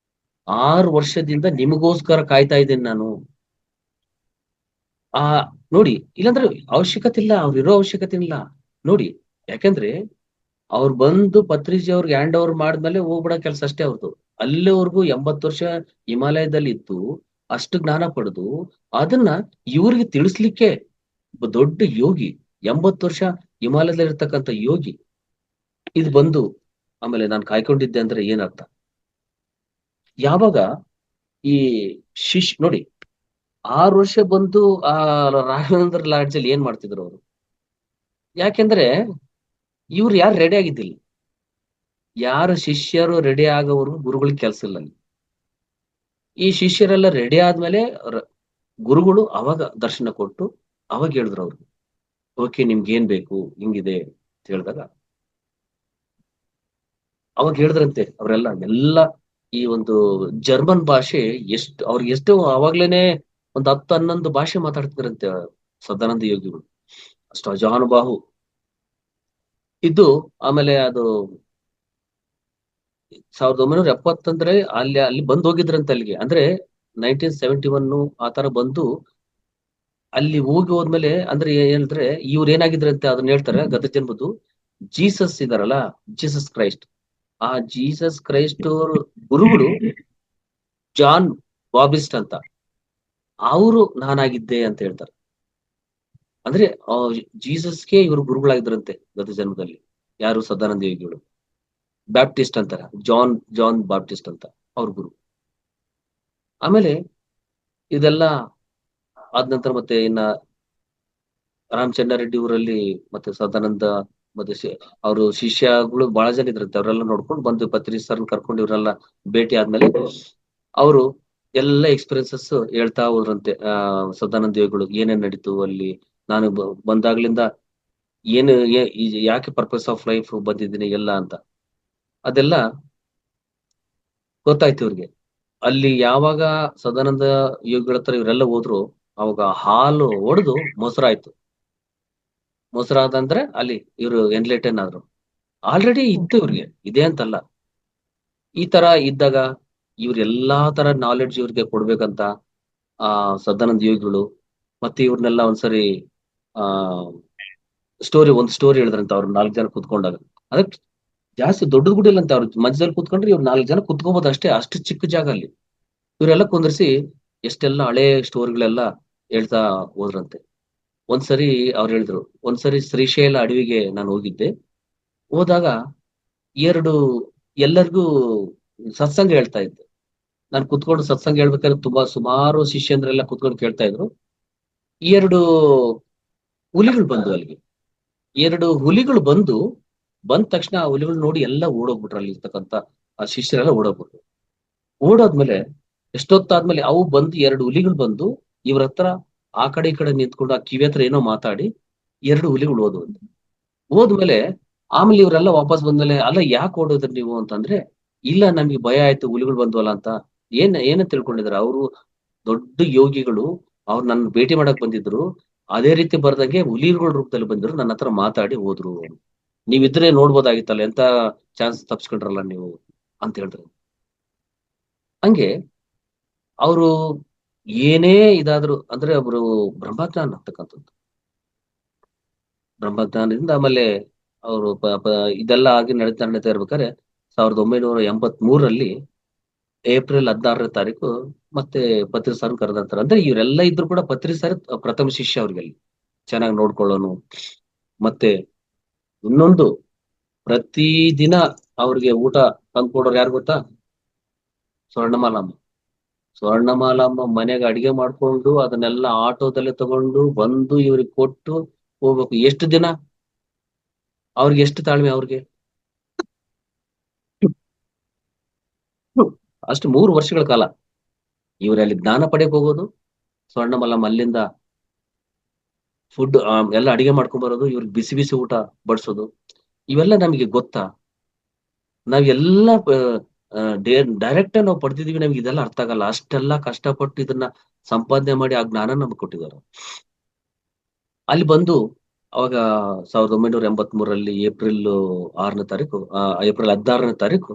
B: 6 ವರ್ಷದಿಂದ ನಿಮಗೋಸ್ಕರ ಕಾಯ್ತಾ ಇದ್ದೀನಿ ನಾನು. ನೋಡಿ, ಇಲ್ಲಾಂದ್ರೆ ಅವಶ್ಯಕತೆ ಇಲ್ಲ, ಇರೋ ಅವಶ್ಯಕತೆ ಇಲ್ಲ ನೋಡಿ. ಯಾಕಂದ್ರೆ ಅವ್ರು ಬಂದು ಪತ್ರಿಜಿ ಅವ್ರಿಗೆ ಹ್ಯಾಂಡ್ ಓವರ್ ಮಾಡಿದ್ಮೇಲೆ ಹೋಗ್ಬಿಡೋ ಕೆಲಸ ಅಷ್ಟೇ ಅವ್ರದ್ದು. ಅಲ್ಲಿವರೆಗೂ 80 ವರ್ಷ ಹಿಮಾಲಯದಲ್ಲಿ ಇದ್ದು ಅಷ್ಟು ಜ್ಞಾನ ಪಡೆದು ಅದನ್ನ ಇವ್ರಿಗೆ ತಿಳಿಸ್ಲಿಕ್ಕೆ ದೊಡ್ಡ ಯೋಗಿ, 80 ವರ್ಷ ಹಿಮಾಲಯದಲ್ಲಿ ಇರ್ತಕ್ಕಂಥ ಯೋಗಿ ಇದು ಬಂದು ಆಮೇಲೆ ನಾನು ಕಾಯ್ಕೊಂಡಿದ್ದೆ ಅಂದ್ರೆ ಏನರ್ಥ. ಯಾವಾಗ ಈ ನೋಡಿ 6 ವರ್ಷ ಬಂದು ಆ ರಾಘವೇಂದ್ರ ಲಾಡ್ಜ್ ಅಲ್ಲಿ ಏನ್ ಮಾಡ್ತಿದ್ರು ಅವರು? ಯಾಕೆಂದ್ರೆ ಇವ್ರು ಯಾರು ರೆಡಿ ಆಗಿದ್ದಿಲ್ಲ. ಯಾರು ಶಿಷ್ಯರು ರೆಡಿ ಆಗೋವರೆಗೂ ಗುರುಗಳಿಗೆ ಕೆಲಸ ಇಲ್ಲ. ಈ ಶಿಷ್ಯರೆಲ್ಲ ರೆಡಿ ಆದ್ಮೇಲೆ ಗುರುಗಳು ಅವಾಗ ದರ್ಶನ ಕೊಟ್ಟು ಅವಾಗ ಹೇಳಿದ್ರು ಅವ್ರು, ಓಕೆ ನಿಮ್ಗೆ ಏನ್ ಬೇಕು, ಹಿಂಗಿದೆ ಅಂತ ಹೇಳಿದಾಗ ಅವಾಗ ಹೇಳಿದ್ರಂತೆ ಅವರೆಲ್ಲ ಈ ಒಂದು ಜರ್ಮನ್ ಭಾಷೆ ಅವ್ರಿಗೆ ಎಷ್ಟು ಅವಾಗ್ಲೇನೆ ಒಂದು 10-11 ಭಾಷೆ ಮಾತಾಡ್ತಿದ್ರಂತೆ ಸದಾನಂದ ಯೋಗಿಗಳು. ಅಷ್ಟು ಅಜಾನುಬಾಹು ಇದ್ದು. ಆಮೇಲೆ ಅದು 1970 ಅಲ್ಲಿ ಬಂದು ಹೋಗಿದ್ರಂತೆ ಅಲ್ಲಿಗೆ. ಅಂದ್ರೆ 1971 ಆತರ ಬಂದು ಅಲ್ಲಿ ಹೋದ್ಮೇಲೆ ಅಂದ್ರೆ ಹೇಳಿದ್ರೆ ಇವ್ರು ಏನಾಗಿದ್ರಂತೆ ಅದನ್ನ ಹೇಳ್ತಾರೆ. ಗತ ಜನ್ಮದ್ದು ಜೀಸಸ್ ಇದಾರಲ್ಲ, ಜೀಸಸ್ ಕ್ರೈಸ್ಟ್, ಆ ಜೀಸಸ್ ಕ್ರೈಸ್ಟ್ ಅವ್ರ ಗುರುಗಳು ಜಾನ್ ಬಾಬಿಸ್ಟ್ ಅಂತ, ಅವರು ನಾನಾಗಿದ್ದೆ ಅಂತ ಹೇಳ್ತಾರೆ. ಅಂದ್ರೆ ಜೀಸಸ್ಗೆ ಇವರು ಗುರುಗಳಾಗಿದ್ರಂತೆ ಗತ ಜನ್ಮದಲ್ಲಿ. ಯಾರು? ಸದಾನಂದ ಯೋಗಿಗಳು. ಬ್ಯಾಪ್ಟಿಸ್ಟ್ ಅಂತಾರೆ, ಜಾನ್ ಬಾಪ್ಟಿಸ್ಟ್ ಅಂತ ಅವ್ರ ಗುರು. ಆಮೇಲೆ ಇದೆಲ್ಲ ಆದ ನಂತರ ಮತ್ತೆ ಇನ್ನ ರಾಮಚಂದ್ರ ರೆಡ್ಡಿ ಊರಲ್ಲಿ ಮತ್ತೆ ಸದಾನಂದ ಮತ್ತೆ ಅವರು ಶಿಷ್ಯಗಳು ಬಹಳ ಜನ ಇದ್ರಂತೆ. ಅವರೆಲ್ಲ ನೋಡ್ಕೊಂಡು ಬಂದು ಪತ್ರಿ ಸರ್ ಕರ್ಕೊಂಡು ಇವರೆಲ್ಲ ಭೇಟಿ ಆದ್ಮೇಲೆ ಅವರು ಎಲ್ಲ ಎಕ್ಸ್ಪೀರಿಯನ್ಸಸ್ ಹೇಳ್ತಾ ಹೋದ್ರಂತೆ. ಸದಾನಂದ ಯೋಗಿಗಳು ಏನೇನ್ ನಡೀತು ಅಲ್ಲಿ, ನಾನು ಬಂದಾಗ್ಲಿಂದ ಏನು ಯಾಕೆ ಪರ್ಪಸ್ ಆಫ್ ಲೈಫ್ ಬಂದಿದ್ದೀನಿ ಎಲ್ಲ ಅಂತ ಅದೆಲ್ಲ ಗೊತ್ತಾಯ್ತು ಇವ್ರಿಗೆ. ಅಲ್ಲಿ ಯಾವಾಗ ಸದಾನಂದ ಯೋಗಿಗಳ ಹತ್ರ ಇವರೆಲ್ಲ ಹೋದ್ರು, ಅವಾಗ ಹಾಲು ಒಡೆದು ಮೊಸರಾಯ್ತು. ಮೊಸರಾದಂದ್ರೆ ಅಲ್ಲಿ ಇವರು ಎನ್ಲೈಟನ್ ಆದ್ರು. ಆಲ್ರೆಡಿ ಇತ್ತು ಇವ್ರಿಗೆ, ಇದೆ ಅಂತಲ್ಲ. ಈ ತರ ಇದ್ದಾಗ ಇವ್ರ ಎಲ್ಲಾ ತರ ನಾಲೆಡ್ಜ್ ಇವ್ರಿಗೆ ಕೊಡ್ಬೇಕಂತ ಆ ಸದಾನಂದ ಯೋಗಿಗಳು ಮತ್ತೆ ಇವ್ರನ್ನೆಲ್ಲ ಒಂದ್ಸರಿ ಆ ಒಂದು ಸ್ಟೋರಿ ಹೇಳಿದ್ರಂತ ಅವ್ರು 4 ಜನ ಕುತ್ಕೊಂಡಾಗ. ಅದಕ್ಕೆ ಜಾಸ್ತಿ ದೊಡ್ಡದು ಕೂಡ ಇಲ್ಲ ಅಂತ, ಅವ್ರ ಮಧ್ಯದಲ್ಲಿ ಕುತ್ಕೊಂಡ್ರೆ ಇವ್ರು 4 ಜನ ಕುತ್ಕೋಬಹುದು ಅಷ್ಟೇ, ಅಷ್ಟು ಚಿಕ್ಕ ಜಾಗ ಅಲ್ಲಿ. ಇವರೆಲ್ಲ ಕುಂದರ್ಸಿ ಎಷ್ಟೆಲ್ಲ ಹಳೆ ಸ್ಟೋರಿಗಳೆಲ್ಲ ಹೇಳ್ತಾ ಹೋದ್ರಂತೆ. ಒಂದ್ಸರಿ ಅವ್ರು ಹೇಳಿದ್ರು, ಒಂದ್ಸರಿ ಶ್ರೀಶೈಲ ಅಡವಿಗೆ ನಾನು ಹೋಗಿದ್ದೆ. ಹೋದಾಗ ಎಲ್ಲರಿಗೂ ಸತ್ಸಂಗ ಹೇಳ್ತಾ ಇದ್ದೆ. ನಾನು ಕುತ್ಕೊಂಡು ಸತ್ಸಂಗ ಹೇಳ್ಬೇಕಾದ್ರೆ ಸುಮಾರು ಶಿಷ್ಯಂದ್ರೆಲ್ಲ ಕುತ್ಕೊಂಡು ಕೇಳ್ತಾ ಇದ್ರು. 2 ಹುಲಿಗಳು ಬಂದು ಅಲ್ಲಿಗೆ. 2 ಹುಲಿಗಳು ಬಂದ ತಕ್ಷಣ ಆ ಹುಲಿಗಳು ನೋಡಿ ಎಲ್ಲ ಓಡೋಗ್ಬಿಟ್ರು. ಅಲ್ಲಿ ಇರ್ತಕ್ಕಂಥ ಆ ಶಿಷ್ಯರೆಲ್ಲ ಓಡೋಗ್ಬಿಟ್ರು. ಓಡೋದ್ಮೇಲೆ ಎಷ್ಟೊತ್ತಾದ್ಮೇಲೆ ಅವು ಬಂದು 2 ಹುಲಿಗಳು ಬಂದು ಇವ್ರ ಹತ್ರ ಆ ಕಡೆ ಈ ಕಡೆ ನಿಂತ್ಕೊಂಡು ಆ ಕಿವಿ ಹತ್ರ ಏನೋ ಮಾತಾಡಿ 2 ಹುಲಿಗಳು ಹೋದ್ಮೇಲೆ ಆಮೇಲೆ ಇವರೆಲ್ಲ ವಾಪಸ್ ಬಂದ್ಮೇಲೆ, ಅಲ್ಲ ಯಾಕೆ ಓಡೋದ್ರಿ ನೀವು ಅಂತಂದ್ರೆ, ಇಲ್ಲ ನಮ್ಗೆ ಭಯ ಆಯ್ತು ಹುಲಿಗಳು ಬಂದ್ವಲ್ಲ ಅಂತ. ಏನ ತಿಳ್ಕೊಂಡಿದಾರೆ ಅವರು? ದೊಡ್ಡ ಯೋಗಿಗಳು, ಅವ್ರು ನನ್ನ ಭೇಟಿ ಮಾಡಕ್ ಬಂದಿದ್ರು. ಅದೇ ರೀತಿ ಬರ್ದಂಗೆ ಹುಲಿಗಳ ರೂಪದಲ್ಲಿ ಬಂದ್ರು, ನನ್ನ ಹತ್ರ ಮಾತಾಡಿ ಹೋದ್ರು. ನೀವಿದ್ರೆ ನೋಡ್ಬೋದಾಗಿತ್ತಲ್ಲ, ಎಂತ ಚಾನ್ಸ್ ತಪ್ಸ್ಕೊಂಡ್ರಲ್ಲ ನೀವು ಅಂತ ಹೇಳಿದ್ರು. ಹಂಗೆ ಅವರು ಏನೇ ಇದಾದ್ರು ಅಂದ್ರೆ ಅವರು ಬ್ರಹ್ಮಜ್ಞಾನ ಅಂತಕ್ಕಂಥದ್ದು. ಬ್ರಹ್ಮಜ್ಞಾನದಿಂದ ಆಮೇಲೆ ಅವರು ಇದೆಲ್ಲ ಆಗಿ ನಡೀತಾ ಇರ್ಬೇಕಾದ್ರೆ 1983ರಲ್ಲಿ ಏಪ್ರಿಲ್ 16ನೇ ತಾರೀಕು ಮತ್ತೆ ಪತ್ರಿ ಸಾರ್ ಕರೆದಂತಾರೆ. ಅಂದ್ರೆ ಇವರೆಲ್ಲ ಇದ್ರು ಕೂಡ ಪತ್ರಿ ಸಾರ್ ಪ್ರಥಮ ಶಿಷ್ಯ ಅವ್ರಿಗೆ, ಅಲ್ಲಿ ಚೆನ್ನಾಗಿ ನೋಡ್ಕೊಳ್ಳೋನು. ಮತ್ತೆ ಇನ್ನೊಂದು, ಪ್ರತಿ ದಿನ ಅವ್ರಿಗೆ ಊಟ ತಂದ್ಕೊಡೋರು ಯಾರು ಗೊತ್ತಾ? ಸ್ವರ್ಣಮಾಲಮ್ಮ. ಸ್ವರ್ಣಮಾಲಮ್ಮ ಮನೆಗೆ ಅಡಿಗೆ ಮಾಡ್ಕೊಂಡು ಅದನ್ನೆಲ್ಲ ಆಟೋದಲ್ಲೇ ತಗೊಂಡು ಬಂದು ಇವ್ರಿಗೆ ಕೊಟ್ಟು ಹೋಗ್ಬೇಕು. ಎಷ್ಟು ದಿನ? ಅವ್ರಿಗೆ ಎಷ್ಟು ತಾಳ್ಮೆ ಅವ್ರಿಗೆ? ಅಷ್ಟು 3 ವರ್ಷಗಳ ಕಾಲ ಇವರಲ್ಲಿ ಜ್ಞಾನ ಪಡೆಯಕ್ ಹೋಗೋದು, ಸ್ವರ್ಣಮಲ್ಲಮ್ಮ ಅಲ್ಲಿಂದ ಫುಡ್ ಎಲ್ಲ ಅಡಿಗೆ ಮಾಡ್ಕೊಂಡ್ ಬರೋದು, ಇವ್ರಿಗೆ ಬಿಸಿ ಬಿಸಿ ಊಟ ಬಡಿಸೋದು. ಇವೆಲ್ಲ ನಮಗೆ ಗೊತ್ತಾ? ನಾವೆಲ್ಲ ಡೈರೆಕ್ಟ್ ನಾವು ಪಡ್ತಿದೀವಿ, ನಮ್ಗೆ ಇದೆಲ್ಲ ಅರ್ಥ ಆಗಲ್ಲ. ಅಷ್ಟೆಲ್ಲ ಕಷ್ಟಪಟ್ಟು ಇದನ್ನ ಸಂಪಾದನೆ ಮಾಡಿ ಆ ಜ್ಞಾನ ನಮ್ಗೆ ಕೊಟ್ಟಿದ್ದಾರೆ. ಅಲ್ಲಿ ಬಂದು ಅವಾಗ 1983ರಲ್ಲಿ ಏಪ್ರಿಲ್ 16ನೇ ತಾರೀಕು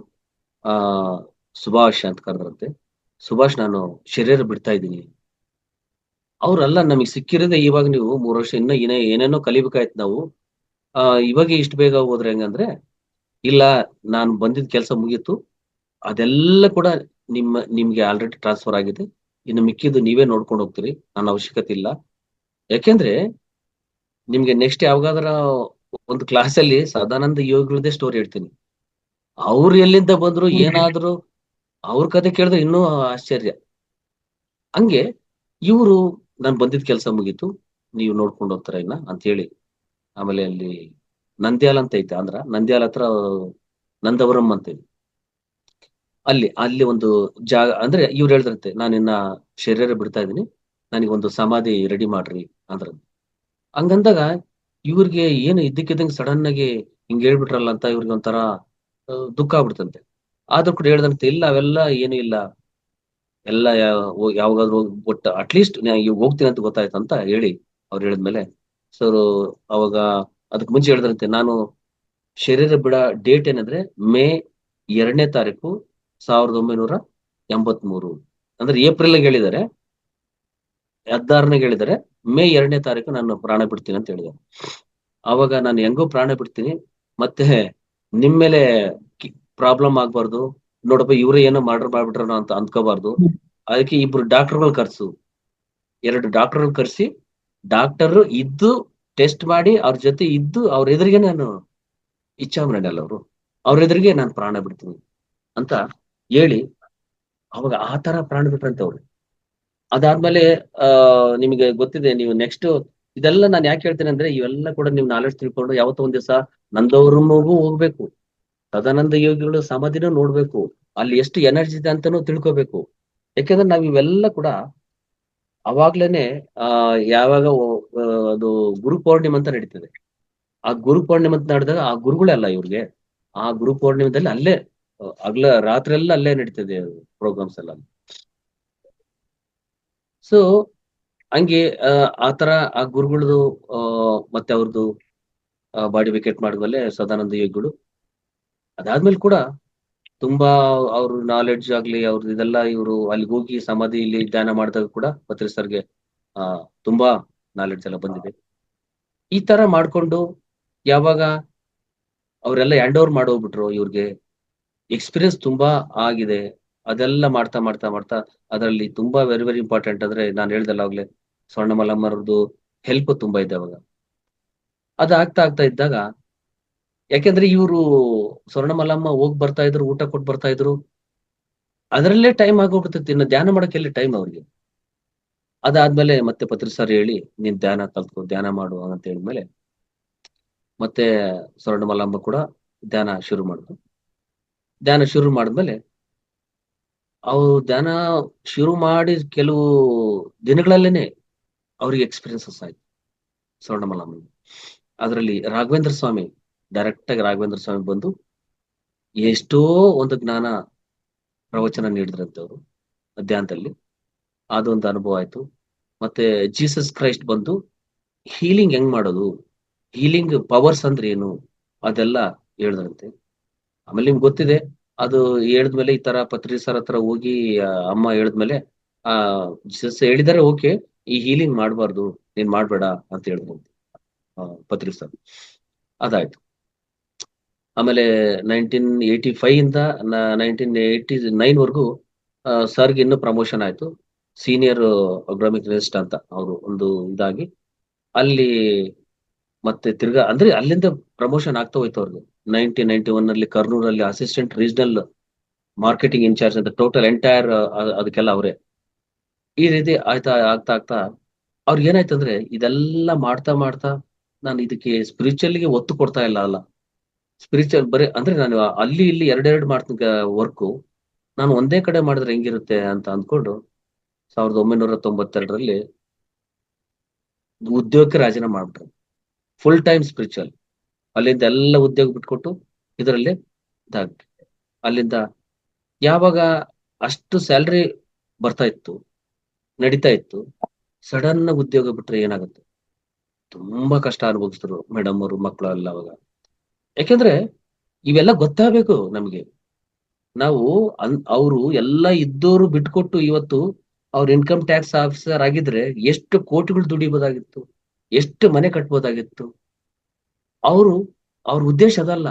B: ಸುಭಾಷ್ ಅಂತ ಕರೆದ್ರಂತೆ. ಸುಭಾಷ್, ನಾನು ಶರೀರ ಬಿಡ್ತಾ ಇದ್ದೀನಿ. ಅವ್ರಲ್ಲ, ನಮಗೆ ಸಿಕ್ಕಿರೋದೇ ಇವಾಗ. ನೀವು 3 ವರ್ಷ ಇನ್ನ ಏನೇನೋ ಕಲಿಬೇಕಾಯ್ತು ನಾವು. ಇವಾಗ ಇಷ್ಟು ಬೇಗ ಹೋದ್ರೆ ಹೆಂಗಂದ್ರೆ, ಇಲ್ಲ ನಾನು ಬಂದಿದ್ದ ಕೆಲಸ ಮುಗೀತು, ಅದೆಲ್ಲ ಕೂಡ ನಿಮ್ಗೆ ಆಲ್ರೆಡಿ ಟ್ರಾನ್ಸ್ಫರ್ ಆಗಿದೆ, ಇನ್ನು ಮಿಕ್ಕಿದ್ದು ನೀವೇ ನೋಡ್ಕೊಂಡು ಹೋಗ್ತೀರಿ, ನನ್ನ ಅವಶ್ಯಕತೆ ಇಲ್ಲ. ಯಾಕೆಂದ್ರೆ ನಿಮ್ಗೆ ನೆಕ್ಸ್ಟ್ ಯಾವಾಗಾದ್ರ ಒಂದು ಕ್ಲಾಸಲ್ಲಿ ಸದಾನಂದ ಯೋಗಿಗಳದೇ ಸ್ಟೋರಿ ಹೇಳ್ತೀನಿ. ಅವ್ರು ಎಲ್ಲಿಂದ ಬಂದ್ರು, ಏನಾದ್ರು ಅವ್ರ ಕತೆ ಕೇಳಿದ್ರೆ ಇನ್ನೂ ಆಶ್ಚರ್ಯ. ಹಂಗೆ ಇವರು, ನಾನು ಬಂದಿದ್ದ ಕೆಲಸ ಮುಗೀತು, ನೀವು ನೋಡ್ಕೊಂಡು ಹೋಗ್ತಾರ ಇನ್ನ ಅಂತ ಹೇಳಿ, ಆಮೇಲೆ ಅಲ್ಲಿ ನಂದ್ಯಾಲ ಅಂತ ಐತೆ, ನಂದ್ಯಾಲ ಹತ್ರ ನಂದವರಂ ಅಂತ ಇದೆ. ಅಲ್ಲಿ ಒಂದು ಜಾಗ, ಅಂದ್ರೆ ಇವ್ರು ಹೇಳಿದ್ರಂತೆ, ನಾನಿನ್ನ ಶರೀರ ಬಿಡ್ತಾ ಇದೀನಿ, ನನಗೊಂದು ಸಮಾಧಿ ರೆಡಿ ಮಾಡ್ರಿ ಅಂದ್ರ. ಹಂಗಂದಾಗ ಇವ್ರಿಗೆ ಏನು ಇದ್ದಕ್ಕಿದ್ದಂಗೆ ಸಡನ್ ಆಗಿ ಹಿಂಗ್ ಹೇಳ್ಬಿಟ್ರಲ್ಲ ಅಂತ ಇವ್ರಿಗೆ ಒಂಥರ ದುಃಖ ಆಗ್ಬಿಡ್ತಂತೆ. ಆದ್ರೂ ಕೂಡ ಹೇಳ್ದಂತೆ, ಇಲ್ಲ ಅವೆಲ್ಲ ಏನು ಇಲ್ಲ, ಎಲ್ಲ ಯಾವಾಗಾದ್ರೂ ಒಟ್ಟು ಅಟ್ಲೀಸ್ಟ್ ಈಗ ಹೋಗ್ತೀನಿ ಅಂತ ಗೊತ್ತಾಯ್ತು ಅಂತ ಹೇಳಿ ಅವ್ರು ಹೇಳಿದ್ಮೇಲೆ, ಸರ್ ಅವಾಗ ಅದಕ್ಕೆ ಮುಂಚೆ ಹೇಳಿದ್ರಂತೆ, ನಾನು ಶರೀರ ಬಿಡ ಡೇಟ್ ಏನಂದ್ರೆ ಮೇ 2ನೇ ತಾರೀಕು 1983. ಅಂದ್ರೆ ಏಪ್ರಿಲ್ ಹೇಳಿದ್ದಾರೆ, 16ನೇ ಹೇಳಿದ್ದಾರೆ, ಮೇ 2ನೇ ತಾರೀಕು ನಾನು ಪ್ರಾಣ ಬಿಡ್ತೀನಿ ಅಂತ ಹೇಳಿದೆ. ಅವಾಗ ನಾನು ಹೆಂಗೋ ಪ್ರಾಣ ಬಿಡ್ತೀನಿ, ಮತ್ತೆ ನಿಮ್ಮೇಲೆ ಪ್ರಾಬ್ಲಮ್ ಆಗ್ಬಾರ್ದು, ನೋಡಪ್ಪ ಇವ್ರೇ ಏನೋ ಮರ್ಡರ್ ಮಾಡ್ಬಿಟ್ರ ಅಂತ ಅಂದ್ಕೋಬಾರ್ದು. ಅದಕ್ಕೆ 2 ಡಾಕ್ಟರ್ಗಳು ಕರ್ಸು, 2 ಡಾಕ್ಟರ್ಗಳು ಕರ್ಸಿ, ಡಾಕ್ಟರ್ ಇದ್ದು ಟೆಸ್ಟ್ ಮಾಡಿ ಅವ್ರ ಜೊತೆ ಇದ್ದು ಅವ್ರ ಎದುರಿಗೆ ನಾನು ಇಚ್ಛಾಮರಣಿ ಅವ್ರ ಎದುರಿಗೆ ನಾನು ಪ್ರಾಣ ಬಿಡ್ತೀನಿ ಅಂತ ಹೇಳಿ, ಅವಾಗ ಆ ತರ ಪ್ರಾಣ ಬಿಟ್ರಂತೆ ಅವ್ರು. ಅದಾದ್ಮೇಲೆ ನಿಮಗೆ ಗೊತ್ತಿದೆ, ನೀವು ನೆಕ್ಸ್ಟ್ ಇದೆಲ್ಲ ನಾನು ಯಾಕೆ ಹೇಳ್ತೇನೆ ಅಂದ್ರೆ, ಇವೆಲ್ಲ ಕೂಡ ನೀವು ನಾಲೆಡ್ಜ್ ತಿಳ್ಕೊಂಡು ಯಾವತ್ತೋ ಒಂದ್ ದಿವಸ ನಂದವರಮಗೂ ಹೋಗ್ಬೇಕು, ಸದಾನಂದ ಯೋಗಿಗಳು ಸಮಾಧಿನೂ ನೋಡ್ಬೇಕು, ಅಲ್ಲಿ ಎಷ್ಟು ಎನರ್ಜಿ ಇದೆ ಅಂತಾನೂ ತಿಳ್ಕೊಬೇಕು. ಯಾಕೆಂದ್ರೆ ನಾವ್ ಇವೆಲ್ಲ ಕೂಡ ಅವಾಗ್ಲೇನೆ ಯಾವಾಗ ಅದು ಗುರು ಪೌರ್ಣಿಮೆ ಅಂತ ನಡೀತದೆ. ಆ ಗುರು ಪೌರ್ಣಿಮೆ ಅಂತ ನಡೆದಾಗ ಆ ಗುರುಗಳೇ ಅಲ್ಲ ಇವ್ರಿಗೆ. ಆ ಗುರು ಪೌರ್ಣಿಮೆದಲ್ಲಿ ಅಲ್ಲೇ ರಾತ್ರಿ ಎಲ್ಲ ಅಲ್ಲೇ ನಡೀತದೆ ಪ್ರೋಗ್ರಾಮ್ಸ್ ಎಲ್ಲ. ಸೊ ಹಂಗೆ ಆತರ ಆ ಗುರುಗಳದು ಮತ್ತೆ ಅವ್ರದ್ದು ಬಾಡಿ ವಿಕೆಟ್ ಮಾಡಿದ್ಮೇಲೆ ಸದಾನಂದ ಯೋಗಿಗಳು ಅದಾದ್ಮೇಲೆ ಕೂಡ ತುಂಬಾ ಅವ್ರ ನಾಲೆಡ್ಜ್ ಆಗ್ಲಿ ಅವ್ರದ್ದು ಇದೆಲ್ಲ ಇವರು ಅಲ್ಲಿಗೆ ಹೋಗಿ ಸಮಾಧಿ ಇಲ್ಲಿ ಧ್ಯಾನ ಮಾಡಿದಾಗ ಕೂಡ ಪತ್ರಿ ಸರ್ಗೆ ತುಂಬಾ ನಾಲೆಡ್ಜ್ ಎಲ್ಲ ಬಂದಿದೆ. ಈ ತರ ಮಾಡ್ಕೊಂಡು ಯಾವಾಗ ಅವರೆಲ್ಲ ಹ್ಯಾಂಡ್ ಓವರ್ ಮಾಡೋಗ್ಬಿಟ್ರು, ಇವ್ರಿಗೆ ಎಕ್ಸ್ಪೀರಿಯನ್ಸ್ ತುಂಬಾ ಆಗಿದೆ. ಅದೆಲ್ಲ ಮಾಡ್ತಾ ಮಾಡ್ತಾ ಮಾಡ್ತಾ ಅದರಲ್ಲಿ ತುಂಬಾ ವೆರಿ ವೆರಿ ಇಂಪಾರ್ಟೆಂಟ್ ಅಂದ್ರೆ ನಾನು ಹೇಳ್ದಲ್ಲ ಆಗ್ಲೇ ಸ್ವರ್ಣಮಲಮ್ಮರದ್ದು ಹೆಲ್ಪ್ ತುಂಬಾ ಇದೆ ಅವಾಗ. ಅದು ಆಗ್ತಾ ಇದ್ದಾಗ, ಯಾಕೆಂದ್ರೆ ಇವರು ಸ್ವರ್ಣಮಲಮ್ಮ ಹೋಗ್ ಬರ್ತಾ ಇದ್ರು, ಊಟ ಕೊಟ್ಟು ಬರ್ತಾ ಇದ್ರು, ಅದರಲ್ಲೇ ಟೈಮ್ ಆಗೋಗ್ಬಿಡ್ತೈತಿ. ಇನ್ನು ಧ್ಯಾನ ಮಾಡಕ್ಕೆ ಎಲ್ಲಿ ಟೈಮ್ ಅವ್ರಿಗೆ. ಅದಾದ್ಮೇಲೆ ಮತ್ತೆ ಪತ್ರಿ ಸರ್ ಹೇಳಿ ನೀನ್ ಧ್ಯಾನ ಕಲ್ತ್ಕೊ, ಧ್ಯಾನ ಮಾಡು ಅಂತ ಹೇಳಿದ್ಮೇಲೆ ಮತ್ತೆ ಸ್ವರ್ಣಮಲಮ್ಮ ಕೂಡ ಧ್ಯಾನ ಶುರು ಮಾಡಿದ್ರು. ಧ್ಯಾನ ಶುರು ಮಾಡಿದ್ಮೇಲೆ ಅವ್ರು ಧ್ಯಾನ ಶುರು ಮಾಡಿ ಕೆಲವು ದಿನಗಳಲ್ಲೇನೆ ಅವ್ರಿಗೆ ಎಕ್ಸ್ಪೀರಿಯನ್ಸಸ್ ಆಯ್ತು ಸ್ವರ್ಣಮಲಮ್ಮ. ಅದರಲ್ಲಿ ರಾಘವೇಂದ್ರ ಸ್ವಾಮಿ ಡೈರೆಕ್ಟ್ ಆಗಿ ರಾಘವೇಂದ್ರ ಸ್ವಾಮಿ ಬಂದು ಎಷ್ಟೋ ಒಂದು ಜ್ಞಾನ ಪ್ರವಚನ ನೀಡಿದ್ರಂತೆ ಅವರು ಧ್ಯಾನದಲ್ಲಿ. ಅದೊಂದು ಅನುಭವ ಆಯ್ತು. ಮತ್ತೆ ಜೀಸಸ್ ಕ್ರೈಸ್ಟ್ ಬಂದು ಹೀಲಿಂಗ್ ಹೆಂಗ್ ಮಾಡೋದು, ಹೀಲಿಂಗ್ ಪವರ್ಸ್ ಅಂದ್ರೆ ಏನು ಅದೆಲ್ಲ ಹೇಳಿದ್ರಂತೆ. ಆಮೇಲೆ ನಿಮ್ಗೆ ಗೊತ್ತಿದೆ, ಅದು ಹೇಳಿದ್ಮೇಲೆ ಈ ತರ ಪತ್ರಿ ಸರ್ ಹತ್ರ ಹೋಗಿ ಅಮ್ಮ ಹೇಳಿದ್ಮೇಲೆ ಜೀಸಸ್ ಹೇಳಿದಾರೆ ಓಕೆ, ಈ ಹೀಲಿಂಗ್ ಮಾಡಬಾರ್ದು, ನೀನ್ ಮಾಡ್ಬೇಡ ಅಂತ ಹೇಳಿದ್ರಂತೆ ಪತ್ರಿ ಸರ್. ಅದಾಯ್ತು. ಆಮೇಲೆ 1985 ಇಂದ 1989 ವರ್ಗೂ ಸರ್ಗೆ ಇನ್ನೂ ಪ್ರಮೋಷನ್ ಆಯ್ತು. ಸೀನಿಯರ್ ಅಗ್ರಾಮಿಕ್ ರೆಸಿಸ್ಟ್ ಅಂತ ಅವರು ಒಂದು ಇದಾಗಿ ಅಲ್ಲಿ ಮತ್ತೆ ತಿರ್ಗಾ ಅಂದ್ರೆ ಅಲ್ಲಿಂದ ಪ್ರಮೋಷನ್ ಆಗ್ತಾ ಹೋಯ್ತು ಅವ್ರಿಗೆ. 1991 ನಲ್ಲಿ ಕರ್ನೂರಲ್ಲಿ ಅಸಿಸ್ಟೆಂಟ್ ರೀಜನಲ್ ಮಾರ್ಕೆಟಿಂಗ್ ಇನ್ಚಾರ್ಜ್ ಅಂತ ಟೋಟಲ್ ಎಂಟೈರ್ ಅದಕ್ಕೆಲ್ಲ ಅವರೇ. ಈ ರೀತಿ ಆಗ್ತಾ ಅವ್ರಿಗೆ ಏನಾಯ್ತಂದ್ರೆ ಇದೆಲ್ಲ ಮಾಡ್ತಾ ಮಾಡ್ತಾ ನಾನು ಇದಕ್ಕೆ ಸ್ಪಿರಿಚುವಲ್ಗೆ ಒತ್ತು ಕೊಡ್ತಾ ಇಲ್ಲ ಅಲ್ಲ, ಸ್ಪಿರಿಚುವಲ್ ಬರೀ ಅಂದ್ರೆ ನಾನು ಅಲ್ಲಿ ಇಲ್ಲಿ ಎರಡೆರಡು ಮಾಡ್ತೀನಿ ವರ್ಕು, ನಾನು ಒಂದೇ ಕಡೆ ಮಾಡಿದ್ರೆ ಹೆಂಗಿರುತ್ತೆ ಅಂತ ಅಂದ್ಕೊಂಡು 1992ರಲ್ಲಿ ಉದ್ಯೋಗಕ್ಕೆ ರಾಜೀನಾಮೆ ಮಾಡ್ಬಿಟ್ರು. Full time spiritual. ಅಲ್ಲಿಂದ ಎಲ್ಲ ಉದ್ಯೋಗ ಬಿಟ್ಕೊಟ್ಟು ಇದರಲ್ಲೇ ಇದಾಗ್ಬಿಟ್ರು. ಅಲ್ಲಿಂದ ಯಾವಾಗ ಅಷ್ಟು ಸ್ಯಾಲ್ರಿ ಬರ್ತಾ ಇತ್ತು, ನಡೀತಾ ಇತ್ತು, ಸಡನ್ ಉದ್ಯೋಗ ಬಿಟ್ರೆ ಏನಾಗುತ್ತೆ, ತುಂಬಾ ಕಷ್ಟ ಅನುಭವಿಸಿದ್ರು ಮೇಡಮ್ ಅವರು, ಮಕ್ಕಳು ಎಲ್ಲ ಅವಾಗ. ಯಾಕೆಂದ್ರೆ ಇವೆಲ್ಲ ಗೊತ್ತಾಗಬೇಕು ನಮ್ಗೆ. ನಾವು ಅವರು ಎಲ್ಲ ಇದ್ದೋರು ಬಿಟ್ಕೊಟ್ಟು ಇವತ್ತು ಅವ್ರ ಇನ್ಕಮ್ ಟ್ಯಾಕ್ಸ್ ಆಫೀಸರ್ ಆಗಿದ್ರೆ ಎಷ್ಟು ಕೋಟಿಗಳು ದುಡಿಬೋದಾಗಿತ್ತು, ಎಷ್ಟು ಮನೆ ಕಟ್ಬೋದಾಗಿತ್ತು. ಅವ್ರ ಉದ್ದೇಶ ಅದಲ್ಲ.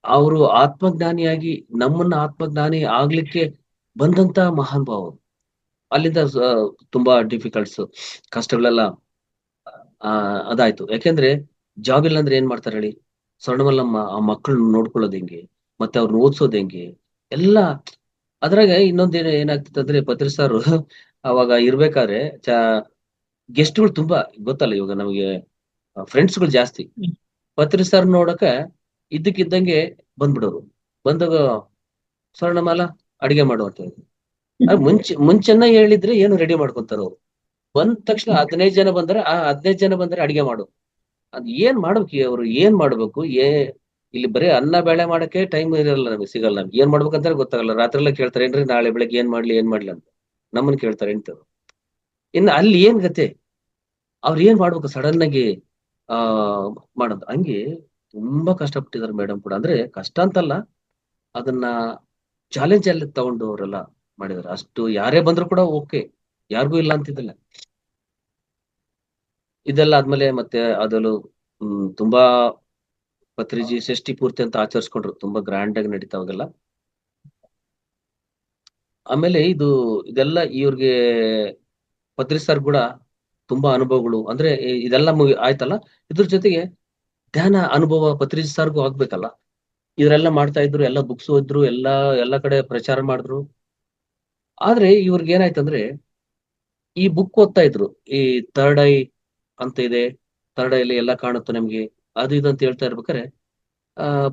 B: ಅವರು ಆತ್ಮಜ್ಞಾನಿಯಾಗಿ ನಮ್ಮನ್ನ ಆತ್ಮಜ್ಞಾನಿ ಆಗ್ಲಿಕ್ಕೆ ಬಂದಂತ ಮಹಾನ್ ಭಾವ. ಅಲ್ಲಿಂದ ತುಂಬಾ ಡಿಫಿಕಲ್ಟ್ಸ್ ಕಷ್ಟಗಳೆಲ್ಲ ಅದಾಯ್ತು. ಯಾಕೆಂದ್ರೆ ಜಾಬ್ ಇಲ್ಲ ಅಂದ್ರೆ ಏನ್ ಮಾಡ್ತಾರೆ ಹೇಳಿ, ಸ್ವರ್ಣಮಲ್ಲಮ್ಮ ಆ ಮಕ್ಕಳನ್ನ ನೋಡ್ಕೊಳ್ಳೋದು ಹೆಂಗೆ, ಮತ್ತೆ ಅವ್ರನ್ನ ಓದಿಸೋದು ಹೆಂಗೆ ಎಲ್ಲ. ಅದ್ರಾಗ ಇನ್ನೊಂದೇನು ಏನಾಗ್ತಿತ್ತು ಅಂದ್ರೆ ಪತ್ರಿ ಸರ್ ಅವಾಗ ಇರ್ಬೇಕಾದ್ರೆ ಗೆಸ್ಟ್ಗಳು ತುಂಬಾ ಗೊತ್ತಲ್ಲ, ಇವಾಗ ನಮಗೆ ಫ್ರೆಂಡ್ಸ್ಗಳು ಜಾಸ್ತಿ. ಪತ್ರಿ ಸರ್ ನೋಡಕ ಇದ್ದಕ್ಕಿದ್ದಂಗೆ ಬಂದ್ಬಿಡೋರು. ಬಂದಾಗ ಸ್ವರ್ಣಮಾಲ ಅಡಿಗೆ ಮಾಡುವಂತ ಮುಂಚೆನ್ನ ಹೇಳಿದ್ರೆ ಏನು ರೆಡಿ ಮಾಡ್ಕೊಂತಾರ ಅವ್ರು. ಬಂದ ತಕ್ಷಣ 15 ಜನ ಬಂದ್ರೆ ಆ 15 ಜನ ಬಂದ್ರೆ ಅಡಿಗೆ ಮಾಡು. ಅದ್ ಏನ್ ಮಾಡ್ಬೇಕು ಅವ್ರು, ಏನ್ ಮಾಡ್ಬೇಕು, ಇಲ್ಲಿ ಬರೀ ಅನ್ನ ಬೇಳೆ ಮಾಡಕ್ಕೆ ಟೈಮ್ ಇರಲ್ಲ, ನಮಗೆ ಸಿಗಲ್ಲ. ನಮ್ಗೆ ಏನ್ ಮಾಡ್ಬೇಕಂತ ಗೊತ್ತಾಗಲ್ಲ. ರಾತ್ರಿ ಎಲ್ಲ ಕೇಳ್ತಾರೆ ಏನ್ರಿ ನಾಳೆ ಬೆಳಗ್ಗೆ ಏನ್ ಮಾಡ್ಲಿ ಅಂತ ನಮ್ಮನ್ ಕೇಳ್ತಾರೆ ಎಂತವ್ರು. ಇನ್ನು ಅಲ್ಲಿ ಏನ್ ಗತೆ, ಅವ್ರು ಏನ್ ಮಾಡ್ಬೇಕು ಸಡನ್ ಆಗಿ ಮಾಡೋದು. ಹಂಗೆ ತುಂಬಾ ಕಷ್ಟಪಟ್ಟಿದ್ದಾರೆ ಮೇಡಮ್ ಕೂಡ. ಅಂದ್ರೆ ಕಷ್ಟ ಅಂತಲ್ಲ, ಅದನ್ನ ಚಾಲೆಂಜ್ ಅಲ್ಲಿ ತಗೊಂಡು ಅವರೆಲ್ಲ ಮಾಡಿದಾರೆ. ಅಷ್ಟು ಯಾರೇ ಬಂದ್ರು ಕೂಡ ಓಕೆ, ಯಾರಿಗೂ ಇಲ್ಲ ಅಂತಿದ್ದಿಲ್ಲ. ಇದೆಲ್ಲ ಆದ್ಮೇಲೆ ಮತ್ತೆ ಅದಲು ತುಂಬಾ ಪತ್ರಿಜಿ ಷಷ್ಠಿ ಪೂರ್ತಿ ಅಂತ ಆಚರಿಸ್ಕೊಂಡ್ರು, ತುಂಬಾ ಗ್ರ್ಯಾಂಡ್ ಆಗಿ ನಡೀತಾವಾಗೆಲ್ಲ. ಆಮೇಲೆ ಇದೆಲ್ಲ ಇವ್ರಿಗೆ ಪತ್ರಿ ಸರ್ ಕೂಡ ತುಂಬಾ ಅನುಭವಗಳು. ಅಂದ್ರೆ ಇದೆಲ್ಲ ಆಯ್ತಲ್ಲ, ಇದ್ರ ಜೊತೆಗೆ ಧ್ಯಾನ ಅನುಭವ ಪತ್ರಿಜಿ ಸರ್ಗೂ ಆಗ್ಬೇಕಲ್ಲ. ಇವರೆಲ್ಲ ಮಾಡ್ತಾ ಇದ್ರು, ಎಲ್ಲ ಬುಕ್ಸ್ ಓದಿದ್ರು, ಎಲ್ಲ ಕಡೆ ಪ್ರಚಾರ ಮಾಡಿದ್ರು. ಆದ್ರೆ ಇವ್ರಿಗೆ ಏನಾಯ್ತಂದ್ರೆ ಈ ಬುಕ್ ಓದ್ತಾ ಇದ್ರು, ಈ ಥರ್ಡ್ ಐ ಅಂತ ಇದೆ, ಥರ್ಡ್ ಐಲಿ ಎಲ್ಲ ಕಾಣುತ್ತೆ ನಮ್ಗೆ, ಅದು ಇದು ಅಂತ ಹೇಳ್ತಾ ಇರ್ಬೇಕಾರೆ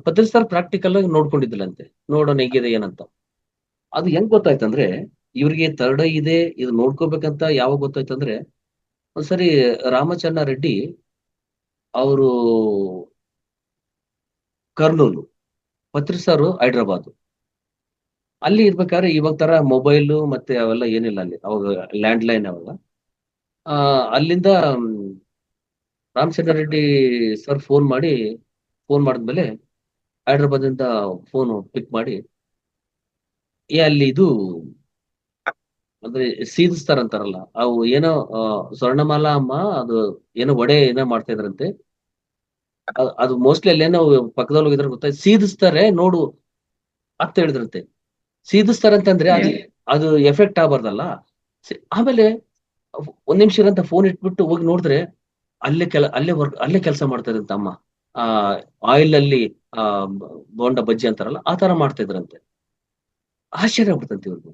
B: ಪತ್ರಿ ಸರ್ ಪ್ರಾಕ್ಟಿಕಲ್ ಆಗಿ ನೋಡ್ಕೊಂಡಿದ್ದಿಲ್ಲಂತೆ, ನೋಡೋಣ ಹೇಗಿದೆ ಏನಂತ. ಅದು ಹೆಂಗ್ ಗೊತ್ತಾಯ್ತಂದ್ರೆ ಇವ್ರಿಗೆ ಥರ್ಡ್ ಐ ಇದೆ, ಇದು ನೋಡ್ಕೋಬೇಕಂತ ಯಾವಾಗ ಗೊತ್ತಾಯ್ತಂದ್ರೆ ಒಂದ್ಸರಿ ರಾಮಚಂದ್ರ ರೆಡ್ಡಿ ಅವರು ಕರ್ನೂಲು, ಪತ್ರಿ ಸಾರು ಹೈದ್ರಾಬಾದ್. ಅಲ್ಲಿ ಇರ್ಬೇಕಾದ್ರೆ ಇವಾಗ ತರ ಮೊಬೈಲು ಮತ್ತೆ ಅವೆಲ್ಲ ಏನಿಲ್ಲ ಅಲ್ಲಿ, ಅವಾಗ ಲ್ಯಾಂಡ್ ಲೈನ್ ಅವಾಗ. ಅಲ್ಲಿಂದ ರಾಮಚಂದ್ರ ರೆಡ್ಡಿ ಸರ್ ಫೋನ್ ಮಾಡಿದ್ಮೇಲೆ ಹೈದ್ರಾಬಾದ್ ಇಂದ ಫೋನ್ ಪಿಕ್ ಮಾಡಿ, ಅಲ್ಲಿ ಇದು ಅಂದ್ರೆ ಸೀದಿಸ್ತಾರಂತಾರಲ್ಲ, ಅವು ಏನೋ ಸ್ವರ್ಣಮಾಲಾ ಅಮ್ಮ ಅದು ಏನೋ ವಡೆ ಏನೋ ಮಾಡ್ತಾ ಇದ್ರಂತೆ. ಅದು ಮೋಸ್ಟ್ಲಿ ಅಲ್ಲೇನೋ ಪಕ್ಕದಲ್ಲಿ ಹೋಗಿದ್ರೆ ಗೊತ್ತಾಯ್ತು, ಸೀದಿಸ್ತಾರೆ ನೋಡು ಅಂತ ಹೇಳಿದ್ರಂತೆ. ಸೀದಿಸ್ತಾರಂತಂದ್ರೆ ಅದು ಎಫೆಕ್ಟ್ ಆಗಬಾರ್ದಲ್ಲ. ಆಮೇಲೆ ಒಂದ್ ನಿಮಿಷ ಇರಂತ ಫೋನ್ ಇಟ್ಬಿಟ್ಟು ಹೋಗಿ ನೋಡಿದ್ರೆ ಅಲ್ಲೇ ಕೆಲಸ ಮಾಡ್ತಾ ಇದ್ರಂತೆ ಅಮ್ಮ. ಆಯಿಲ್ ಅಲ್ಲಿ ಆ ಬೋಂಡ ಬಜ್ಜಿ ಅಂತಾರಲ್ಲ ಆ ತರ ಮಾಡ್ತಾ ಇದ್ರಂತೆ. ಆಶ್ಚರ್ಯ ಆಗ್ಬಿಡ್ತಂತೆ ಇವ್ರಿಗೆ.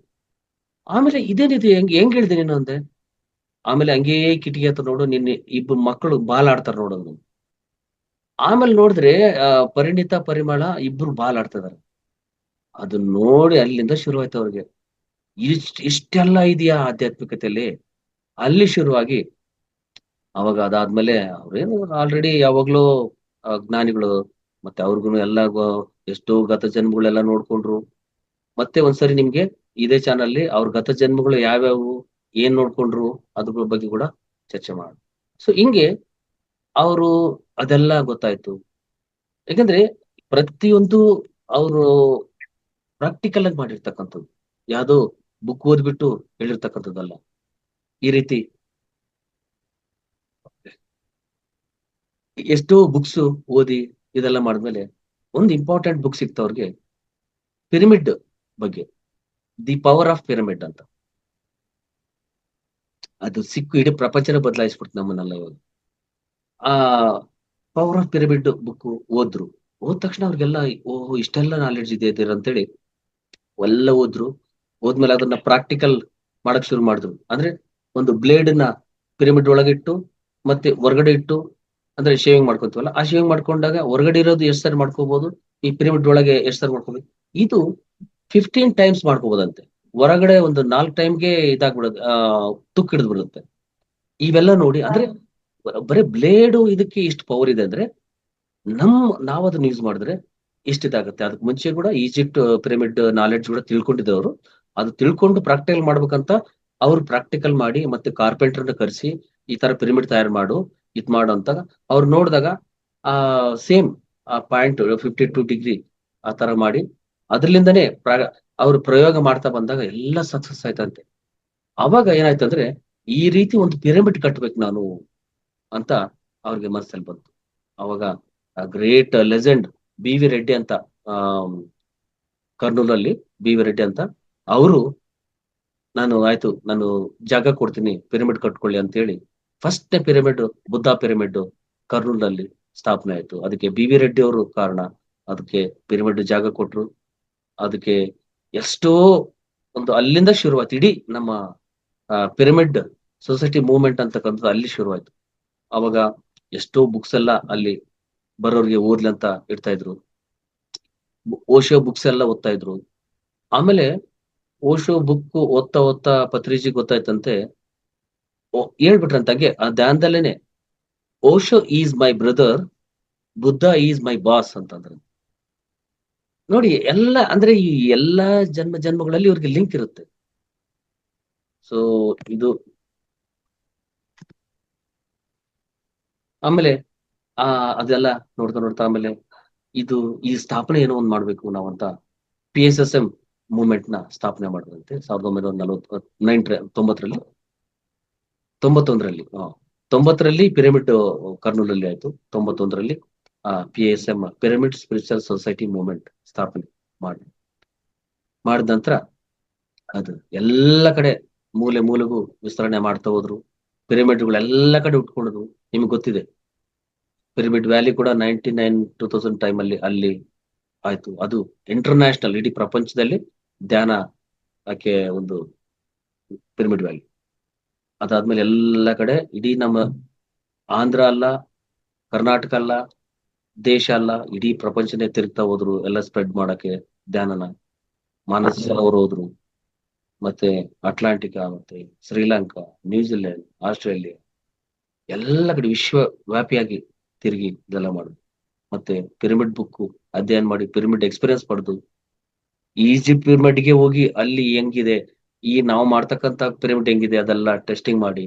B: ಆಮೇಲೆ ಇದೇನಿದೆ, ಹೆಂಗ್ ಹೇಳಿದೆ ನೀನು ಅಂದೆ. ಆಮೇಲೆ ಹಂಗೇ ಕಿಟಕಿ ಹತ್ರ ನೋಡು, ನಿನ್ನೆ ಇಬ್ರು ಮಕ್ಕಳು ಬಾಲ್ ಆಡ್ತಾರ ನೋಡೋದು. ಆಮೇಲೆ ನೋಡಿದ್ರೆ ಪರಿಣಿತ ಪರಿಮಳ ಇಬ್ರು ಬಾಲ್ ಆಡ್ತಾ ಇದಾರೆ. ಅದನ್ನ ನೋಡಿ ಅಲ್ಲಿಂದ ಶುರುವಾಯ್ತು ಅವ್ರಿಗೆ, ಇಷ್ಟೆಲ್ಲ ಇದೆಯಾ ಆಧ್ಯಾತ್ಮಿಕತೆಯಲ್ಲಿ. ಅಲ್ಲಿ ಶುರುವಾಗಿ ಅವಾಗ ಅದಾದ್ಮೇಲೆ ಅವ್ರೇನು ಆಲ್ರೆಡಿ ಯಾವಾಗ್ಲೂ ಜ್ಞಾನಿಗಳು, ಮತ್ತೆ ಅವ್ರಿಗೂ ಎಲ್ಲ ಎಷ್ಟೋ ಗತ ಜನ್ಮಗಳೆಲ್ಲ ನೋಡ್ಕೊಂಡ್ರು. ಮತ್ತೆ ಒಂದ್ಸರಿ ನಿಮ್ಗೆ ಇದೇ ಚಾನಲ್ ಅವ್ರ ಗತ ಜನ್ಮಗಳು ಯಾವ್ಯಾವು, ಏನ್ ನೋಡ್ಕೊಂಡ್ರು ಅದ್ರ ಬಗ್ಗೆ ಕೂಡ ಚರ್ಚೆ ಮಾಡೋಣ. ಸೊ ಹಿಂಗೆ ಅವರು ಅದೆಲ್ಲ ಗೊತ್ತಾಯ್ತು. ಯಾಕಂದ್ರೆ ಪ್ರತಿಯೊಂದು ಅವರು ಪ್ರಾಕ್ಟಿಕಲ್ ಆಗಿ ಮಾಡಿರ್ತಕ್ಕಂಥದ್ದು, ಯಾವ್ದೋ ಬುಕ್ ಓದ್ಬಿಟ್ಟು ಹೇಳಿರ್ತಕ್ಕಂಥದ್ದಲ್ಲ. ಈ ರೀತಿ ಎಷ್ಟೋ ಬುಕ್ಸ್ ಓದಿ ಇದೆಲ್ಲ ಮಾಡಿದ್ಮೇಲೆ ಒಂದು ಇಂಪಾರ್ಟೆಂಟ್ ಬುಕ್ ಸಿಕ್ತ ಅವ್ರಿಗೆ, ಪಿರಮಿಡ್ ಬಗ್ಗೆ, ದಿ ಪವರ್ ಆಫ್ ಪಿರಮಿಡ್ ಅಂತ. ಅದು ಸಿಕ್ಕು ಇಡೀ ಪ್ರಪಂಚನ ಬದಲಾಯಿಸ್ಬಿಡ್ತು ನಮ್ಮನ್ನೆಲ್ಲ ಇವಾಗ. ಆ ಪವರ್ ಆಫ್ ಪಿರಮಿಡ್ ಬುಕ್ ಓದ್ ತಕ್ಷಣ ಅವ್ರಿಗೆಲ್ಲ ಓಹೋ ಇಷ್ಟೆಲ್ಲ ನಾಲೆಡ್ಜ್ ಇದೆ ಅಂತೇಳಿ ಎಲ್ಲ ಓದ್ಮೇಲೆ ಅದನ್ನ ಪ್ರಾಕ್ಟಿಕಲ್ ಮಾಡಕ್ ಶುರು ಮಾಡಿದ್ರು. ಅಂದ್ರೆ ಒಂದು ಬ್ಲೇಡ್ ನ ಪಿರಮಿಡ್ ಒಳಗಿಟ್ಟು ಮತ್ತೆ ಹೊರಗಡೆ ಇಟ್ಟು, ಅಂದ್ರೆ ಶೇವಿಂಗ್ ಮಾಡ್ಕೊಂತೀವಲ್ಲ, ಆ ಶೇವಿಂಗ್ ಮಾಡ್ಕೊಂಡಾಗ ಹೊರಗಡೆ ಇರೋದು ಎಷ್ಟು ಸರಿ ಮಾಡ್ಕೋಬಹುದು, ಈ ಪಿರಮಿಡ್ ಒಳಗೆ ಎಷ್ಟು ಸರಿ ಮಾಡ್ಕೋಬಹುದು. ಇದು 15 ಟೈಮ್ಸ್ ಮಾಡ್ಕೋಬಹುದಂತೆ. ಹೊರಗಡೆ ಒಂದು 4 ಟೈಮ್ಗೆ ಇದಾಗ್ಬಿಡುತ್ತೆ, ತುಕ್ ಹಿಡಿದು ಬಿಡುತ್ತೆ. ಇವೆಲ್ಲ ನೋಡಿ ಅಂದ್ರೆ ಬರೀ ಬ್ಲೇಡು ಇದಕ್ಕೆ ಇಷ್ಟು ಪವರ್ ಇದೆ ಅಂದ್ರೆ ನಾವ್ ಅದನ್ನ ಯೂಸ್ ಮಾಡಿದ್ರೆ ಇದಾಗುತ್ತೆ. ಅದಕ್ಕೆ ಮುಂಚೆ ಕೂಡ ಈಜಿಪ್ಟ್ ಪಿರಮಿಡ್ ನಾಲೆಡ್ಜ್ ಕೂಡ ತಿಳ್ಕೊಂಡಿದ್ದವರು, ಅದು ತಿಳ್ಕೊಂಡು ಪ್ರಾಕ್ಟಿಕಲ್ ಮಾಡ್ಬೇಕಂತ ಅವ್ರು ಪ್ರಾಕ್ಟಿಕಲ್ ಮಾಡಿ ಮತ್ತೆ ಕಾರ್ಪೆಂಟರ್ನ ಕರೆಸಿ ಈ ತರ ಪಿರಮಿಡ್ ತಯಾರು ಮಾಡು ಅಂತ ಅವ್ರು ನೋಡಿದಾಗ ಸೇಮ್ ಪಾಯಿಂಟ್ 52 ಡಿಗ್ರಿ ಆ ತರ ಮಾಡಿ ಅದ್ರಲಿಂದನೇ ಅವ್ರು ಪ್ರಯೋಗ ಮಾಡ್ತಾ ಬಂದಾಗ ಎಲ್ಲ ಸಕ್ಸಸ್ ಆಯ್ತಂತೆ. ಅವಾಗ ಏನಾಯ್ತಂದ್ರೆ ಈ ರೀತಿ ಒಂದು ಪಿರಮಿಡ್ ಕಟ್ಬೇಕು ನಾನು ಅಂತ ಅವ್ರಿಗೆ ಮನಸ್ಸಲ್ಲಿ ಬಂತು. ಅವಾಗ ಗ್ರೇಟ್ ಲೆಜೆಂಡ್ ಬಿ.ವಿ. ರೆಡ್ಡಿ ಅಂತ, ಕರ್ನೂಲಲ್ಲಿ ಬಿ.ವಿ. ರೆಡ್ಡಿ ಅಂತ, ಅವರು ನಾನು ಜಾಗ ಕೊಡ್ತೀನಿ ಪಿರಮಿಡ್ ಕಟ್ಕೊಳ್ಳಿ ಅಂತ ಹೇಳಿ ಫಸ್ಟ್ ಪಿರಮಿಡ್, ಬುದ್ಧ ಪಿರಮಿಡ್ ಕರ್ನೂಲಲ್ಲಿ ಸ್ಥಾಪನೆ ಆಯ್ತು. ಅದಕ್ಕೆ ಬಿ.ವಿ. ರೆಡ್ಡಿ ಅವರು ಕಾರಣ. ಅದಕ್ಕೆ ಪಿರಮಿಡ್ ಜಾಗ ಕೊಟ್ರು. ಅದಕ್ಕೆ ಎಷ್ಟೋ ಒಂದು ಅಲ್ಲಿಂದ ಶುರುವಾಯ್ತು ಇಡೀ ನಮ್ಮ ಪಿರಮಿಡ್ ಸೊಸೈಟಿ ಮೂವ್ಮೆಂಟ್ ಅಂತಕ್ಕಂಥದ್ದು ಅಲ್ಲಿ ಶುರುವಾಯ್ತು. ಅವಾಗ ಎಷ್ಟೋ ಬುಕ್ಸ್ ಎಲ್ಲ ಅಲ್ಲಿ ಬರೋರಿಗೆ ಓದ್ಲಿ ಅಂತ ಇಡ್ತಾ ಇದ್ರು. ಓಶೋ ಬುಕ್ಸ್ ಎಲ್ಲ ಓದ್ತಾ ಇದ್ರು. ಆಮೇಲೆ ಓಶೋ ಬುಕ್ ಓದ್ತಾ ಪತ್ರಿಜಿ ಗೊತ್ತಾಯ್ತಂತೆ, ಹೇಳ್ಬಿಟ್ರಂತೆ ಆ ಧ್ಯಾನದಲ್ಲೇನೆ, Osho is my brother, Buddha is my boss ಅಂತಂದ್ರೆ. ನೋಡಿ ಎಲ್ಲ ಅಂದ್ರೆ ಈ ಎಲ್ಲಾ ಜನ್ಮಗಳಲ್ಲಿ ಇವ್ರಿಗೆ ಲಿಂಕ್ ಇರುತ್ತೆ. ಸೊ ಇದು ಆಮೇಲೆ ಅದೆಲ್ಲ ನೋಡ್ತಾ ಆಮೇಲೆ ಈ ಸ್ಥಾಪನೆ ಏನೋ ಒಂದ್ ಮಾಡ್ಬೇಕು ನಾವಂತ PSSM ಮೂವ್ಮೆಂಟ್ ನ ಸ್ಥಾಪನೆ ಮಾಡಿದ್ರಂತೆ 1990 91ರಲ್ಲಿ ಪಿರಮಿಡ್ ಕರ್ನೂಲಲ್ಲಿ ಆಯ್ತು. 91ರಲ್ಲಿ PSM pyramid spiritual society movement ಸ್ಥಾಪನೆ ಮಾಡಿದ ನಂತರ ಅದು ಎಲ್ಲ ಕಡೆ ಮೂಲೆಗೂ ವಿಸ್ತರಣೆ ಮಾಡ್ತಾ ಹೋದ್ರು. ಪಿರಮಿಡ್ಗಳು ಎಲ್ಲ ಕಡೆ ಉಟ್ಕೊಂಡ್ರು. ನಿಮ್ಗೆ ಗೊತ್ತಿದೆ ಪಿರಮಿಡ್ ವ್ಯಾಲಿ ಕೂಡ 2000 ಟೈಮ್ ಅಲ್ಲಿ ಆಯ್ತು. ಅದು ಇಂಟರ್ನ್ಯಾಷನಲ್, ಇಡೀ ಪ್ರಪಂಚದಲ್ಲಿ ಧ್ಯಾನ ಒಂದು ಪಿರಮಿಡ್ ವ್ಯಾಲಿ. ಅದಾದ್ಮೇಲೆ ಎಲ್ಲ ಕಡೆ ಇಡೀ ನಮ್ಮ ಆಂಧ್ರ ಅಲ್ಲ, ಕರ್ನಾಟಕ ಅಲ್ಲ, ದೇಶ ಅಲ್ಲ, ಇಡೀ ಪ್ರಪಂಚನೇ ತಿರುಗ್ತಾ ಹೋದ್ರು ಎಲ್ಲ ಸ್ಪ್ರೆಡ್ ಮಾಡಕ್ಕೆ ಧ್ಯಾನನ. ಮಾನಸ ಸರೋವರ್ ಹೋದ್ರು, ಮತ್ತೆ ಅಟ್ಲಾಂಟಿಕಾ, ಮತ್ತೆ ಶ್ರೀಲಂಕಾ, ನ್ಯೂಜಿಲೆಂಡ್, ಆಸ್ಟ್ರೇಲಿಯಾ, ಎಲ್ಲ ಕಡೆ ವಿಶ್ವವ್ಯಾಪಿಯಾಗಿ ತಿರುಗಿ ಇದೆಲ್ಲ ಮಾಡುದು. ಮತ್ತೆ ಪಿರಮಿಡ್ ಬುಕ್ ಅಧ್ಯಯನ ಮಾಡಿ ಪಿರಮಿಡ್ ಎಕ್ಸ್ಪೀರಿಯನ್ಸ್ ಪಡೆದು ಈಜಿಪ್ಟ್ ಪಿರಮಿಡ್ಗೆ ಹೋಗಿ ಅಲ್ಲಿ ಹೆಂಗಿದೆ, ಈ ನಾವು ಮಾಡ್ತಕ್ಕಂತ ಪಿರಮಿಡ್ ಹೆಂಗಿದೆ ಅದೆಲ್ಲ ಟೆಸ್ಟಿಂಗ್ ಮಾಡಿ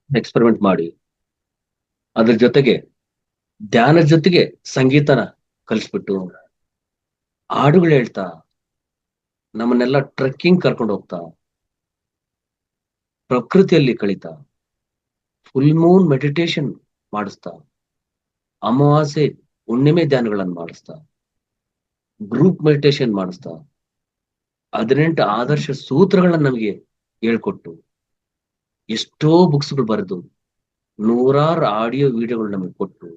B: ಎಕ್ಸ್ಪೆರಿಮೆಂಟ್ ಮಾಡಿ ಅದ್ರ ಜೊತೆಗೆ ಧ್ಯಾನದ ಜೊತೆಗೆ ಸಂಗೀತನ ಕಲಿಸ್ಬಿಟ್ಟು ಹಾಡುಗಳು ಹೇಳ್ತಾ ನಮ್ಮನ್ನೆಲ್ಲ ಟ್ರೆಕ್ಕಿಂಗ್ ಕರ್ಕೊಂಡು ಹೋಗ್ತಾ ಪ್ರಕೃತಿಯಲ್ಲಿ ಕಳೀತಾ ಫುಲ್ ಮೂನ್ ಮೆಡಿಟೇಷನ್ ಮಾಡಿಸ್ತಾ ಅಮಾವಾಸ್ಯೆ ಹುಣ್ಣಿಮೆ ಧ್ಯಾನಗಳನ್ನು ಮಾಡಿಸ್ತಾ ಗ್ರೂಪ್ ಮೆಡಿಟೇಷನ್ ಮಾಡಿಸ್ತಾ 18 ಆದರ್ಶ ಸೂತ್ರಗಳನ್ನ ನಮಗೆ ಹೇಳ್ಕೊಟ್ಟು ಎಷ್ಟೋ ಬುಕ್ಸ್ಗಳು ಬರೆದು ನೂರಾರು ಆಡಿಯೋ ವಿಡಿಯೋಗಳು ನಮಗೆ ಕೊಟ್ಟು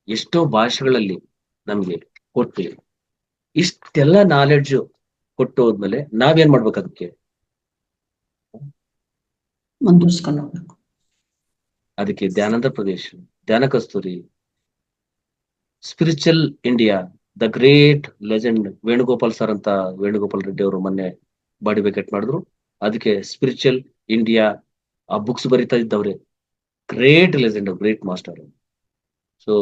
B: ಎಷ್ಟೋ ಭಾಷೆಗಳಲ್ಲಿ ನಮಗೆ ಕೊಟ್ಟು ಇಷ್ಟೆಲ್ಲ ನಾಲೆಡ್ಜ್ ಕೊಟ್ಟು ಹೋದ್ಮೇಲೆ ನಾವೇನ್ ಮಾಡ್ಬೇಕು? ಅದಕ್ಕೆ
C: ಮುಂದುವರ್ಸ್ಕೊಂಡು ಹೋಗ್ಬೇಕು.
B: ಅದಕ್ಕೆ ಧ್ಯಾನದ ಪ್ರದೇಶ, ಧ್ಯಾನ ಕಸ್ತೂರಿ, spiritual India, the great legend Venugopal sir ಅಂತ ವೇಣುಗೋಪಾಲ್ ರೆಡ್ಡಿ ಅವರು ಮೊನ್ನೆ ಬಾಡಿ ವೆಕೆಟ್ ಮಾಡಿದ್ರು. ಅದಕ್ಕೆ ಸ್ಪಿರಿಚುವಲ್ ಇಂಡಿಯಾ ಆ ಬುಕ್ಸ್ ಬರೀತಾ ಇದ್ದವ್ರೆ great legend, great master. So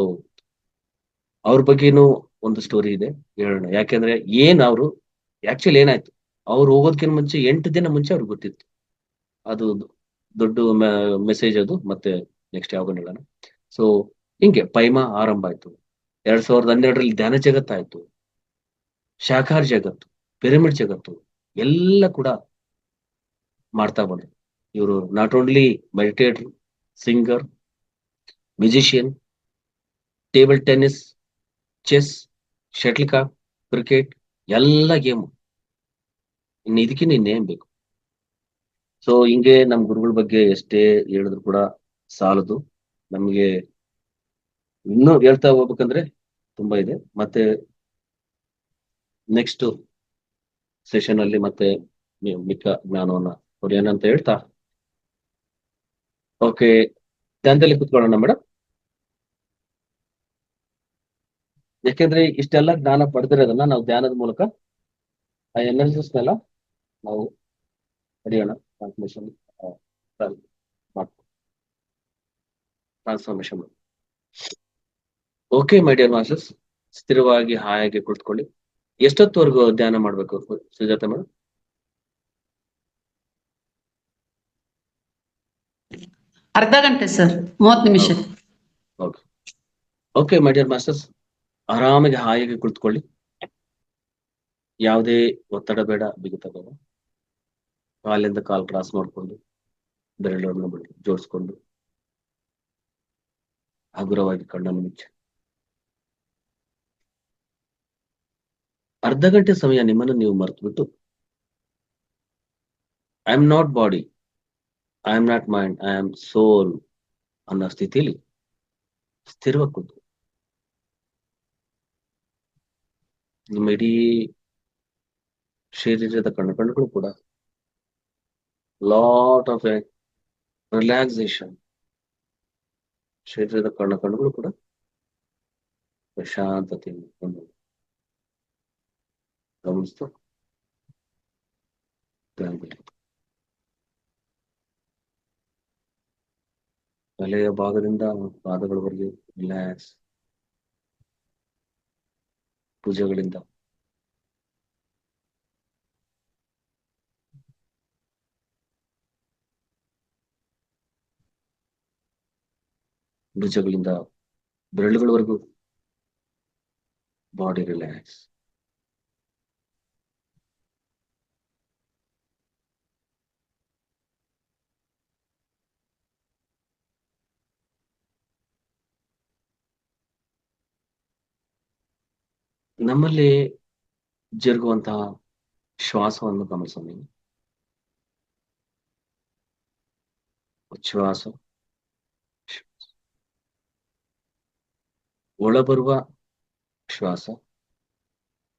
B: ಅವ್ರ ಬಗ್ಗೆನೂ ಒಂದು ಸ್ಟೋರಿ ಇದೆ, ಹೇಳೋಣ. ಯಾಕೆಂದ್ರೆ ಅವರು ಆಕ್ಚುಲಿ ಏನಾಯ್ತು, ಅವ್ರು ಹೋಗೋದಕ್ಕಿಂತ ಮುಂಚೆ 8 ದಿನ ಮುಂಚೆ ಅವ್ರಿಗೆ ಗೊತ್ತಿತ್ತು. ಅದು ದೊಡ್ಡ ಮೆಸೇಜ್ ಅದು. ಮತ್ತೆ ನೆಕ್ಸ್ಟ್ ಯಾವಾಗ ಹೇಳೋಣ. ಸೊ ಹಿಂಗೆ ಪೈಮಾ ಆರಂಭ ಆಯ್ತು. 2012ರಲ್ಲಿ ಧ್ಯಾನ ಜಗತ್ತಾಯ್ತು, ಶಾಖಾಹಾರ ಜಗತ್ತು, ಪಿರಮಿಡ್ ಜಗತ್ತು ಎಲ್ಲ ಕೂಡ ಮಾಡ್ತಾ ಬಂದ್ರು. ಇವರು not only meditator, singer, musician, table tennis, chess, shuttlecock, cricket ಎಲ್ಲ ಗೇಮು. ಇದಕ್ಕಿಂತ ಇನ್ನೇನ್ ಬೇಕು? ಸೊ ಹಿಂಗೆ ನಮ್ ಗುರುಗಳ ಬಗ್ಗೆ ಎಷ್ಟೇ ಹೇಳಿದ್ರು ಕೂಡ ಸಾಲದು. ನಮ್ಗೆ ಇನ್ನೂ ಹೇಳ್ತಾ ಹೋಗ್ಬೇಕಂದ್ರೆ ತುಂಬಾ ಇದೆ. ಮತ್ತೆ ನೆಕ್ಸ್ಟ್ ಸೆಷನ್ ಅಲ್ಲಿ ಮತ್ತೆ ಮಿಕ್ಕ ಜ್ಞಾನವನ್ನ ಹೊಡೆಯೋಣ ಹೇಳ್ತಾ, ಓಕೆ, ಧ್ಯಾನದಲ್ಲಿ ಕುತ್ಕೊಳ್ಳೋಣ ಮೇಡಮ್. ಯಾಕೆಂದ್ರೆ ಇಷ್ಟೆಲ್ಲ ಜ್ಞಾನ ಪಡೆದಿರೋದನ್ನ ನಾವು ಧ್ಯಾನದ ಮೂಲಕ ಆ ಎನರ್ಜಿಸ್ನೆಲ್ಲ ನಾವು ಪಡೆಯೋಣ. Transformation. Okay my dear masters, ಸ್ಥಿರವಾಗಿ ಹಾಯಾಗಿ ಕುಳಿತುಕೊಳ್ಳಿ. ಎಷ್ಟೊತ್ತವರೆಗೂ ಧ್ಯಾನ ಮಾಡ್ಬೇಕು ಸುಜಾತ ಮೇಡಮ್?
C: ಅರ್ಧ ಗಂಟೆ ಸರ್, 30 ನಿಮಿಷ.
B: Okay okay my dear masters, ಆರಾಮಾಗಿ ಹಾಯಾಗಿ ಕುಳಿತುಕೊಳ್ಳಿ. ಯಾವುದೇ ಒತ್ತಡ ಬೇಡ, ಬಿಗುತ ಬೇಡ. ಕಾಲಿಂದ ಕಾಲ್ ಕ್ರಾಸ್ ಮಾಡಿಕೊಂಡು ಬೆರಳನ್ನು ಜೋಡಿಸ್ಕೊಂಡು ಹಗುರವಾಗಿ ಕಣ್ಣನ್ನು ಮುಚ್ಚಿ ಅರ್ಧ ಗಂಟೆ ಸಮಯ ನಿಮ್ಮನ್ನು ನೀವು ಮರೆತು ಬಿಟ್ಟು I am not body, I am not mind, I am soul ಅನ್ನೋ ಸ್ಥಿತಿಯಲ್ಲಿ ಸ್ಥಿರವಾಗಿ ಕೂತು ನಿಮ್ಮ ಇಡೀ ಶರೀರದ ಕಣ್ಣುಗಳು ಕೂಡ ಲಾಟ್ ಆಫ್ ರಿಲ್ಯಾಕ್ಸೇಷನ್, ಶರೀರದ ಕಣ್ಣುಗಳು ಕೂಡ ಪ್ರಶಾಂತತೆಯನ್ನು ಗಮನಿಸ್ತು ತಲೆಯ ಭಾಗದಿಂದ ಪಾದಗಳವರೆಗೆ ರಿಲ್ಯಾಕ್ಸ್, ಭುಜಗಳಿಂದ ಬೆರಳುಗಳವರೆಗೂ ಬಾಡಿ ರಿಲ್ಯಾಕ್ಸ್. ನಮ್ಮಲ್ಲಿ ಜರುಗುವಂತಹ ಶ್ವಾಸವನ್ನು ಗಮನಿಸೋಣ. ಉಚ್ಛ್ವಾಸ, ಒಳಬರುವ ಶ್ವಾಸ,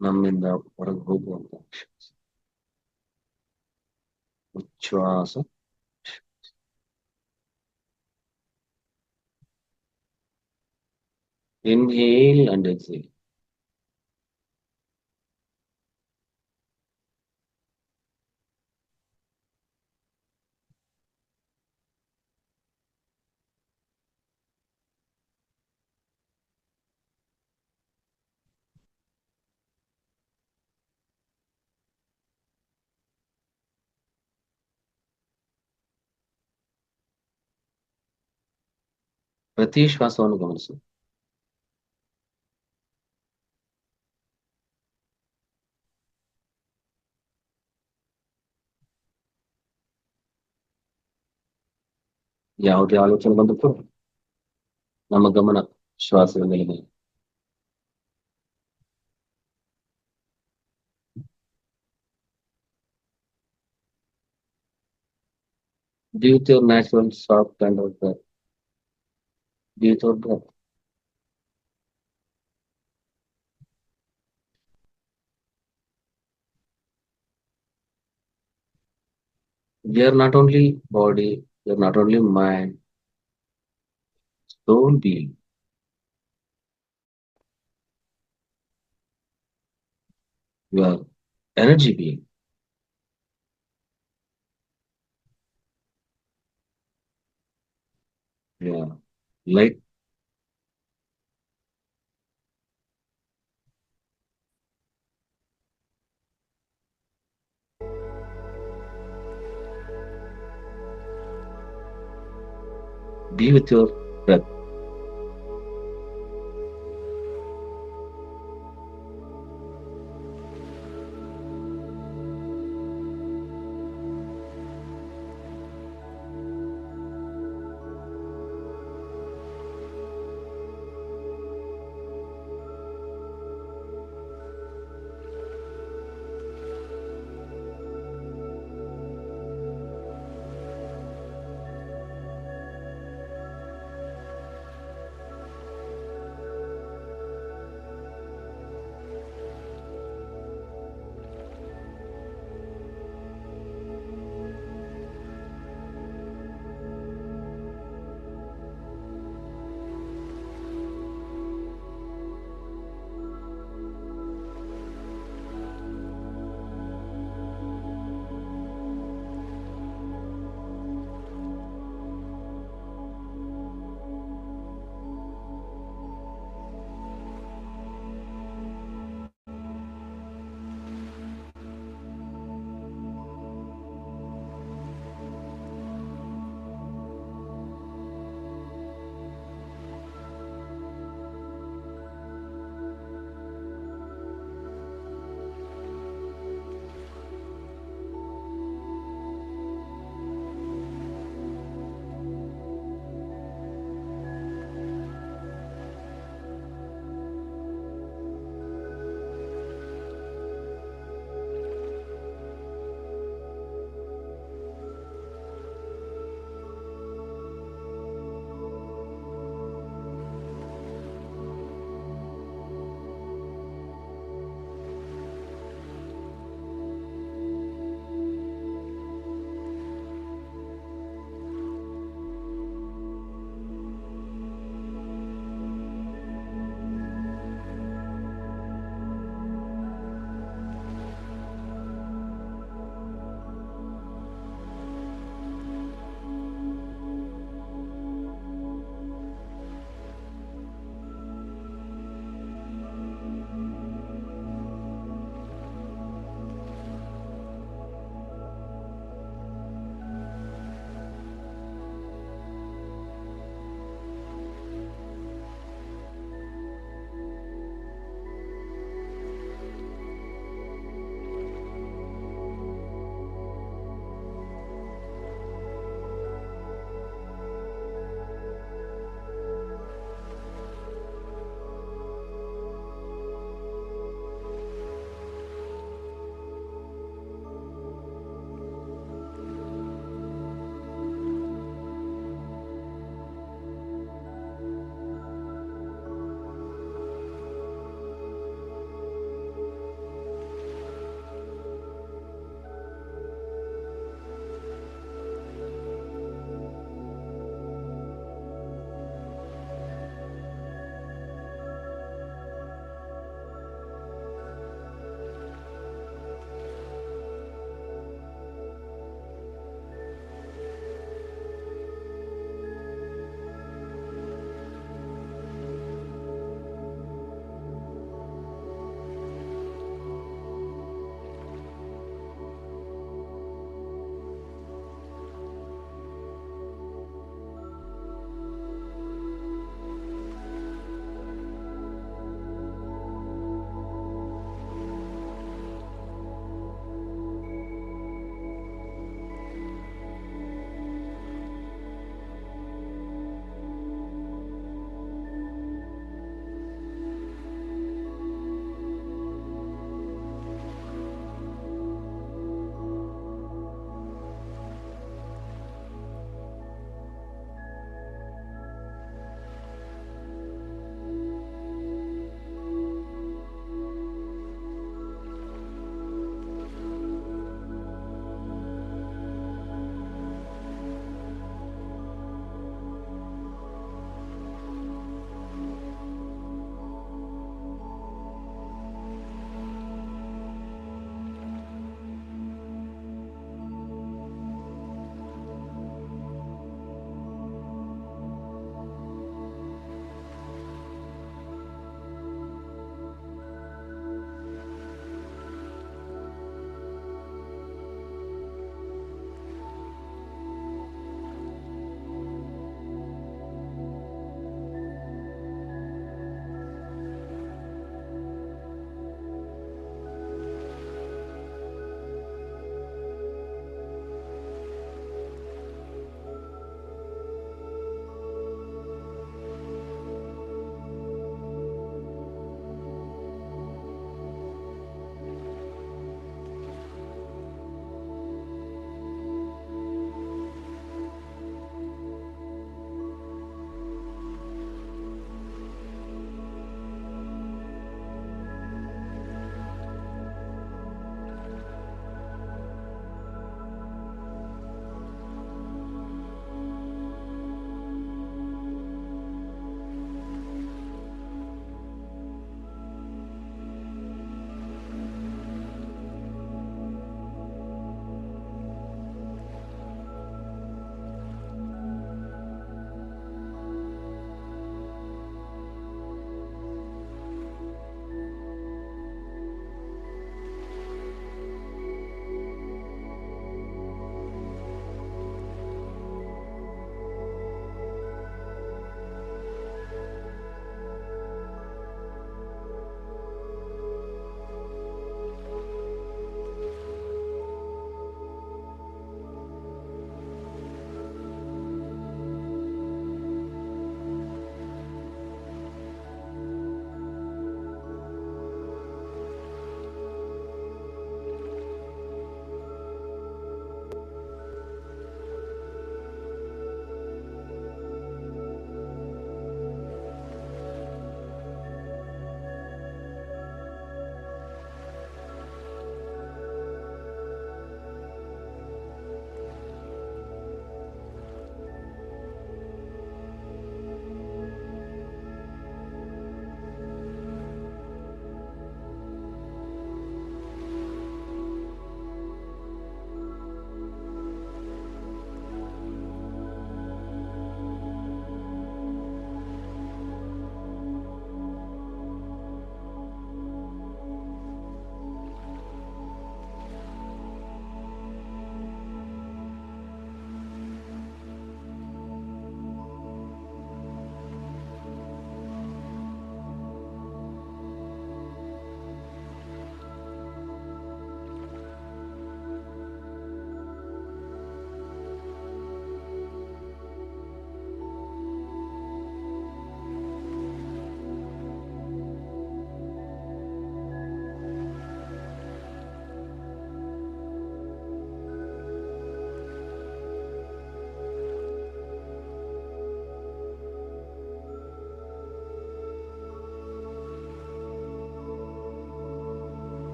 B: ನಮ್ಮಿಂದ ಹೊರಗೆ ಹೋಗುವಂತಹ ಶ್ವಾಸ. ಉಚ್ಛ್ವಾಸ, inhale and exhale. ಪ್ರತಿ ಶ್ವಾಸವನ್ನು ಗಮನಿಸು. ಯಾವುದೇ ಆಲೋಚನೆ ಬಂದಿತ್ತು ನಮ್ಮ ಗಮನ ಶ್ವಾಸದ ಮೇಲೆ. Be with your natural soft kind of breath. Be with your breath. We are not only body, we are not only mind, soul being. You are energy being. You are light. Be with your breath.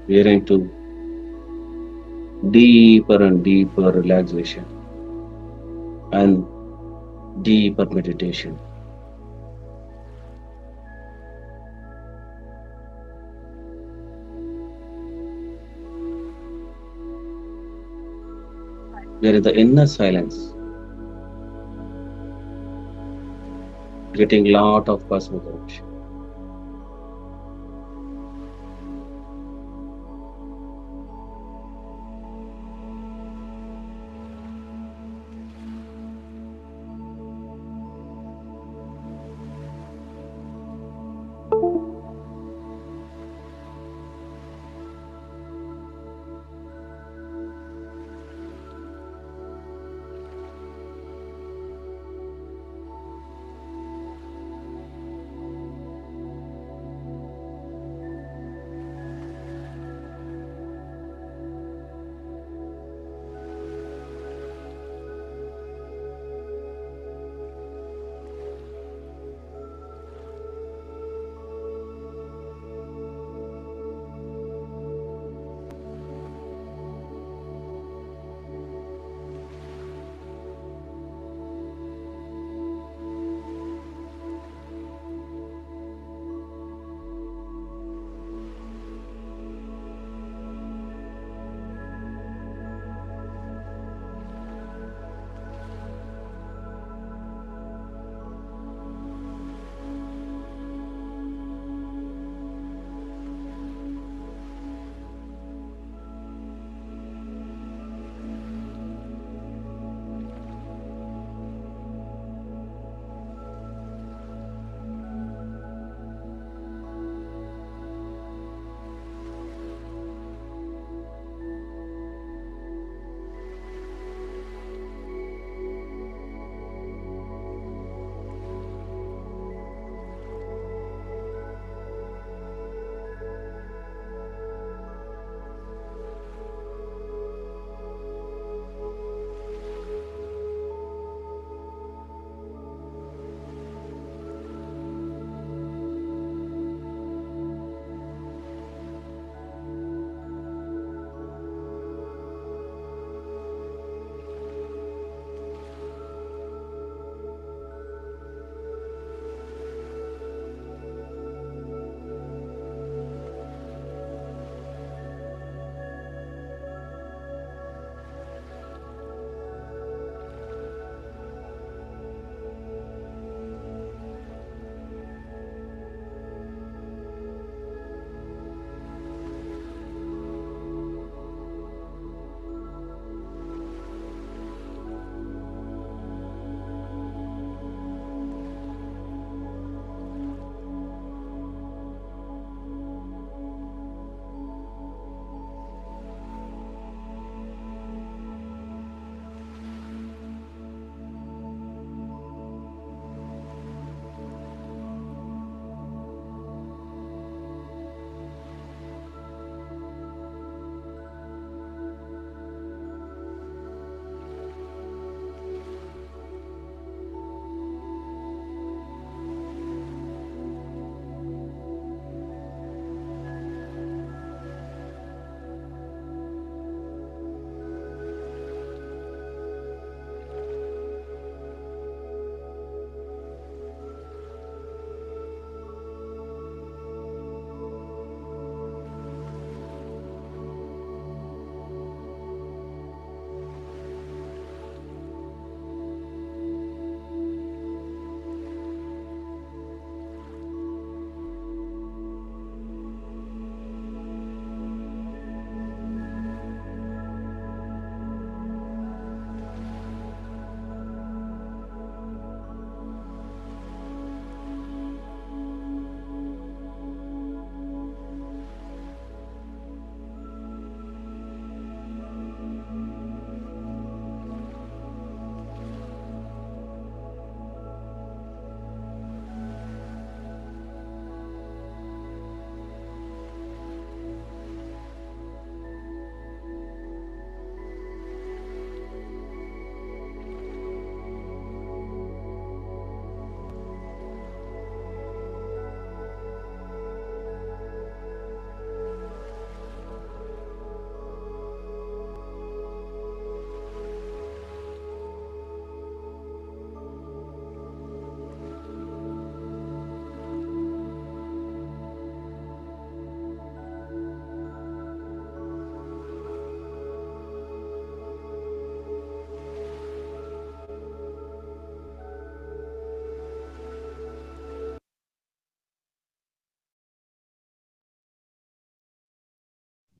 B: We are into deeper and deeper relaxation and deeper meditation. We are in the inner silence, getting lot of cosmic connection.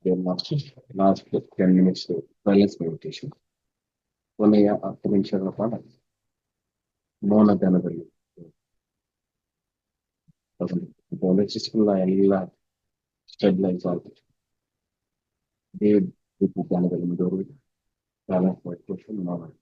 D: Last 10 minutes silence meditation, ಕೊನೆಯ 10 ನಿಮಿಷಗಳ ಕಾಲ ಮೌನ ಧ್ಯಾನದಲ್ಲಿ ಎಲ್ಲ stabilise ಆಗುತ್ತೆ. ಇದೇ ರೀತಿ ಧ್ಯಾನದಲ್ಲಿ ಮುಂದುವರಿದು ಬ್ಯಾಲೆನ್ಸ್ ಮೆಡಿಟೇಷನ್ ಮಾಡೋಣ.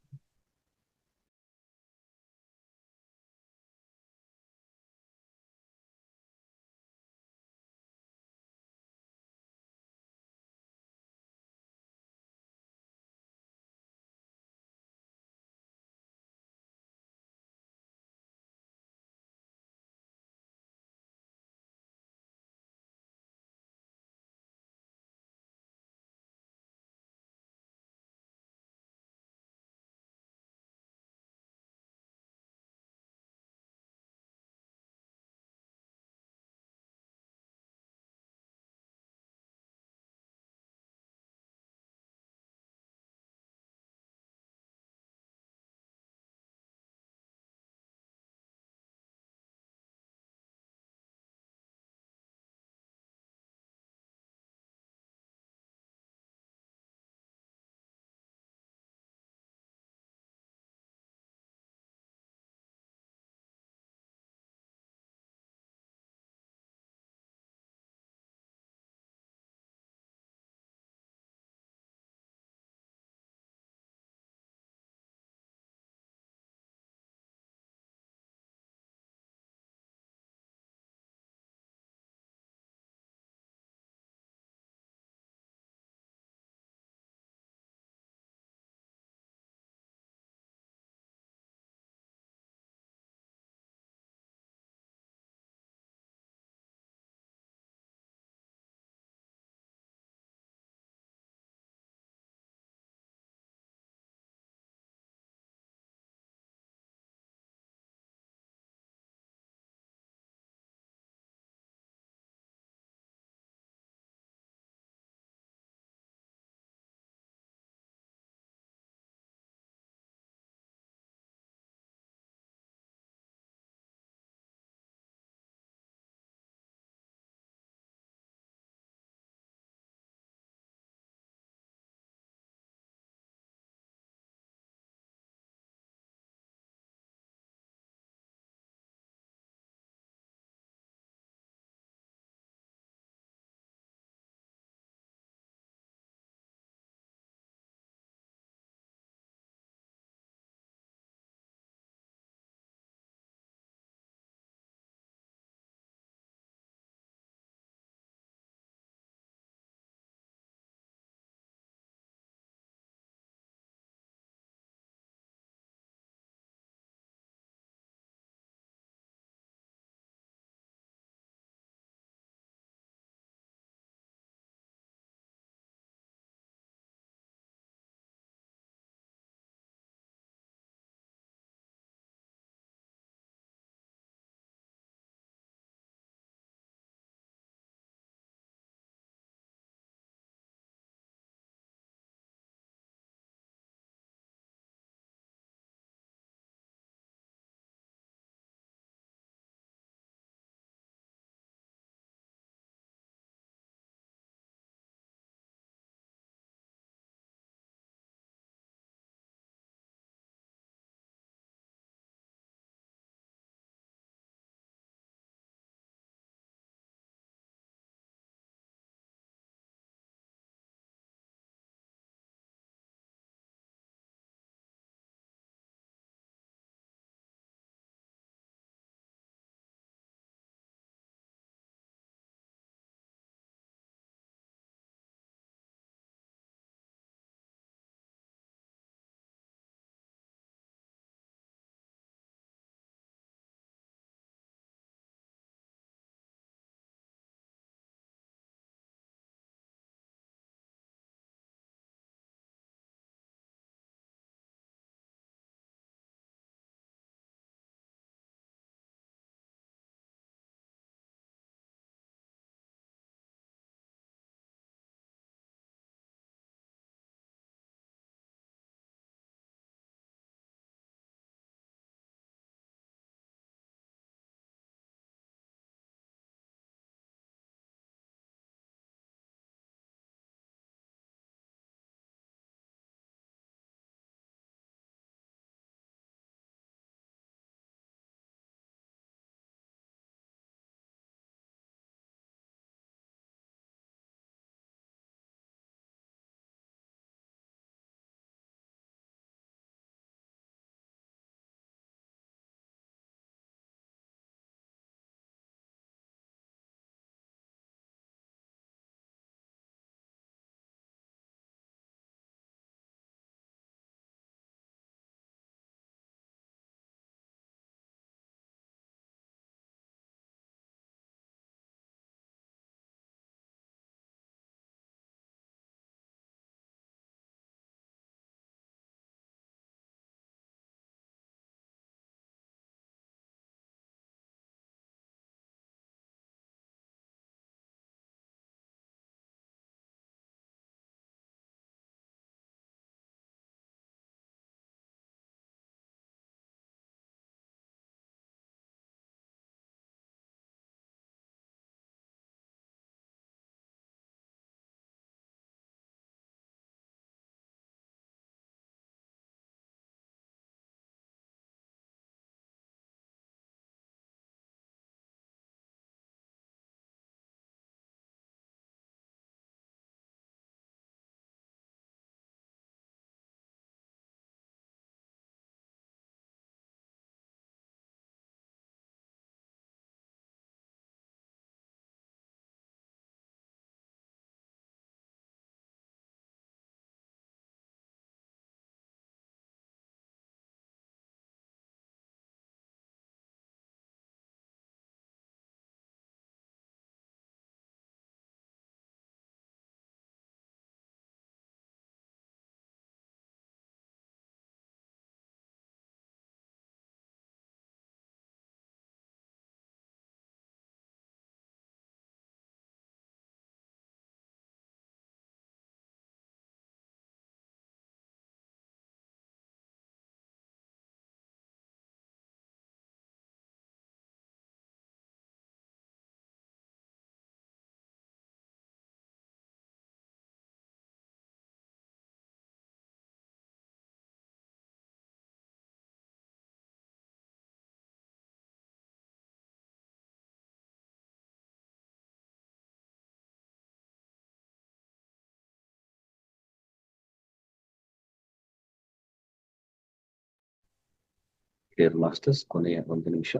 B: ಡಿಯರ್ ಮಾಸ್ಟರ್ಸ್, ಕೊನೆಯ 1 ನಿಮಿಷ.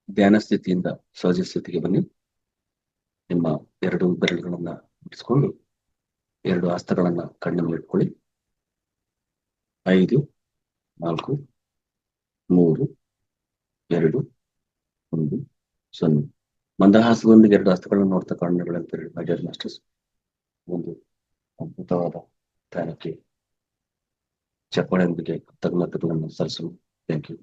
B: ಧ್ಯಾನ ಸ್ಥಿತಿಯಿಂದ ಸಹಜ ಸ್ಥಿತಿಗೆ ಬನ್ನಿ. ನಿಮ್ಮ 2 ಬೆರಳುಗಳನ್ನ ಬಿಡಿಸ್ಕೊಂಡು 2 ಹಸ್ತಗಳನ್ನ ಕಣ್ಣಲ್ಲಿ ಇಟ್ಕೊಳ್ಳಿ. 5, 4, 3, 2, 1, 0. ಮಂದಹಾಸದೊಂದಿಗೆ 2 ಹಸ್ತಗಳನ್ನು ನೋಡ್ತಾ ಕಣ್ಣುಗಳಂತ ಡಿಯರ್ ಮಾಸ್ಟರ್ಸ್, ಒಂದು ಅದ್ಭುತವಾದ ಧ್ಯಾನಕ್ಕೆ ಚಪ್ಪಾಳೆಯೊಂದಿಗೆ ಕೃತಜ್ಞತೆಗಳನ್ನು ಸಲ್ಲಿಸಲು. Thank you.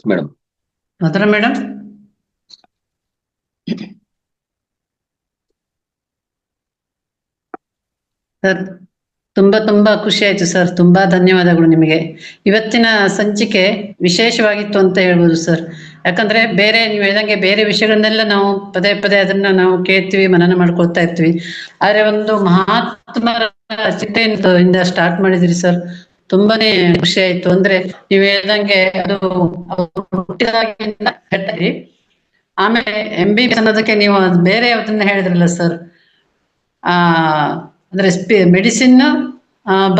B: Madam.
C: Madhura madam. Sir ತುಂಬಾ ಖುಷಿ ಆಯ್ತು ಸರ್. ತುಂಬಾ ಧನ್ಯವಾದಗಳು ನಿಮಗೆ. ಇವತ್ತಿನ ಸಂಚಿಕೆ ವಿಶೇಷವಾಗಿತ್ತು ಅಂತ ಹೇಳ್ಬೋದು ಸರ್. ಯಾಕಂದ್ರೆ ಬೇರೆ ನೀವು ಹೇಳಿದಂಗೆ ಬೇರೆ ವಿಷಯಗಳನ್ನೆಲ್ಲ ನಾವು ಪದೇ ಅದನ್ನ ನಾವು ಕೇಳ್ತೀವಿ, ಮನನ ಮಾಡ್ಕೊಳ್ತಾ ಇರ್ತೀವಿ. ಆದ್ರೆ ಒಂದು ಮಹಾತ್ಮರ ಚಿಂತೆಯಿಂದ ಸ್ಟಾರ್ಟ್ ಮಾಡಿದ್ರಿ ಸರ್. ತುಂಬಾನೇ ಖುಷಿ ಆಯ್ತು. ಅಂದ್ರೆ ನೀವ್ ಹೇಳ್ದಂಗೆ ಅದು ಹುಟ್ಟಿದಾಗಿಂದ ಹೇಳ್ತೀರಿ. ಆಮೇಲೆ MBBS ಅನ್ನೋದಕ್ಕೆ ನೀವು ಬೇರೆ ಯಾವ್ದನ್ನ ಹೇಳಿದ್ರಲ್ಲ ಸರ್, ಅಂದ್ರೆ ಮೆಡಿಸಿನ್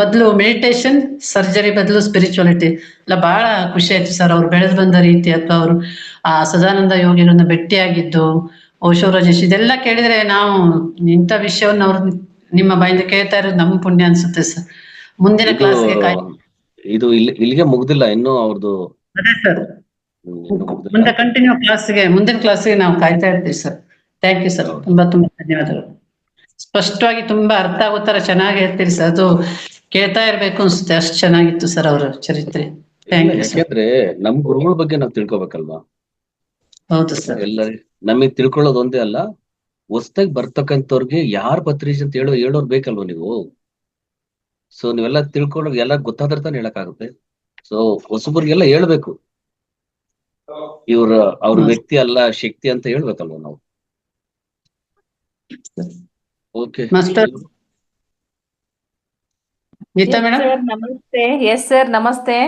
C: ಬದಲು ಮೆಡಿಟೇಷನ್, ಸರ್ಜರಿ ಬದಲು ಸ್ಪಿರಿಚುವಾಲಿಟಿ ಎಲ್ಲ ಬಹಳ ಖುಷಿ ಆಯ್ತು ಸರ್. ಅವ್ರು ಬೆಳೆದು ಬಂದ ರೀತಿ ಅಥವಾ ಅವರು ಸದಾನಂದ ಯೋಗಿಗಳನ್ನ ಭೇಟಿಯಾಗಿದ್ದು, ಓಶೋ ರಜೇಶ್, ಇದೆಲ್ಲ ಕೇಳಿದ್ರೆ ನಾವು ಇಂಥ ವಿಷಯವನ್ನು ಅವ್ರು ನಿಮ್ಮ ಬಾಯಿಂದ ಕೇಳ್ತಾ ಇರೋದು ನಮ್ಮ ಪುಣ್ಯ ಅನ್ಸುತ್ತೆ ಸರ್. ಮುಂದಿನ ಕ್ಲಾಸ್ಗೆ
B: ಇದು ಇಲ್ಲಿಗೆ ಮುಗ್ದಿಲ್ಲ ಇನ್ನು ಅವ್ರದ್ದು.
C: ಅದೇ ಸರ್, ಮುಂದೆ ಕಂಟಿನ್ಯೂ ಮುಂದಿನ ಕ್ಲಾಸ್ಗೆ ನಾವು ಕಾಯ್ತಾ ಇರ್ತೀವಿ ಸರ್. Thank you sir. ತುಂಬಾ ಧನ್ಯವಾದಗಳು. ಸ್ಪಷ್ಟವಾಗಿ ತುಂಬಾ ಅರ್ಥ ಆಗೋ ತರ ಚೆನ್ನಾಗಿ ಹೇಳ್ತೀರಿ ಸರ್. ಅದು ಕೇಳ್ತಾ ಇರ್ಬೇಕು ಅನ್ಸುತ್ತೆ, ಅಷ್ಟು ಚೆನ್ನಾಗಿತ್ತು ಸರ್ ಅವರ ಚರಿತ್ರೆ. Thank you sir.
B: ಯಾಕಂದ್ರೆ ನಮ್ ಗುರುಗಳ ಬಗ್ಗೆ ನಾವು ತಿಳ್ಕೊಬೇಕಲ್ವಾ?
C: ಹೌದು ಸರ್.
B: ಎಲ್ಲರಿಗೂ ನಮಗ್ ತಿಳ್ಕೊಳ್ಳೋದು ಒಂದೇ ಅಲ್ಲ, ಹೊಸದಾಗಿ ಬರ್ತಕ್ಕಂಥವ್ರಿಗೆ ಯಾರ್ ಪತ್ರಿಜಿ ಅಂತ ಹೇಳೋರ್ ಬೇಕಲ್ವ ನೀವು? ಸೊ ನೀವೆಲ್ಲ ತಿಳ್ಕೊಳ್ಳೋ ಎಲ್ಲ ಗೊತ್ತಾದ್ರೆ ತಾನೆ ಹೇಳಕ್ಕಾಗುತ್ತೆ. ಸೊ ಹೊಸಬರಿಗೆಲ್ಲ ಹೇಳ್ಬೇಕು, ಅವ್ರ ವ್ಯಕ್ತಿ ಅಲ್ಲ ಶಕ್ತಿ ಅಂತ ಹೇಳ್ಬೇಕಲ್ವ ನಾವು. Okay
C: master Geeta madam.
E: ನಮಸ್ತೆ. ಎಸ್ ಸರ್, ನಮಸ್ತೆ.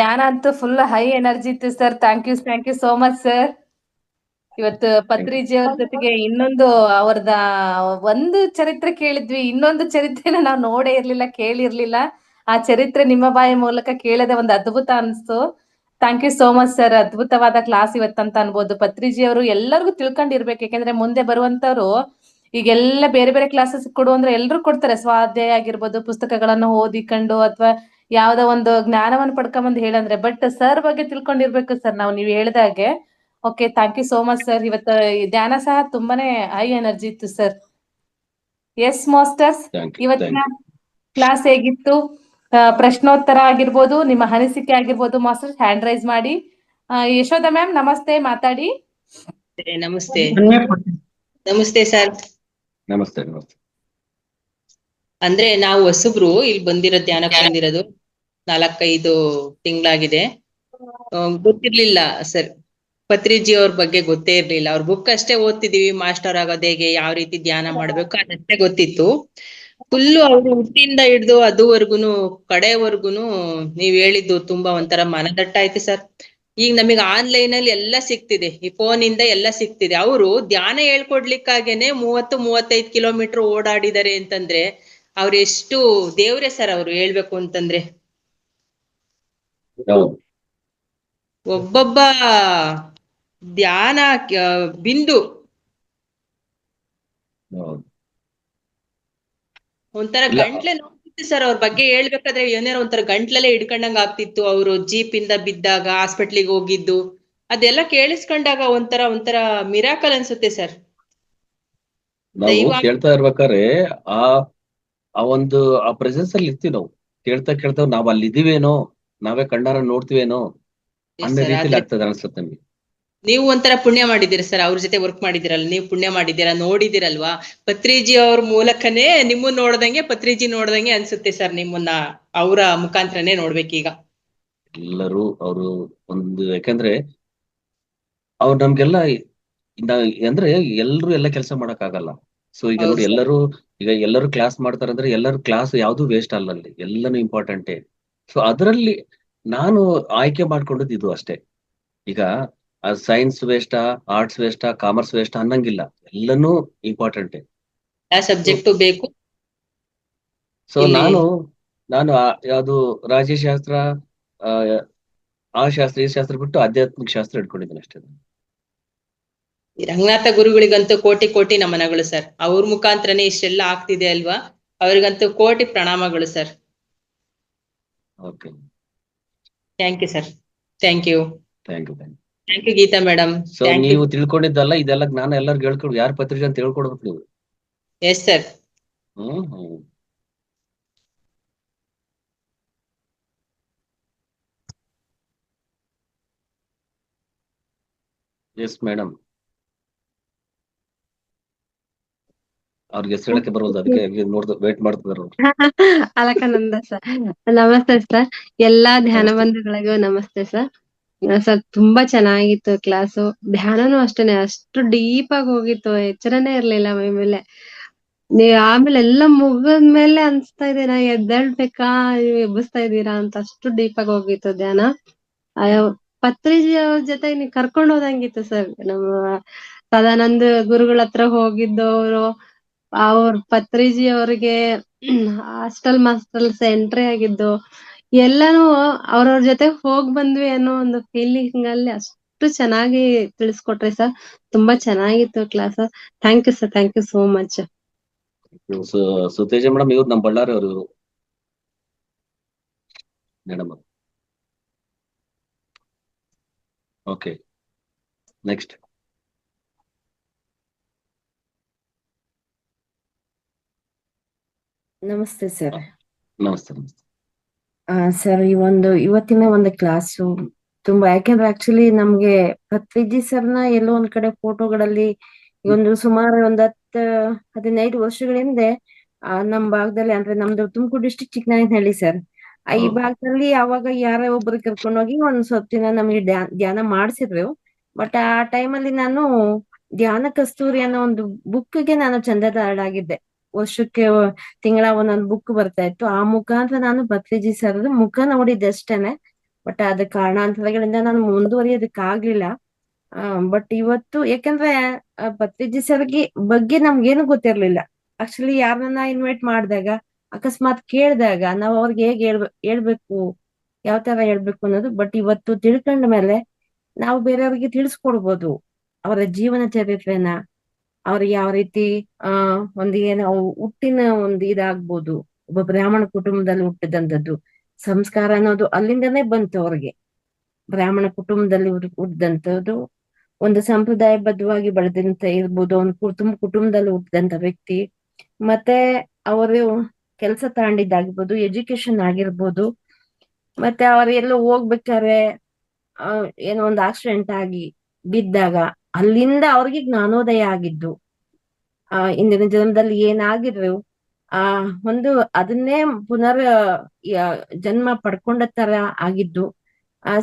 E: ಧ್ಯಾನ ಅಂತೂ ಫುಲ್ ಹೈ ಎನರ್ಜಿ ಇತ್ತು sir. Thank you so much sir. ಇವತ್ತು ಪತ್ರಿಜಿ ಅವ್ರ ಜೊತೆಗೆ ಇನ್ನೊಂದು ಅವ್ರದ ಒಂದು ಚರಿತ್ರೆ ಕೇಳಿದ್ವಿ, ಇನ್ನೊಂದು ಚರಿತ್ರೆನ ನಾವು ನೋಡೇ ಇರ್ಲಿಲ್ಲ, ಕೇಳಿರ್ಲಿಲ್ಲ. ಆ ಚರಿತ್ರೆ ನಿಮ್ಮ ಬಾಯಿ ಮೂಲಕ ಕೇಳದೆ ಒಂದು ಅದ್ಭುತ ಅನ್ಸ್ತು. Thank you so much sir. ಅದ್ಭುತವಾದ ಕ್ಲಾಸ್ ಇವತ್ತಂತ ಅನ್ಬೋದು. ಪತ್ರಿಜಿ ಅವರು ಎಲ್ಲರಿಗೂ ತಿಳ್ಕೊಂಡಿರ್ಬೇಕು. ಯಾಕಂದ್ರೆ ಮುಂದೆ ಬರುವಂತವ್ರು ಈಗೆಲ್ಲ ಬೇರೆ ಬೇರೆ ಕ್ಲಾಸಸ್ ಕೊಡು ಅಂದ್ರೆ ಎಲ್ರು ಕೊಡ್ತಾರೆ. ಸ್ವಾಧ್ಯಾಯ ಆಗಿರ್ಬೋದು, ಪುಸ್ತಕಗಳನ್ನು ಓದಿಕೊಂಡು ಅಥವಾ ಯಾವ್ದೋ ಒಂದು ಜ್ಞಾನವನ್ನು ಪಡ್ಕೊಂಬಂದ್ ಹೇಳಂದ್ರೆ, ಬಟ್ ಸರ್ ಬಗ್ಗೆ ತಿಳ್ಕೊಂಡಿರ್ಬೇಕು ಸರ್ ನಾವು, ನೀವು ಹೇಳ್ದಾಗೆ. Okay, thank you so much sir. ಇವತ್ತು ಧ್ಯಾನ ಸಹ ತುಂಬಾನೇ ಹೈ ಎನರ್ಜಿ ಇತ್ತು ಸರ್. ಎಸ್ ಮಾಸ್ಟರ್ಸ್, ಇವತ್ತಿನ ಕ್ಲಾಸ್ ಹೇಗಿತ್ತು? ಪ್ರಶ್ನೋತ್ತರ ಆಗಿರ್ಬೋದು, ನಿಮ್ಮ ಅನಿಸಿಕೆ ಆಗಿರ್ಬೋದು ಮಾಸ್ಟರ್ಸ್ ಹ್ಯಾಂಡ್ ರೈಸ್ ಮಾಡಿ. ಯಶೋಧ ಮ್ಯಾಮ್ ನಮಸ್ತೆ, ಮಾತಾಡಿ.
F: ನಮಸ್ತೆ. ನಮಸ್ತೆ ಸರ್.
B: ನಮಸ್ತೆ.
F: ಅಂದ್ರೆ ನಾವು ಹೊಸಬ್ರು ಇಲ್ಲಿ ಬಂದಿರೋದು, ಧ್ಯಾನಕ್ಕೆ ಬಂದಿರೋದು 4-5 ತಿಂಗಳಾಗಿದೆ. ಗೊತ್ತಿರ್ಲಿಲ್ಲ ಸರ್, ಪತ್ರಿಜಿ ಅವ್ರ ಬಗ್ಗೆ ಗೊತ್ತೇ ಇರ್ಲಿಲ್ಲ. ಅವ್ರ ಬುಕ್ ಅಷ್ಟೇ ಓದ್ತಿದೀವಿ, ಮಾಸ್ಟರ್ ಆಗೋದು ಹೇಗೆ, ಯಾವ ರೀತಿ ಧ್ಯಾನ ಮಾಡ್ಬೇಕು ಅದಷ್ಟೇ ಗೊತ್ತಿತ್ತು. ಫುಲ್ಲು ಅವ್ರು ಹುಟ್ಟಿಂದ ಹಿಡ್ದು ಅದುವರೆಗುನು ಕಡೆವರ್ಗುನು ನೀವ್ ಹೇಳಿದ್ದು ತುಂಬಾ ಒಂಥರ ಮನದಟ್ಟಾಯ್ತು ಸರ್. ಈಗ ನಮಗೆ ಆನ್ಲೈನ್ ಅಲ್ಲಿ ಎಲ್ಲ ಸಿಗ್ತಿದೆ, ಈ ಫೋನ್ ಇಂದ ಎಲ್ಲ ಸಿಗ್ತಿದೆ. ಅವರು ಧ್ಯಾನ ಹೇಳ್ಕೊಡ್ಲಿಕ್ಕಾಗೇನೆ 30-35 ಕಿಲೋಮೀಟರ್ ಓಡಾಡಿದ್ದಾರೆ ಅಂತಂದ್ರೆ ಅವ್ರು ಎಷ್ಟು ದೇವ್ರೆ ಸರ್ ಅವ್ರು, ಹೇಳ್ಬೇಕು ಅಂತಂದ್ರೆ. ಒಬ್ಬೊಬ್ಬ ಧ್ಯಾನ ಬಿಂದು ಒಂಥರ ಗಂಟ್ಲೆ ನೋಡ್ತಿತ್ತು ಸರ್. ಅವ್ರ ಬಗ್ಗೆ ಹೇಳ್ಬೇಕಾದ್ರೆ ಏನಾರ ಒಂಥರ ಗಂಟ್ಲಲ್ಲೇ ಹಿಡ್ಕೊಂಡಂಗ ಆಗ್ತಿತ್ತು. ಅವರು ಜೀಪ್ ಇಂದ ಬಿದ್ದಾಗ ಹಾಸ್ಪಿಟ್ಲಿಗೆ ಹೋಗಿದ್ದು ಅದೆಲ್ಲ ಕೇಳಿಸ್ಕೊಂಡಾಗ ಒಂಥರ ಮಿರಾಕಲ್ ಅನ್ಸುತ್ತೆ ಸರ್.
B: ನಾವು ಕೇಳ್ತಾ ಇರ್ಬೇಕಾದ್ರೆ ಆ ಒಂದು ಪ್ರೆಸೆನ್ಸ್ ಅಲ್ಲಿ ಇರ್ತೀವಿ ನಾವು. ಕೇಳ್ತಾ ನಾವ್ ಅಲ್ಲಿ ಇದೀವೇನೋ, ನಾವೇ ಕಣ್ಣಾರ ನೋಡ್ತೀವೇನೋ ಅನ್ನೋ ರೀತಿಲಿ ಆಗ್ತದೆ ಅನ್ಸುತ್ತೆ ನಮ್ಗೆ.
F: ನೀವು ಒಂಥರ ಪುಣ್ಯ ಮಾಡಿದ್ದೀರಾ ಸರ್, ಅವ್ರ ಜೊತೆ ವರ್ಕ್ ಮಾಡಿದಿರಲ್ಲ, ನೀವು ಪುಣ್ಯ ಮಾಡಿದ್ದೀರಾ, ನೋಡಿದಿರಲ್ವಾ. ಪತ್ರಿಜಿ ಅವ್ರ ಮೂಲಕನೇ ನಿಮ್ಮನ್ನ ನೋಡ್ದಂಗೆ, ಪತ್ರಿಜಿ ನೋಡ್ದಂಗೆ ಅನ್ಸುತ್ತೆ ಸರ್. ನಿಮ್ಮನ್ನ ಅವರ ಮುಖಾಂತರನೇ ನೋಡ್ಬೇಕೀಗ.
B: ಎಲ್ಲರೂ ಅವರು ಒಂದು, ಯಾಕಂದ್ರೆ ಅವ್ರು ನಮ್ಗೆಲ್ಲ ಅಂದ್ರೆ ಎಲ್ರು ಎಲ್ಲ ಕೆಲಸ ಮಾಡಕ್ ಆಗಲ್ಲ. ಸೊ ಈಗ
F: ಹೌದು
B: ನೋಡಿ,
F: ಸರ್.
B: ಈಗ ಎಲ್ಲರೂ ಕ್ಲಾಸ್ ಮಾಡ್ತಾರೆ ಅಂದ್ರೆ ಎಲ್ಲರೂ ಕ್ಲಾಸ್ ಯಾವ್ದು ವೇಸ್ಟ್ ಅಲ್ಲ, ಅಲ್ಲಿ ಎಲ್ಲಾನು ಇಂಪಾರ್ಟೆಂಟೇ. ಸೊ ಅದರಲ್ಲಿ ನಾನು ಆಯ್ಕೆ ಮಾಡ್ಕೊಂಡದ್ದು ಇದು ಅಷ್ಟೇ. ಈಗ ಸೈನ್ಸ್ ವೇಸ್ಟಾ, ಆರ್ಟ್ಸ್ ವೇಸ್ಟಾ, ಕಾಮರ್ಸ್ ವೇಸ್ಟಾ ಅನ್ನಂಗಿಲ್ಲ, ಎಲ್ಲನೂ ಇಂಪಾರ್ಟೆಂಟೇ.
F: ಯಾವ ಸಬ್ಜೆಕ್ಟು ಬೇಕು
B: ಸೊ
F: ಇಲ್ಲಿ?
B: ನಾನು ಯಾವುದು ರಾಜ್ಯಶಾಸ್ತ್ರ, ಆ ಆ ಶಾಸ್ತ್ರ, ಈ ಶಾಸ್ತ್ರ ಬಿಟ್ಟು ಆಧ್ಯಾತ್ಮಿಕ ಶಾಸ್ತ್ರ ಇಟ್ಕೊಂಡಿದ್ದೀನಿ ಅಷ್ಟೇ.
F: ಈ ರಂಗನಾಥ ಗುರುಗಳಿಗಂತೂ ಕೋಟಿ ಕೋಟಿ ನಮನಗಳು ಸರ್. ಅವ್ರ ಮುಖಾಂತರನೇ ಇಷ್ಟೆಲ್ಲ ಆಗ್ತಿದೆ ಅಲ್ವಾ? ಅವ್ರಿಗಂತೂ ಕೋಟಿ ಪ್ರಣಾಮಗಳು sir.
B: Okay,
F: thank you sir. Thank you.
B: Thank you, thank you.
F: Thank you Geeta madam.
B: So
F: thank you.
B: ನೀವು ತಿಳ್ಕೊಂಡಿದ್ದಲ್ಲ ಇದೆಲ್ಲ ನಾನು ಎಲ್ಲರಿಗೂ ಹೇಳ್ಕೊಡು, ಯಾರು ಪತ್ರಿಕೆ ಅಂತ ಹೇಳ್ಕೊಡ್ಬೇಕು ನೀವು.
F: Yes sir.
B: Hmm. Yes madam, ಅವ್ರಿಗೆ ಹೆಸರು ಹೇಳಕ್ಕೆ ಬರೋದು, ಅದಕ್ಕೆ ವೇಟ್ ಮಾಡ್ತಿದಾರೆ ಅವ್ರು.
G: ಅಲಕಾನಂದ ಸರ್, ನಮಸ್ತೆ ಸರ್. ಎಲ್ಲಾ ಧ್ಯಾನ
B: ನಮಸ್ತೆ.
G: ಬಂಧುಗಳಿಗೂ ನಮಸ್ತೆ ಸರ್. ಸರ್ ತುಂಬಾ ಚೆನ್ನಾಗಿತ್ತು ಕ್ಲಾಸು. ಧ್ಯಾನನೂ ಅಷ್ಟೇನೆ, ಅಷ್ಟು ಡೀಪ್ ಆಗಿ ಹೋಗಿತ್ತು, ಎಚ್ಚರನೇ ಇರ್ಲಿಲ್ಲ ಮೈ ಮೇಲೆ. ಆಮೇಲೆ ಎಲ್ಲ ಮುಗಿದ್ಮೇಲೆ ಅನ್ಸ್ತಾ ಇದೆ ನಾ ಎದ್ದೇಳ್ಬೇಕಾ, ನೀವ್ ಎಬ್ಬಿಸ್ತಾ ಇದ್ದೀರಾ ಅಂತ, ಅಷ್ಟು ಡೀಪ್ ಆಗಿ ಹೋಗಿತ್ತು ಧ್ಯಾನ. ಪತ್ರಿಜಿ ಅವ್ರ ಜೊತೆ ನೀವ್ ಕರ್ಕೊಂಡ್ ಹೋದಂಗಿತ್ತು ಸರ್. ನಮ್ಮ ಸದಾನಂದ ಗುರುಗಳ ಹತ್ರ ಹೋಗಿದ್ದವ್ರು, ಅವ್ರ ಪತ್ರಿಜಿ ಅವ್ರಿಗೆ ಹಾಸ್ಟೆಲ್ ಮಾಸ್ಟರ್ಸ್ ಎಂಟ್ರಿ ಆಗಿದ್ದು, ಎಲ್ಲಾನು ಅವ್ರವ್ರ ಜೊತೆ ಹೋಗ್ ಬಂದ್ವಿ ಅನ್ನೋ ಒಂದು ಫೀಲಿಂಗ್ ಅಲ್ಲಿ ಅಷ್ಟು ಚೆನ್ನಾಗಿ ತಿಳಿಸ್ಕೊಟ್ರಿ ಸರ್. ತುಂಬಾ ಚೆನ್ನಾಗಿತ್ತು class. Thank you sir, thank you so much.
B: Suteja madam, ಇವ್ರು ನಮ್ಮ ಬಳ್ಳಾರಿ ಅವರು, ಇವರು ಮೇಡಮ್. Okay, next.
H: ನಮಸ್ತೆ ಸರ್.
B: ನಮಸ್ತೆ, ನಮಸ್ತೆ.
H: ಸರ್, ಇವತ್ತಿನ ಒಂದು ಕ್ಲಾಸು ತುಂಬಾ, ಯಾಕೆಂದ್ರೆ ಆಕ್ಚುಲಿ ನಮ್ಗೆ ಪತ್ರಿಜಿ ಸರ್ನ ಎಲ್ಲೋ ಒಂದ್ ಕಡೆ ಫೋಟೋಗಳಲ್ಲಿ ಸುಮಾರು 15 ವರ್ಷಗಳ ಹಿಂದೆ ನಮ್ ಭಾಗದಲ್ಲಿ, ಅಂದ್ರೆ ನಮ್ದು ತುಮಕೂರು ಡಿಸ್ಟ್ರಿಕ್ಟ್ ಚಿಕ್ಕನಾಯಕನಹಳ್ಳಿ ಸರ್, ಈ ಭಾಗದಲ್ಲಿ ಅವಾಗ ಯಾರೋ ಒಬ್ರು ಕರ್ಕೊಂಡೋಗಿ ಒಂದ್ ಸ್ವಲ್ಪ ದಿನ ನಮಗೆ ಧ್ಯಾನ ಮಾಡಿಸಿದ್ರು. ಬಟ್ ಆ ಟೈಮಲ್ಲಿ ನಾನು ಧ್ಯಾನ ಕಸ್ತೂರಿ ಅನ್ನೋ ಒಂದು ಬುಕ್ಗೆ ನಾನು ಚಂದಾದಾರಳಾಗಿದ್ದೆ. ವರ್ಷಕ್ಕೆ ತಿಂಗಳ ಒಂದೊಂದು ಬುಕ್ ಬರ್ತಾ ಇತ್ತು. ಆ ಮುಖಾಂತರ ನಾನು ಪತ್ರಿಜಿ ಸರ್ ಮುಖ ನೋಡಿದ್ದೆ ಅಷ್ಟೇನೆ. ಬಟ್ ಅದ ಕಾರಣಾಂತರಗಳಿಂದ ನಾನು ಮುಂದುವರಿಯೋದಕ್ಕಾಗ್ಲಿಲ್ಲ. ಬಟ್ ಇವತ್ತು ಯಾಕಂದ್ರೆ ಪತ್ರಿಜಿ ಸರ್ಗೆ ಬಗ್ಗೆ ನಮ್ಗೇನು ಗೊತ್ತಿರ್ಲಿಲ್ಲ. ಆಕ್ಚುಲಿ ಯಾರನ್ನ ಇನ್ವೈಟ್ ಮಾಡಿದಾಗ, ಅಕಸ್ಮಾತ್ ಕೇಳಿದಾಗ ನಾವ್ ಅವ್ರಿಗೆ ಹೇಗೆ ಹೇಳ್ಬೇಕು, ಯಾವ ತರ ಹೇಳ್ಬೇಕು ಅನ್ನೋದು. ಬಟ್ ಇವತ್ತು ತಿಳ್ಕೊಂಡ ಮೇಲೆ ನಾವು ಬೇರೆಯವ್ರಿಗೆ ತಿಳಿಸ್ಕೊಡ್ಬೋದು ಅವರ ಜೀವನ ಚರಿತ್ರೆನ, ಅವ್ರಿಗೆ ಯಾವ ರೀತಿ ಏನೋ ಹುಟ್ಟಿನ ಒಂದು ಇದಾಗ್ಬೋದು. ಒಬ್ಬ ಬ್ರಾಹ್ಮಣ ಕುಟುಂಬದಲ್ಲಿ ಹುಟ್ಟಿದಂಥದ್ದು ಸಂಸ್ಕಾರ ಅನ್ನೋದು ಅಲ್ಲಿಂದನೇ ಬಂತು ಅವ್ರಿಗೆ. ಬ್ರಾಹ್ಮಣ ಕುಟುಂಬದಲ್ಲಿ ಹುಟ್ಟಿದಂಥದ್ದು, ಒಂದು ಸಂಪ್ರದಾಯಬದ್ಧವಾಗಿ ಬೆಳೆದಂತ ಇರ್ಬೋದು, ಒಂದು ಕುಟುಂಬದಲ್ಲಿ ಹುಟ್ಟಿದಂತ ವ್ಯಕ್ತಿ. ಮತ್ತೆ ಅವರು ಕೆಲಸ ತಗೊಂಡಿದ್ದಾಗಿರ್ಬೋದು, ಎಜುಕೇಶನ್ ಆಗಿರ್ಬೋದು, ಮತ್ತೆ ಅವ್ರು ಎಲ್ಲೋ ಹೋಗ್ಬೇಕಾದ್ರೆ ಏನೋ ಒಂದು ಆಕ್ಸಿಡೆಂಟ್ ಆಗಿ ಬಿದ್ದಾಗ ಅಲ್ಲಿಂದ ಅವ್ರಿಗೆ ಜ್ಞಾನೋದಯ ಆಗಿದ್ದು, ಇಂದಿನ ಜನ್ಮದಲ್ಲಿ ಏನಾಗಿದ್ರು ಅದನ್ನೇ ಪುನರ್ ಜನ್ಮ ಪಡ್ಕೊಂಡ ತರ ಆಗಿದ್ದು.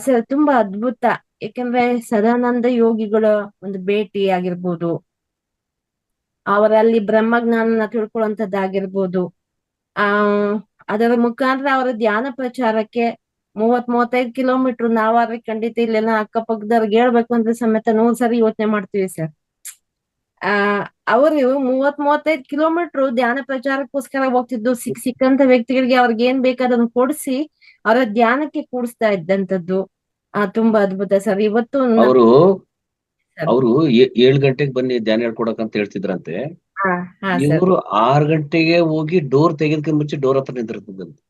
H: ಸರ್ ತುಂಬಾ ಅದ್ಭುತ. ಯಾಕಂದ್ರೆ ಸದಾನಂದ ಯೋಗಿಗಳ ಒಂದು ಭೇಟಿ ಆಗಿರ್ಬೋದು, ಅವರಲ್ಲಿ ಬ್ರಹ್ಮಜ್ಞಾನನ ತಿಳ್ಕೊಳ್ಳುವಂಥದ್ದಾಗಿರ್ಬೋದು, ಅದರ ಮುಖಾಂತರ ಅವರ ಧ್ಯಾನ ಪ್ರಚಾರಕ್ಕೆ 30-35 ಕಿಲೋಮೀಟರ್ ನಾವಾದ್ರೆ ಖಂಡಿತ ಇಲ್ಲೆಲ್ಲ ಅಕ್ಕಪಕ್ಕದವ್ರಿಗೆ ಹೇಳ್ಬೇಕು ಅಂದ್ರೆ ಸಮೇತ 100 ಸರಿ ಯೋಚನೆ ಮಾಡ್ತೀವಿ ಸರ್. ಅವರು 30-35 ಕಿಲೋಮೀಟರ್ ಧ್ಯಾನ ಪ್ರಚಾರಕ್ಕೋಸ್ಕರ ಹೋಗ್ತಿದ್ದು. ಸಿಕ್ಕಂತ ವ್ಯಕ್ತಿಗಳಿಗೆ ಅವ್ರಿಗೆ ಏನ್ ಬೇಕಾದನ್ನು ಕೊಡಿಸಿ ಅವರ ಧ್ಯಾನಕ್ಕೆ ಕೂಡಿಸ್ತಾ ಇದ್ದಂಥದ್ದು. ತುಂಬಾ ಅದ್ಭುತ ಸರ್. ಇವತ್ತು
B: ಅವರು 7 ಗಂಟೆಗೆ ಬನ್ನಿ ಧ್ಯಾನ ಹೇಳ್ಕೊಡಕ್ ಅಂತ ಹೇಳ್ತಿದ್ರಂತೆ. ಇವರು 6 ಗಂಟೆಗೆ ಹೋಗಿ ಡೋರ್ ತೆಗೆದಕ್ಕೆ ಮುಂಚೆ ಡೋರ್ ಹತ್ರ ನಿಂತಿರ್ತದಂತೆ.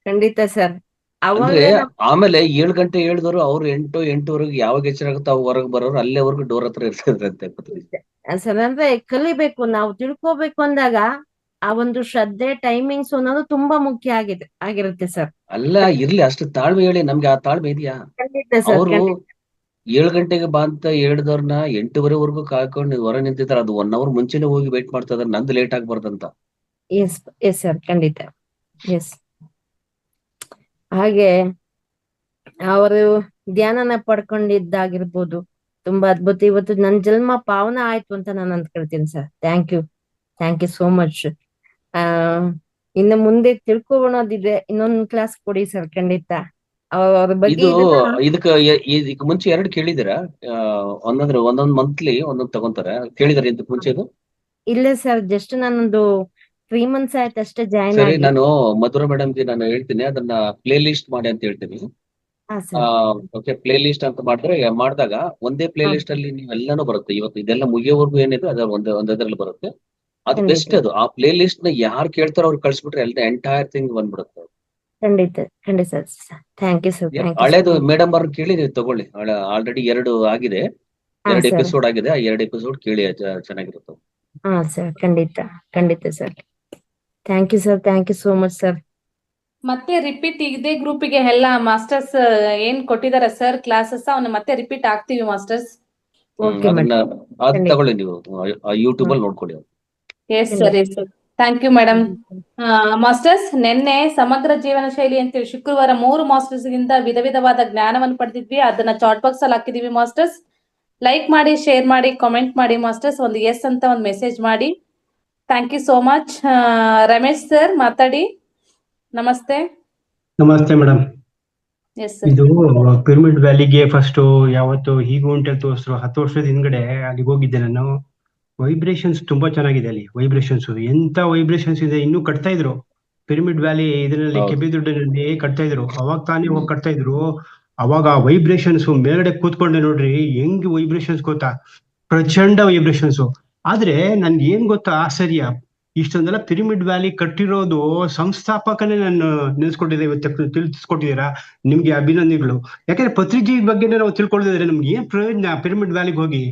H: ಖಂಡಿತ ಸರ್.
B: ಅಂದ್ರೆ ಆಮೇಲೆ 7 ಗಂಟೆ ಹೇಳಿದವರು ಅವ್ರು 8-8:15 ಯಾವಾಗ ಎಚ್ಚರ ಆಗುತ್ತೋ ಅವಾಗ ಹೊರಗೆ ಬರೋರು, ಅಲ್ಲೇವರೆಗೂ ಡೋರ್ ಹತ್ರ ಇರ್ತಿದ್ರಂತೆ.
H: ಸರ್, ಅಂದ್ರೆ ಕಲಿಬೇಕು, ನಾವು ತಿಳ್ಕೋಬೇಕು ಅಂದಾಗ ಆ ಒಂದು ಶ್ರದ್ಧೆ, ಟೈಮಿಂಗ್ಸ್ ಅನ್ನೋದು ತುಂಬಾ ಮುಖ್ಯ ಆಗಿರುತ್ತೆ ಸರ್.
B: ಅಲ್ಲ, ಇರ್ಲಿ, ಅಷ್ಟು ತಾಳ್ಮೆ ಹೇಳಿ, ನಮ್ಗೆ ಆ ತಾಳ್ಮೆ ಇದೆಯಾ? ಅವರು 7 ಗಂಟೆಗೆ ಬಾ ಅಂತ ಹೇಳಿದವ್ರನ್ನ 8:15ವರೆಗೂ ಕಾಯ್ಕೊಂಡು ಹೊರ ನಿಂತಿದ್ದಾರೆ. ಅದು 1 ಅವರ್ ಮುಂಚೆನೆ ಹೋಗಿ ವೇಟ್ ಮಾಡ್ತಾ ಇದಾರೆ, ನಂದು ಲೇಟ್ ಆಗ್ಬಾರ್ದಂತ.
H: ಎಸ್ ಸರ್, ಖಂಡಿತ. ಎಸ್. ಹಾಗೆ ಅವರು ಧ್ಯಾನನ ಪಡ್ಕೊಂಡಿದ್ದಾಗಿರ್ಬೋದು. ತುಂಬಾ ಅದ್ಭುತ. ಇವತ್ತು ನನ್ ಜನ್ಮ ಪಾವನ ಆಯ್ತು ಅಂತ ನಾನು ಅಂದ್ಕೊಳ್ತೀನಿ sir. Thank you so much. ಆ ಇನ್ನು ಮುಂದೆ ತಿಳ್ಕೊಳ್ಳೋದಿದೆ, ಇನ್ನೊಂದು ಕ್ಲಾಸ್ ಕೊಡಿ ಸರ್ ಖಂಡಿತ. ಅವ್ರ ಬಗ್ಗೆ
B: ಇದು
H: ಇದನ್ನ
B: ಇದಕ್ಕೆ ಮುಂಚೆ 2 ಕೇಳಿದಿರಾ? ಒಂದಂದ್ರೆ ಒಂದೊಂದ್ ಮಂತ್ಲಿ ಒಂದೊಂದ್ ತಗೊಂತಾರೆ, ಕೇಳಿದಾರೆ ಇದಕ್ಕೆ ಮುಂಚೆ ಇದು?
H: ಇಲ್ಲ ಸರ್, ಜಸ್ಟ್ ನಾನೊಂದು 3 months ಆಯ್ತು ಅಷ್ಟೇ ಜಾಯ್ನ್
B: ಸರಿ,
H: ಆಗಿ.
B: ನಾನು ಮಧುರಾ ಮೇಡಮ್ಗೆ ನಾನು ಹೇಳ್ತೀನಿ, ಅದನ್ನ ಪ್ಲೇ ಲಿಸ್ಟ್ ಮಾಡಿ ಅಂತ ಹೇಳ್ತೀನಿ.
H: ಹಾ ಸರ್.
B: ಓಕೆ, ಪ್ಲೇ ಲಿಸ್ಟ್ ಅಂತ ಮಾಡಿದಾಗ ಒಂದೇ ಪ್ಲೇ ಲಿಸ್ಟ್ ಅಲ್ಲಿ ನೀವೆಲ್ಲಾನು ಬರುತ್ತೆ. ಇವತ್ತು ಇದೆಲ್ಲ ಮುಗಿಯೋವರೆಗೂ ಏನಿದೆ ಅದ್ರ ಒಂದರಲ್ಲಿ ಬರುತ್ತೆ. ಅದು ಬೆಸ್ಟ್. ಅದು ಆ ಪ್ಲೇ ಲಿಸ್ಟ್ ನ ಯಾರು ಕೇಳ್ತಾರೋ ಅವ್ರು ಕಳ್ಸಿಬಿಟ್ರೆ ಎಲ್ಲ ಎಂಟೈರ್ ಥಿಂಗ್ ಬಂದ್ಬಿಡುತ್ತೆ.
H: ಖಂಡಿತ ಸರ್. Thank you sir.
B: ಹಳೇದು ಮೇಡಮ್ ಅವ್ರನ್ನ ಕೇಳಿ ನೀವು ತಗೊಳ್ಳಿ. ಆಲ್ರೆಡಿ 2 ಆಗಿದೆ, 2 ಎಪಿಸೋಡ್ ಆಗಿದೆ. ಆ 2 ಎಪಿಸೋಡ್ ಕೇಳಿ, ಚೆನ್ನಾಗಿರುತ್ತೆ.
H: ಹಾ ಸರ್, ಖಂಡಿತ sir. Thank you so much sir.
E: ಮತ್ತೆ ರಿಪೀಟ್ ಇದೇ ಗ್ರೂಪಿಗೆ ಎಲ್ಲ ಮಾಸ್ಟರ್ಸ್ ಏನ್ ಕೊಟ್ಟಿದಾರ ಸರ್ ಕ್ಲಾಸಸ್, ಅವನ್ನ ಮತ್ತೆ ರಿಪೀಟ್ ಆಗ್ತೀವಿ ಮಾಸ್ಟರ್ಸ್.
H: ಓಕೆ
B: ಅದನ್ನ ಅದು ತಗೊಳ್ಳಿ, ನೀವು ಯೂಟ್ಯೂಬ್ ಅಲ್ಲಿ ನೋಡ್ಕೊಳ್ಳಿ.
E: Yes sir. Thank you madam. Masters, ನಿನ್ನೆ ಸಮಗ್ರ ಜೀವನ ಶೈಲಿ ಅಂತೇಳಿ ಶುಕ್ರವಾರ 3 ಮಾಸ್ಟರ್ಸ್ ಗಿಂತ ವಿಧವಾದ ಜ್ಞಾನವನ್ನು ಪಡೆದಿದ್ವಿ. ಅದನ್ನ ಚಾಟ್ ಬಾಕ್ಸ್ ಅಲ್ಲಿ ಹಾಕಿದೀವಿ ಮಾಸ್ಟರ್ಸ್. ಲೈಕ್ ಮಾಡಿ, ಶೇರ್ ಮಾಡಿ, ಕಾಮೆಂಟ್ ಮಾಡಿ ಮಾಸ್ಟರ್ಸ್. ಒಂದು ಎಸ್ ಅಂತ ಒಂದು ಮೆಸೇಜ್ ಮಾಡಿ. Thank you so much. Ramesh sir ಮಾತಾಡಿ. ನಮಸ್ತೆ.
I: ನಮಸ್ತೆ ಮೇಡಮ್.
E: Yes sir.
I: ಇದು ಪಿರಮಿಡ್ ವ್ಯಾಲಿಗೆ ಫಸ್ಟ್ ಯಾವತ್ತು ಹೀಗೆ ಉಂಟೆ ತೋರಿಸ್ರು 10 ವರ್ಷದ ಹಿಂದ್ಗಡೆ ಅಲ್ಲಿಗೆ ಹೋಗಿದ್ದೆ ನಾನು. ವೈಬ್ರೇಷನ್ಸ್ ತುಂಬಾ ಚೆನ್ನಾಗಿದೆ ಅಲ್ಲಿ. ವೈಬ್ರೇಷನ್ಸ್ ಎಂತ ವೈಬ್ರೇಷನ್ಸ್ ಇದೆ. ಇನ್ನೂ ಕಟ್ತಾ ಇದ್ರು ಪಿರಮಿಡ್ ವ್ಯಾಲಿ ಇದರಲ್ಲಿ, ಕೆಬಿದುಡ್ಡಿನಲ್ಲಿ ಕಟ್ತಾ ಇದ್ರು. ಅವಾಗ ತಾನೇ ಹೋಗಿ ಕಟ್ತಾ ಇದ್ರು. ಅವಾಗ ವೈಬ್ರೇಷನ್ಸ್ ಮೇಲ್ಗಡೆ ಕೂತ್ಕೊಂಡೆ ನೋಡ್ರಿ, ಹೆಂಗ್ ವೈಬ್ರೇಷನ್ಸ್ ಗೊತ್ತಾ, ಪ್ರಚಂಡ ವೈಬ್ರೇಷನ್ಸ್. ಆದ್ರೆ ನನ್ಗೆ ಏನ್ ಗೊತ್ತಾ ಆಶ್ಚರ್ಯ, ಇಷ್ಟೊಂದೆಲ್ಲ ಪಿರಮಿಡ್ ವ್ಯಾಲಿ ಕಟ್ಟಿರೋದು ಸಂಸ್ಥಾಪಕನೇ ನಾನು ನಿಲ್ಸ್ಕೊಟ್ಟಿದ್ದೆ. ಇವತ್ತು ತಿಳಿಸ್ಕೊಟ್ಟಿದ್ದೀರಾ, ನಿಮ್ಗೆ ಅಭಿನಂದನೆಗಳು. ಯಾಕಂದ್ರೆ ಪತ್ರಿಜಿ ಬಗ್ಗೆನೇ ನಾವು ತಿಳ್ಕೊಳ್ಳದಿದ್ರೆ ನಮ್ಗೆ ಏನ್ ಪ್ರಯೋಜನ ಪಿರಮಿಡ್ ವ್ಯಾಲಿಗೆ ಹೋಗಿ.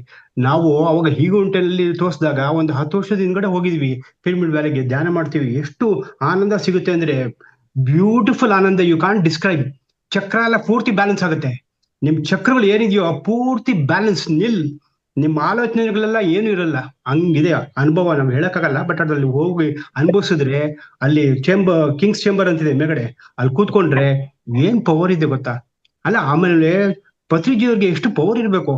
I: ನಾವು ಅವಾಗ ಹೀಗುಂಟಲ್ಲಿ ತೋರಿಸಿದಾಗ ಒಂದು 10 ವರ್ಷದ ಹಿಂದ್ಗಡೆ ಹೋಗಿದ್ವಿ ಪಿರಮಿಡ್ ವ್ಯಾಲಿಗೆ, ಧ್ಯಾನ ಮಾಡ್ತೀವಿ. ಎಷ್ಟು ಆನಂದ ಸಿಗುತ್ತೆ ಅಂದ್ರೆ ಬ್ಯೂಟಿಫುಲ್ ಆನಂದ, ಯು ಕಾಂಟ್ ಡಿಸ್ಕ್ರೈಬ್. ಚಕ್ರ ಎಲ್ಲ ಪೂರ್ತಿ ಬ್ಯಾಲೆನ್ಸ್ ಆಗುತ್ತೆ. ನಿಮ್ ಚಕ್ರಗಳು ಏನಿದೆಯೋ ಪೂರ್ತಿ ಬ್ಯಾಲೆನ್ಸ್ ನಿಲ್. ನಿಮ್ಮ ಆಲೋಚನೆಗಳೆಲ್ಲ ಏನು ಇರಲ್ಲ. ಹಂಗಿದೆ ಅನುಭವ, ನಾವು ಹೇಳಕ್ಕಾಗಲ್ಲ. ಬಟ್ ಅದ್ರಲ್ಲಿ ಹೋಗಿ ಅನುಭವಿಸಿದ್ರೆ, ಅಲ್ಲಿ ಕಿಂಗ್ಸ್ ಚೇಂಬರ್ ಅಂತಿದೆ ಮೇಲ್ಗಡೆ, ಅಲ್ಲಿ ಕೂತ್ಕೊಂಡ್ರೆ ಏನ್ ಪವರ್ ಇದೆ ಗೊತ್ತಾ. ಅಲ್ಲ, ಆಮೇಲೆ ಪತ್ರಿಜಿಯವ್ರಿಗೆ ಎಷ್ಟು ಪವರ್ ಇರ್ಬೇಕು.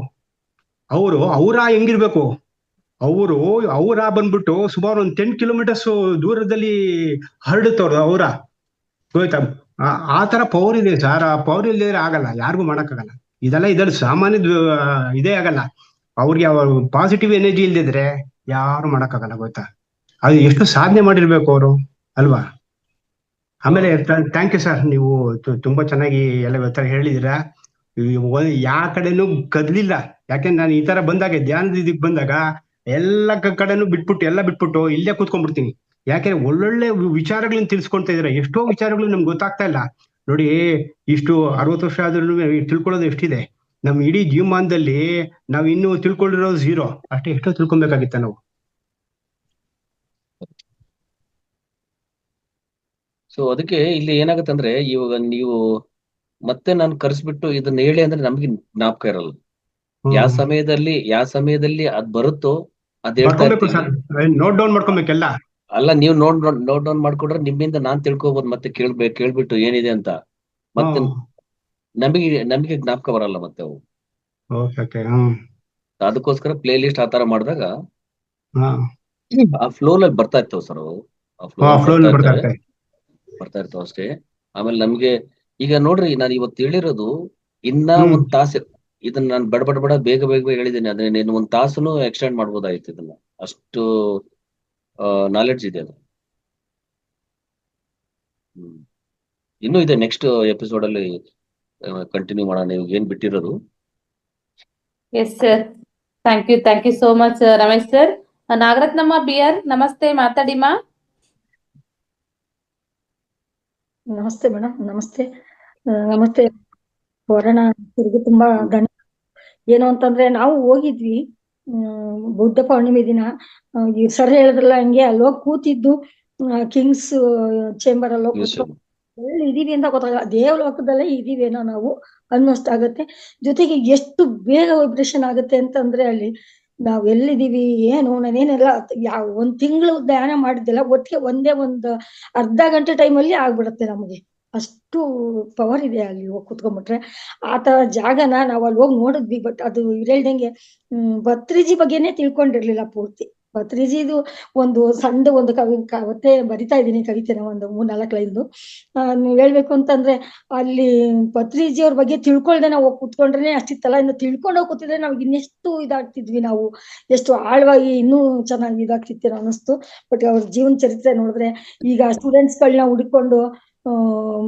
I: ಅವರ ಹೆಂಗಿರ್ಬೇಕು, ಅವರ ಬಂದ್ಬಿಟ್ಟು ಸುಮಾರು ಒಂದು 10 kilometers ದೂರದಲ್ಲಿ ಹರಡುತ್ತವ್ರು ಅವರ, ಗೊತ್ತಾ. ಆ ತರ ಪವರ್ ಇದೆ ಸರ್. ಆ ಪವರ್ ಇಲ್ಲದೆ ಆಗಲ್ಲ, ಯಾರಿಗೂ ಮಾಡಕ್ಕಾಗಲ್ಲ. ಇದ್ರಲ್ಲಿ ಸಾಮಾನ್ಯ ಇದೇ ಆಗಲ್ಲ. ಅವ್ರಿಗೆ ಪಾಸಿಟಿವ್ ಎನರ್ಜಿ ಇಲ್ದಿದ್ರೆ ಯಾರು ಮಾಡಕ್ಕಾಗಲ್ಲ, ಗೊತ್ತಾ. ಅದು ಎಷ್ಟು ಸಾಧನೆ ಮಾಡಿರ್ಬೇಕು ಅವರು, ಅಲ್ವಾ. ಆಮೇಲೆ ಥ್ಯಾಂಕ್ ಯು ಸರ್, ನೀವು ತುಂಬಾ ಚೆನ್ನಾಗಿ ಎಲ್ಲ ಹೇಳಿದಿರಾ. ಯಾವ ಕಡೆನೂ ಕದ್ಲಿಲ್ಲ. ಯಾಕೆಂದ್ರೆ ನಾನು ಈ ತರ ಬಂದಾಗ, ಧ್ಯಾನದ ಇದಕ್ಕೆ ಬಂದಾಗ ಎಲ್ಲ ಕಡೆನೂ ಬಿಟ್ಬಿಟ್ಟು ಇಲ್ಲೇ ಕೂತ್ಕೊಂಡ್ಬಿಡ್ತೀನಿ. ಯಾಕೆಂದ್ರೆ ಒಳ್ಳೊಳ್ಳೆ ವಿಚಾರಗಳನ್ನ ತಿಳಿಸ್ಕೊಳ್ತಾ ಇದ್ದೀರಾ. ಎಷ್ಟೋ ವಿಚಾರಗಳು ನಮ್ಗೆ ಗೊತ್ತಾಗ್ತಾ ಇಲ್ಲ ನೋಡಿ. ಇಷ್ಟು 60 ವರ್ಷ ಆದ್ರೂ ತಿಳ್ಕೊಳ್ಳೋದು ಎಷ್ಟಿದೆ. ನಮ್ ಇಡೀ ಜೀವಮಾನದಲ್ಲಿ ನಾವ್ ಇನ್ನೂ ತಿಳ್ಕೊಂಡಿರೋದು 0 ಅಷ್ಟೇ. ಎಷ್ಟೋ ತಿಳ್ಕೊಬೇಕಾಗಿತ್ತ ನಾವು.
B: ಸೊ ಅದಕ್ಕೆ ಇಲ್ಲಿ ಏನಾಗುತ್ತೆ ಅಂದ್ರೆ, ಇವಾಗ ನೀವು ಮತ್ತೆ ನಾನು ಕರೆಸ್ಬಿಟ್ಟು ಇದನ್ನ ಹೇಳಿ ಅಂದ್ರೆ ನಮ್ಗೆ ಜ್ಞಾಪಕ ಇರಲ್ಲ. ಯಾವ ಸಮಯದಲ್ಲಿ ಅದ್ ಬರುತ್ತೋ ಅದ್ ಹೇಳ್ತಾ ಇರ್ತೀವಿ.
I: ನೋಟ್ ಡೌನ್ ಮಾಡ್ಕೊಬೇಕೆಲ್ಲ.
B: ಅಲ್ಲ, ನೀವು ನೋಟ್ ಡೌನ್ ಮಾಡ್ಕೊಂಡ್ರೆ ನಿಮ್ಮಿಂದ ನಾನ್ ತಿಳ್ಕೊಬೋದು. ಮತ್ತೆ ಕೇಳ್ಬಿಟ್ಟು ಏನಿದೆ ಅಂತ ಮತ್ತೆ ನಮಗೆ ಜ್ಞಾಪಕ ಬರಲ್ಲ ಮತ್ತೆ ಅವು. ಅದಕ್ಕೋಸ್ಕರ ಪ್ಲೇ ಲಿಸ್ಟ್ ಆ ತರ ಮಾಡಿದಾಗ ಆ ಫ್ಲೋ ಅಲ್ಲಿ ಬರ್ತಾ ಇರ್ತವೆ ಸರ್. ಅವು ಬರ್ತಾ ಇರ್ತಾವ ಅಷ್ಟೇ. ಆಮೇಲೆ ನಮ್ಗೆ ಈಗ ನೋಡ್ರಿ, ನಾನು ಇವತ್ತು ಹೇಳಿರೋದು ಇನ್ನ 1 ತಾಸು. ಇದನ್ನ ನಾನು ಬಡ ಬೇಗ ಹೇಳಿದ್ದೀನಿ. ಅದೇ ನೀನು 1 ತಾಸುನು ಎಕ್ಸ್ಟೆಂಡ್ ಮಾಡ್ಬೋದಾಯ್ತು ಇದನ್ನ. ಅಷ್ಟು ನಾಲೆಡ್ಜ್ ಇದೆ ಅದು. ಇನ್ನೂ ಇದೆ, ನೆಕ್ಸ್ಟ್ ಎಪಿಸೋಡ್ ಅಲ್ಲಿ ಕಂಟಿನ್ಯೂ ಮಾಡೋಣ. ನೀವು ಏನ್ ಬಿಟ್ಟಿರೋದು.
E: Yes sir. Thank you so much Ramesh sir. Nagarathnamma BR ನಮಸ್ತೆ, ಮಾತಾಡಿಮಾ.
J: ನಮಸ್ತೆ ಮೇಡಮ್. ನಮಸ್ತೆ ವರಣ ಅವರಿಗೆ ತುಂಬಾ ಧನ್ಯವಾದ. ಏನು ಅಂತಂದ್ರೆ ನಾವು ಹೋಗಿದ್ವಿ ಬುದ್ಧ ಪೌರ್ಣಿಮೆ ದಿನ. ಈ ಸರ್ ಹೇಳಿದ್ರಲ್ಲ ಹಂಗೆ ಅಲ್ಲಿ ಹೋಗಿ ಕೂತಿದ್ದು ಕಿಂಗ್ಸ್ ಚೇಂಬರ್ ಅಲ್ಲಿ ಹೋಗಿ ಎಲ್ಲಿ ಇದೀವಿ ಅಂತ ಗೊತ್ತಾಗಲ್ಲ. ದೇವಲೋಕದಲ್ಲೇ ಇದೀವೇನೋ ನಾವು ಅನ್ನೋಷ್ಟಾಗತ್ತೆ. ಜೊತೆಗೆ ಎಷ್ಟು ಬೇಗ ವೈಬ್ರೇಷನ್ ಆಗುತ್ತೆ ಅಂತಂದ್ರೆ ಅಲ್ಲಿ ನಾವ್ ಎಲ್ಲಿದೀವಿ ಏನು ನಾನೇನೆಲ್ಲ 1 ತಿಂಗಳು ಧ್ಯಾನ ಮಾಡಿದ್ದೆಲ್ಲ ಒಟ್ಟಿಗೆ ಒಂದೇ 1 ಅರ್ಧ ಗಂಟೆ ಟೈಮಲ್ಲಿ ಆಗ್ಬಿಡುತ್ತೆ ನಮಗೆ. ಅಷ್ಟು ಪವರ್ ಇದೆ ಅಲ್ಲಿ ಹೋಗಿ ಕುತ್ಕೊಂಡ್ಬಿಟ್ರೆ. ಆ ತರ ಜಾಗನ ನಾವು ಅಲ್ಲಿ ಹೋಗಿ ನೋಡಿದ್ವಿ. ಬಟ್ ಅದು ಇವ್ರು ಹೇಳ್ದಂಗೆ ಭತ್ರಿಜಿ ಬಗ್ಗೆನೇ ತಿಳ್ಕೊಂಡಿರ್ಲಿಲ್ಲ ಪೂರ್ತಿ. ಭತ್ರಿಜಿದು ಒಂದು ಸಣ್ಣ ಒಂದು ಕವಿತೆ ಬರಿತಾ ಇದ್ದೀನಿ, ಕವಿತೆನ ಒಂದು 3-4 ಲೈನ್ದು. ನೀವ್ ಹೇಳ್ಬೇಕು ಅಂತಂದ್ರೆ ಅಲ್ಲಿ ಭತ್ರಿಜಿ ಅವ್ರ ಬಗ್ಗೆ ತಿಳ್ಕೊಳ್ದೆ ನಾವು ಹೋಗಿ ಕುತ್ಕೊಂಡ್ರೆ ಅಷ್ಟಿತ್ತಲ್ಲ, ಇನ್ನು ತಿಳ್ಕೊಂಡು ಹೋಗಿ ಕೂತಿದ್ರೆ ನಾವು ಇನ್ನೆಷ್ಟು ಇದಾಗ್ತಿದ್ವಿ, ನಾವು ಎಷ್ಟು ಆಳವಾಗಿ ಇನ್ನೂ ಚೆನ್ನಾಗಿ ಇದಾಗ್ತಿತ್ತೇನೋ ಅನ್ನಿಸ್ತು. ಬಟ್ ಅವ್ರ ಜೀವನ ಚರಿತ್ರೆ ನೋಡಿದ್ರೆ ಈಗ ಸ್ಟೂಡೆಂಟ್ಸ್ಗಳನ್ನ ಹುಡುಕೊಂಡು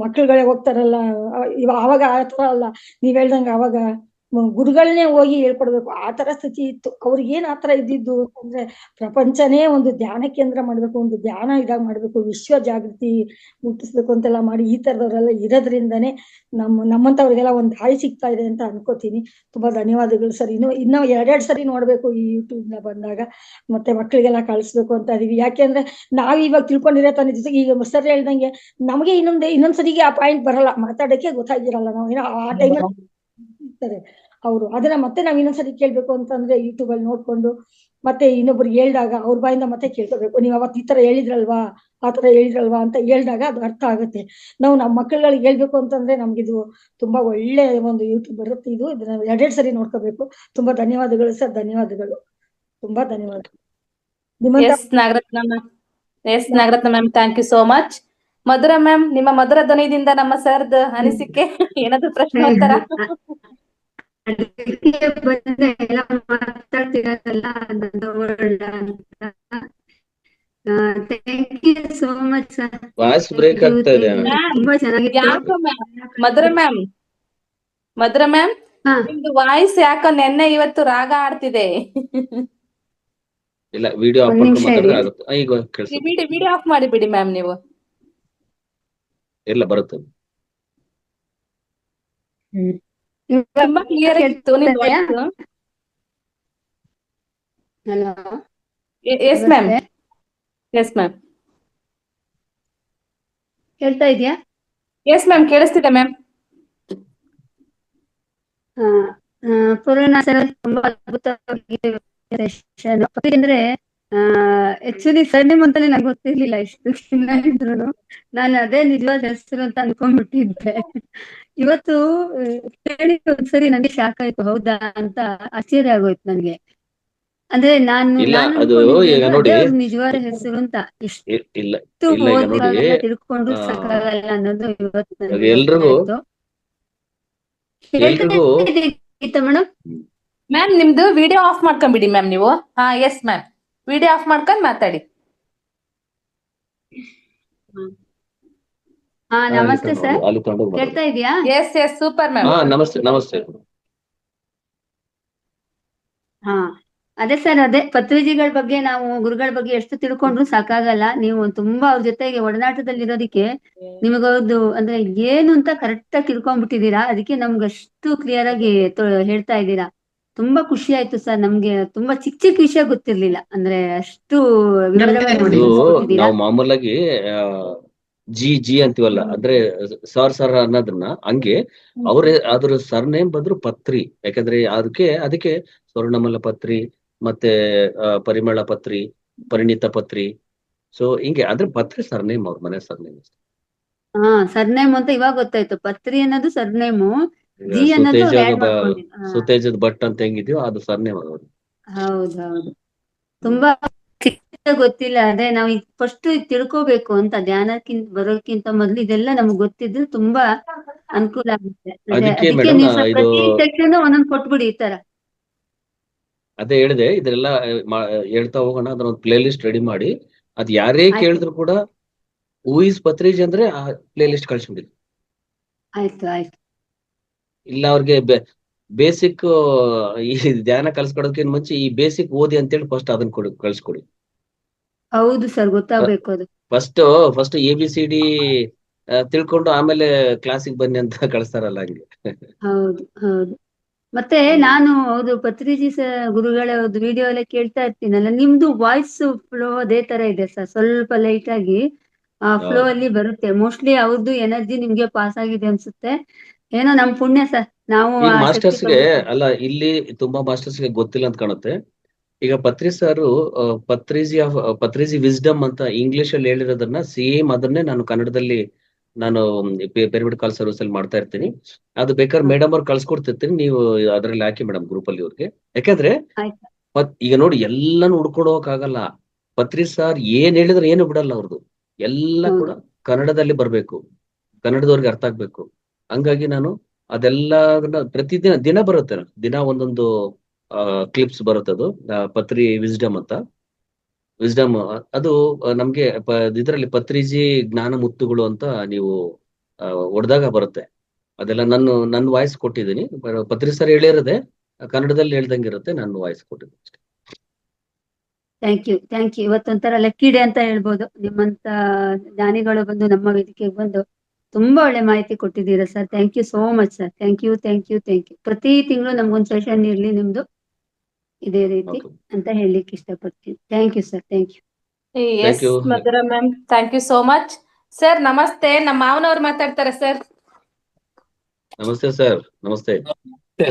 J: ಮಕ್ಳುಗಳೇ ಹೋಗ್ತಾರಲ್ಲ, ಅವಾಗ ಆ ತರ ಅಲ್ಲ. ನೀವ್ ಹೇಳ್ದಂಗ ಅವಾಗ ಗುರುಗಳನ್ನೇ ಹೋಗಿ ಹೇಳ್ಕೊಡ್ಬೇಕು, ಆ ತರ ಸ್ಥಿತಿ ಇತ್ತು. ಅವ್ರಿಗೆ ಏನ್ ಆತರ ಇದ್ದಿದ್ದು ಅಂದ್ರೆ ಪ್ರಪಂಚನೇ ಒಂದು ಧ್ಯಾನ ಕೇಂದ್ರ ಮಾಡ್ಬೇಕು, ಒಂದು ಧ್ಯಾನ ಇದಾಗ ಮಾಡ್ಬೇಕು, ವಿಶ್ವ ಜಾಗೃತಿ ಮುಟ್ಟಿಸ್ಬೇಕು ಅಂತೆಲ್ಲ ಮಾಡಿ ಈ ತರದವರೆಲ್ಲ ಇರೋದ್ರಿಂದಾನೇ ನಮ್ಮಂತವ್ರಿಗೆಲ್ಲ ಒಂದ್ ದಾರಿ ಸಿಗ್ತಾ ಇದೆ ಅಂತ ಅನ್ಕೋತೀನಿ. ತುಂಬಾ ಧನ್ಯವಾದಗಳು ಸರ್. ಇನ್ನೂ 2 ಸರಿ ನೋಡ್ಬೇಕು ಈ ಯೂಟ್ಯೂಬ್ ನ ಬಂದಾಗ, ಮತ್ತೆ ಮಕ್ಳಿಗೆಲ್ಲ ಕಳಿಸ್ಬೇಕು ಅಂತ ಇದೀವಿ. ಯಾಕೆಂದ್ರೆ ನಾವ್ ಇವಾಗ ತಿಳ್ಕೊಂಡಿರೋ ತಾನೇ, ಜೊತೆಗೆ ಈಗ ಸರ್ ಹೇಳ್ದಂಗೆ ನಮಗೆ ಇನ್ನೊಂದ್ಸರಿಗೆ ಆ ಪಾಯಿಂಟ್ ಬರಲ್ಲ, ಮಾತಾಡಕ್ಕೆ ಗೊತ್ತಾಗಿರಲ್ಲ. ನಾವು ಏನೋ ಆ ಟೈಮಲ್ಲಿ ಇರ್ತಾರೆ ಅವರು, ಅದನ್ನ ಮತ್ತೆ ನಾವ್ ಇನ್ನೊಂದ್ಸರಿ ಕೇಳ್ಬೇಕು ಅಂತಂದ್ರೆ ಯೂಟ್ಯೂಬ್ ಅಲ್ಲಿ ನೋಡ್ಕೊಂಡು ಮತ್ತೆ ಇನ್ನೊಬ್ರಿಗೆ ಹೇಳ್ದಾಗ ಅವ್ರ ಬಾಯಿಂದ ಮತ್ತೆ ಕೇಳ್ಕೋಬೇಕು. ನೀವ್ ಅವತ್ತು ಈ ತರ ಹೇಳಿದ್ರಲ್ವಾ, ಆ ತರ ಹೇಳಿದ್ರಲ್ವಾ ಅಂತ ಹೇಳ್ದಾಗ ಅದು ಅರ್ಥ ಆಗುತ್ತೆ. ನಾವು ನಮ್ಮ ಮಕ್ಕಳುಗಳಿಗೆ ಹೇಳ್ಬೇಕು ಅಂತಂದ್ರೆ ನಮ್ಗಿದು ತುಂಬಾ ಒಳ್ಳೆ ಒಂದು ಯೂಟ್ಯೂಬ್ ಬರುತ್ತೆ. ಇದನ್ನ 2 ಸರಿ ನೋಡ್ಕೋಬೇಕು. ತುಂಬಾ ಧನ್ಯವಾದಗಳು ಸರ್, ಧನ್ಯವಾದಗಳು, ತುಂಬಾ ಧನ್ಯವಾದಗಳು. ನಿಮ್ಮಂತ
E: S Nagaratna ma'am, S Nagaratna ma'am, thank you so much. Madhura ma'am, ನಿಮ್ಮ ಮಧುರ ಧ್ವನಿಯಿಂದ ನಮ್ಮ ಸರ್ದ್ ಅನಿಸಿಕೆ ಏನಾದ್ರು ಪ್ರಶ್ನೋತ್ತರ?
A: ಅದಕ್ಕೆ ಬಂದೆ ಎಲ್ಲ ಮಾತಾಡ್ತಿರಲ್ಲ thank you so much sir.
B: Voice break ಆಗ್ತಾ ಇದೆ.
A: ತುಂಬಾ ಚೆನ್ನಾಗಿತ್ತು.
E: ಯಾಕೋ ಮಧುರ ಮ್ಯಾಮ್, ಮಧುರ ಮ್ಯಾಮ್, ನಿಮ್ದು ವಾಯ್ಸ್ ಯಾಕೋ ನೆನ್ನೆ ಇವತ್ತು ರಾಗ ಆಡ್ತಿದೆ.
B: ಇಲ್ಲ, ವಿಡಿಯೋ ಆಫ್ ಮಾಡ್ಕೊಂಡು ಮಾತಾಡಿದ್ರೆ ಆಗುತ್ತೆ. ಈಗ ಕೇಳಿಸುತ್ತೆ.
E: ವಿಡಿಯೋ ಆಫ್ ಮಾಡಿ ಬಿಡಿ ಮ್ಯಾಮ್ ನೀವು.
B: ಇಲ್ಲ, ಬರುತ್ತೆ.
E: ತುಂಬಾ ಕ್ಲಿಯರ್ ಇತ್ತು ನಿಮ್ voice.
A: Hello,
E: yes ma'am, yes ma'am,
A: ಹೇಳ್ತಾ ಇದೆಯಾ? ಎಸ್
E: ಮ್ಯಾಮ್, ಕೇಳಿಸ್ತಿದೆ ಮ್ಯಾಮ್.
A: ಪೂರ್ಣ ಸರ್ ತುಂಬಾ ಅದ್ಭುತವಾಗಿದೆ ಸೆಷನ್. ಅಂದ್ರೆ ಆಕ್ಚುಲಿ ಸರ್ನೇಮ್ ಅಂತಾನೆ ನಂಗೆ ಗೊತ್ತಿರ್ಲಿಲ್ಲ ಇಷ್ಟು ದಿನ ಇದ್ರು. ನಾನು ಅದೇ ನಿಜವಾದ ಹೆಸರು ಅಂತ ಅನ್ಕೊಂಡ್ಬಿಟ್ಟಿದ್ದೆ. ಇವತ್ತು ಕೇಳಿ ಒಂದ್ಸರಿ ನನಗೆ ಶಾಕ್ ಆಯ್ತು, ಹೌದಾ ಅಂತ ಆಶ್ಚರ್ಯ ಆಗೋಯ್ತು ನನಗೆ. ಅಂದ್ರೆ ನಾನು ನಿಜವಾದ ಹೆಸರು ಅಂತ ಇಷ್ಟು ಓದಿದಾಗ ತಿಳ್ಕೊಂಡು ಸಾಕಾಗಲ್ಲ ಅನ್ನೋದು ಇವತ್ತು
B: ಎಲ್ರಿಗೂ
A: ಮೇಡಮ್.
E: ಮ್ಯಾಮ್ ನಿಮ್ದು ವಿಡಿಯೋ ಆಫ್ ಮಾಡ್ಕೊಂಡ್ಬಿಡಿ ಮ್ಯಾಮ್ ನೀವು. ಹಾ, ಎಸ್ ಮ್ಯಾಮ್, ವಿಡಿಯೋ ಆಫ್ ಮಾಡ್ಕೊಂಡ್ ಮಾತಾಡಿ.
A: ಹಾ, ನಮಸ್ತೆ ಸರ್, ಕೇಳ್ತಾ ಇದೆಯಾ?
E: Yes yes, super ma'am.
B: ನಮಸ್ತೆ, ನಮಸ್ತೆ.
A: ಹಾ, ಅದೇ ಸರ್, ಅದೇ ಪತ್ರಿಜಿಗಳ ಬಗ್ಗೆ ನಾವು ಗುರುಗಳ ಬಗ್ಗೆ ಎಷ್ಟು ತಿಳ್ಕೊಂಡ್ರು ಸಾಕಾಗಲ್ಲ. ನೀವು ತುಂಬಾ ಅವ್ರ ಜೊತೆಗೆ ಒಡನಾಟದಲ್ಲಿ ಇರೋದಿಕ್ಕೆ ನಿಮಗವ್ರದ್ದು ಅಂದ್ರೆ ಏನು ಅಂತ ಕರೆಕ್ಟ್ ಆಗಿ ತಿಳ್ಕೊಂಡ್ಬಿಟ್ಟಿದೀರಾ. ಅದಕ್ಕೆ ನಮ್ಗಷ್ಟು ಕ್ಲಿಯರ್ ಆಗಿ ಹೇಳ್ತಾ ಇದ್ದೀರಾ. ತುಂಬಾ ಖುಷಿ ಆಯ್ತು ಸರ್. ನಮ್ಗೆ ತುಂಬಾ ಚಿಕ್ಕ ಚಿಕ್ಕ ವಿಷಯ ಗೊತ್ತಿರ್ಲಿಲ್ಲ, ಅಂದ್ರೆ ಅಷ್ಟು
B: ನಾವು ಮಾಮೂಲಾಗಿ ಜಿ ಜಿ ಅಂತೀವಲ್ಲ, ಅಂದ್ರೆ ಸರ್ ಅನ್ನೋದನ್ನ ಹಂಗೆ ಅವ್ರ ಅದ್ರ ಸರ್ನೇಮ್ ಬಂದ್ರು ಪತ್ರಿ. ಯಾಕಂದ್ರೆ ಅದಕ್ಕೆ ಸ್ವರ್ಣಮಲ ಪತ್ರಿ, ಮತ್ತೆ ಪರಿಮಳ ಪತ್ರಿ, ಪರಿಣಿತ ಪತ್ರಿ. ಸೊ ಹಿಂಗೆ ಅಂದ್ರೆ ಪತ್ರಿ ಸರ್ನೇಮ್, ಅವ್ರ ಮನೆ ಸರ್ನೇಮ್.
A: ಹಾ, ಸರ್ನೇಮ್ ಅಂತ ಇವಾಗ ಗೊತ್ತಾಯ್ತು. ಪತ್ರಿ ಅನ್ನೋದು ಸರ್ನೇಮು, ಜಿ ಅನ್ನೋದು
B: ಸುತೇಜದ ಭಟ್ ಅಂತ ಹೆಂಗಿದ್ಯೋ ಅದು ಸರ್ನೇಮ್ ಅವ್ರು.
A: ಹೌದೌದು, ತುಂಬಾ ಗೊತ್ತಿಲ್ಲ. ಅದೇ ನಾವು ಫಸ್ಟ್ ತಿಳ್ಕೋಬೇಕು ಅಂತ, ಧ್ಯಾನಕ್ಕಿಂತ ಬರೋಕ್ಕಿಂತ ಮೊದ್ಲು ಇದೆಲ್ಲ ನಮ್ಗೆ ಗೊತ್ತಿದ್ದು ತುಂಬಾ ಅನುಕೂಲ ಆಗುತ್ತೆ. ಅದಕ್ಕೆ ನೀವು ಪ್ರತಿ ಸೆಕ್ಷನ್ ಒಂದೊಂದು ಕೊಟ್ಬಿಡಿ ಈ ತರ.
B: ಅದೇ ಹೇಳಿದೆ, ಇದೆಲ್ಲ ಹೇಳ್ತಾ ಹೋಗೋಣ. ಅದನ್ನ ಒಂದು ಪ್ಲೇ ಲಿಸ್ಟ್ ರೆಡಿ ಮಾಡಿ, ಅದ್ ಯಾರೇ ಕೇಳಿದ್ರು ಕೂಡ ಹೂ ಇಸ್ ಪತ್ರಿಜಿ ಅಂದ್ರೆ ಆ ಪ್ಲೇ ಲಿಸ್ಟ್ ಕಳ್ಸ್ಬಿಡಿ.
A: ಆಯ್ತು ಆಯ್ತು.
B: ಇಲ್ಲ ಅವ್ರಿಗೆ ಬೇಸಿಕ್ ಈ ಧ್ಯಾನ ಕಲ್ಸ್ಕೊಡೋದಕ್ಕಿಂತ ಮುಂಚೆ ಈ ಬೇಸಿಕ್ ಓದಿ ಅಂತೇಳಿ ಫಸ್ಟ್ ಅದನ್ನ ಕಳ್ಸ್ಕೊಡಿ.
A: ಹೌದು ಸರ್, ಗೊತ್ತಾಗ್ಬೇಕು ಅದು.
B: ಫಸ್ಟ್ ABCD ತಿಳ್ಕೊಂಡು ಆಮೇಲೆ ಕ್ಲಾಸಿಗೆ ಬನ್ನಿ ಅಂತ ಕಳಿಸ್ತಾರಲ್ಲ, ಹಂಗೆ. ಹೌದು
A: ಹೌದು. ಮತ್ತೆ ನಾನು ಹೌದು ಪತ್ರಿಜಿ ಗುರುಗಳ ವಿಡಿಯೋ ಎಲ್ಲ ಕೇಳ್ತಾ ಇರ್ತೀನಲ್ಲ, ನಿಮ್ದು ವಾಯ್ಸ್ ಫ್ಲೋ ಅದೇ ತರ ಇದೆ ಸರ್. ಸ್ವಲ್ಪ ಲೈಟ್ ಆಗಿ ಫ್ಲೋ ಅಲ್ಲಿ ಬರುತ್ತೆ. ಮೋಸ್ಟ್ಲಿ ಅವ್ರದ್ದು ಎನರ್ಜಿ ನಿಮ್ಗೆ ಪಾಸ್ ಆಗಿದೆ ಅನ್ಸುತ್ತೆ. ಏನೋ ನಮ್ ಪುಣ್ಯ ಸರ್. ನಾವು
B: ಮಾಸ್ಟರ್ಸ್ಗೆ ಅಲ್ಲ, ಇಲ್ಲಿ ತುಂಬಾ ಮಾಸ್ಟರ್ಸ್ಗೆ ಗೊತ್ತಿಲ್ಲ ಅಂತ ಕಾಣುತ್ತೆ. ಈಗ ಪತ್ರಿಜಿ ವಿಸ್ಡಮ್ ಅಂತ ಇಂಗ್ಲಿಷ್ ಅಲ್ಲಿ ಹೇಳಿರೋದನ್ನ ಸೇಮ್ ಅದನ್ನೇ ನಾನು ಕನ್ನಡದಲ್ಲಿ ನಾನು ಪಿರಮಿಡ್ ಕಾಲ್ ಸರ್ವಿಸ್ ಅಲ್ಲಿ ಮಾಡ್ತಾ ಇರ್ತೀನಿ. ಅದು ಬೇಕಾದ್ರೆ ಮೇಡಮ್ ಅವ್ರು ಕಳ್ಸ್ಕೊಡ್ತಿರ್ತೀನಿ, ನೀವು ಅದ್ರಲ್ಲಿ ಹಾಕಿ ಮೇಡಮ್ ಗ್ರೂಪ್ ಅಲ್ಲಿ ಅವ್ರಿಗೆ. ಯಾಕಂದ್ರೆ
A: ಆಯ್ತು.
B: ಈಗ ನೋಡಿ ಎಲ್ಲಾನು ಹುಡ್ಕೊಂಡು ಹೋಗಕ್ಕಾಗಲ್ಲ. ಪತ್ರಿ ಸರ್ ಏನ್ ಹೇಳಿದ್ರೆ ಏನು ಬಿಡಲ್ಲ ಅವ್ರದ್ದು. ಎಲ್ಲ ಕೂಡ ಕನ್ನಡದಲ್ಲಿ ಬರ್ಬೇಕು, ಕನ್ನಡದವ್ರಿಗೆ ಅರ್ಥ ಆಗ್ಬೇಕು. ಹಂಗಾಗಿ ನಾನು ಅದೆಲ್ಲ ಪ್ರತಿದಿನ ದಿನ ಬರುತ್ತೆ, ದಿನ ಒಂದೊಂದು ಕ್ಲಿಪ್ಸ್ ಬರುತ್ತೆ. ಅದು ಪತ್ರಿ ವಿಸ್ಡಮ್ ಅಂತ, ವಿಸ್ಡಮ್ ಅದು ನಮ್ಗೆ ಇದರಲ್ಲಿ ಪತ್ರಿಜಿ ಜ್ಞಾನ ಮುತ್ತುಗಳು ಅಂತ ನೀವು ಹೊಡೆದಾಗ ಬರುತ್ತೆ. ಅದೆಲ್ಲ ನನ್ನ ವಾಯ್ಸ್ ಕೊಟ್ಟಿದ್ದೀನಿ. ಪತ್ರಿ ಸರ್ ಹೇಳಿರೋದೆ ಕನ್ನಡದಲ್ಲಿ ಹೇಳ್ದಂಗೆ ಇರುತ್ತೆ, ನಾನು ವಾಯ್ಸ್ ಕೊಟ್ಟಿದ್ದೀನಿ ಅಷ್ಟೇ.
A: Thank you. ಇವತ್ತೊಂಥರ ಲಕ್ಕಿ ಡೇ ಅಂತ ಹೇಳ್ಬೋದು. ನಿಮ್ಮಂತ ಜ್ಞಾನಿಗಳು ಬಂದು ನಮ್ಮ ವೇದಿಕೆಗೆ ಬಂದು ತುಂಬಾ ಒಳ್ಳೆ ಮಾಹಿತಿ ಕೊಟ್ಟಿದ್ದೀರಾ sir. Thank you so much sir. Thank you. ಪ್ರತಿ ತಿಂಗಳು ನಮ್ಗೊಂದು ಸೆಷನ್ ಇರ್ಲಿ ನಿಮ್ದು ಇದೇ ರೀತಿ ಅಂತ ಹೇಳಲಿಕ್ಕೆ ಇಷ್ಟಪಡ್ತೀನಿ. Thank you sir. Thank you.
E: Yes Madhura ma'am, thank you so much. Sir ನಮಸ್ತೆ, ನಮ್ಮ ಮಾವನವ್ರು ಮಾತಾಡ್ತಾರೆ ಸರ್.
B: ನಮಸ್ತೆ ಸರ್. ನಮಸ್ತೆ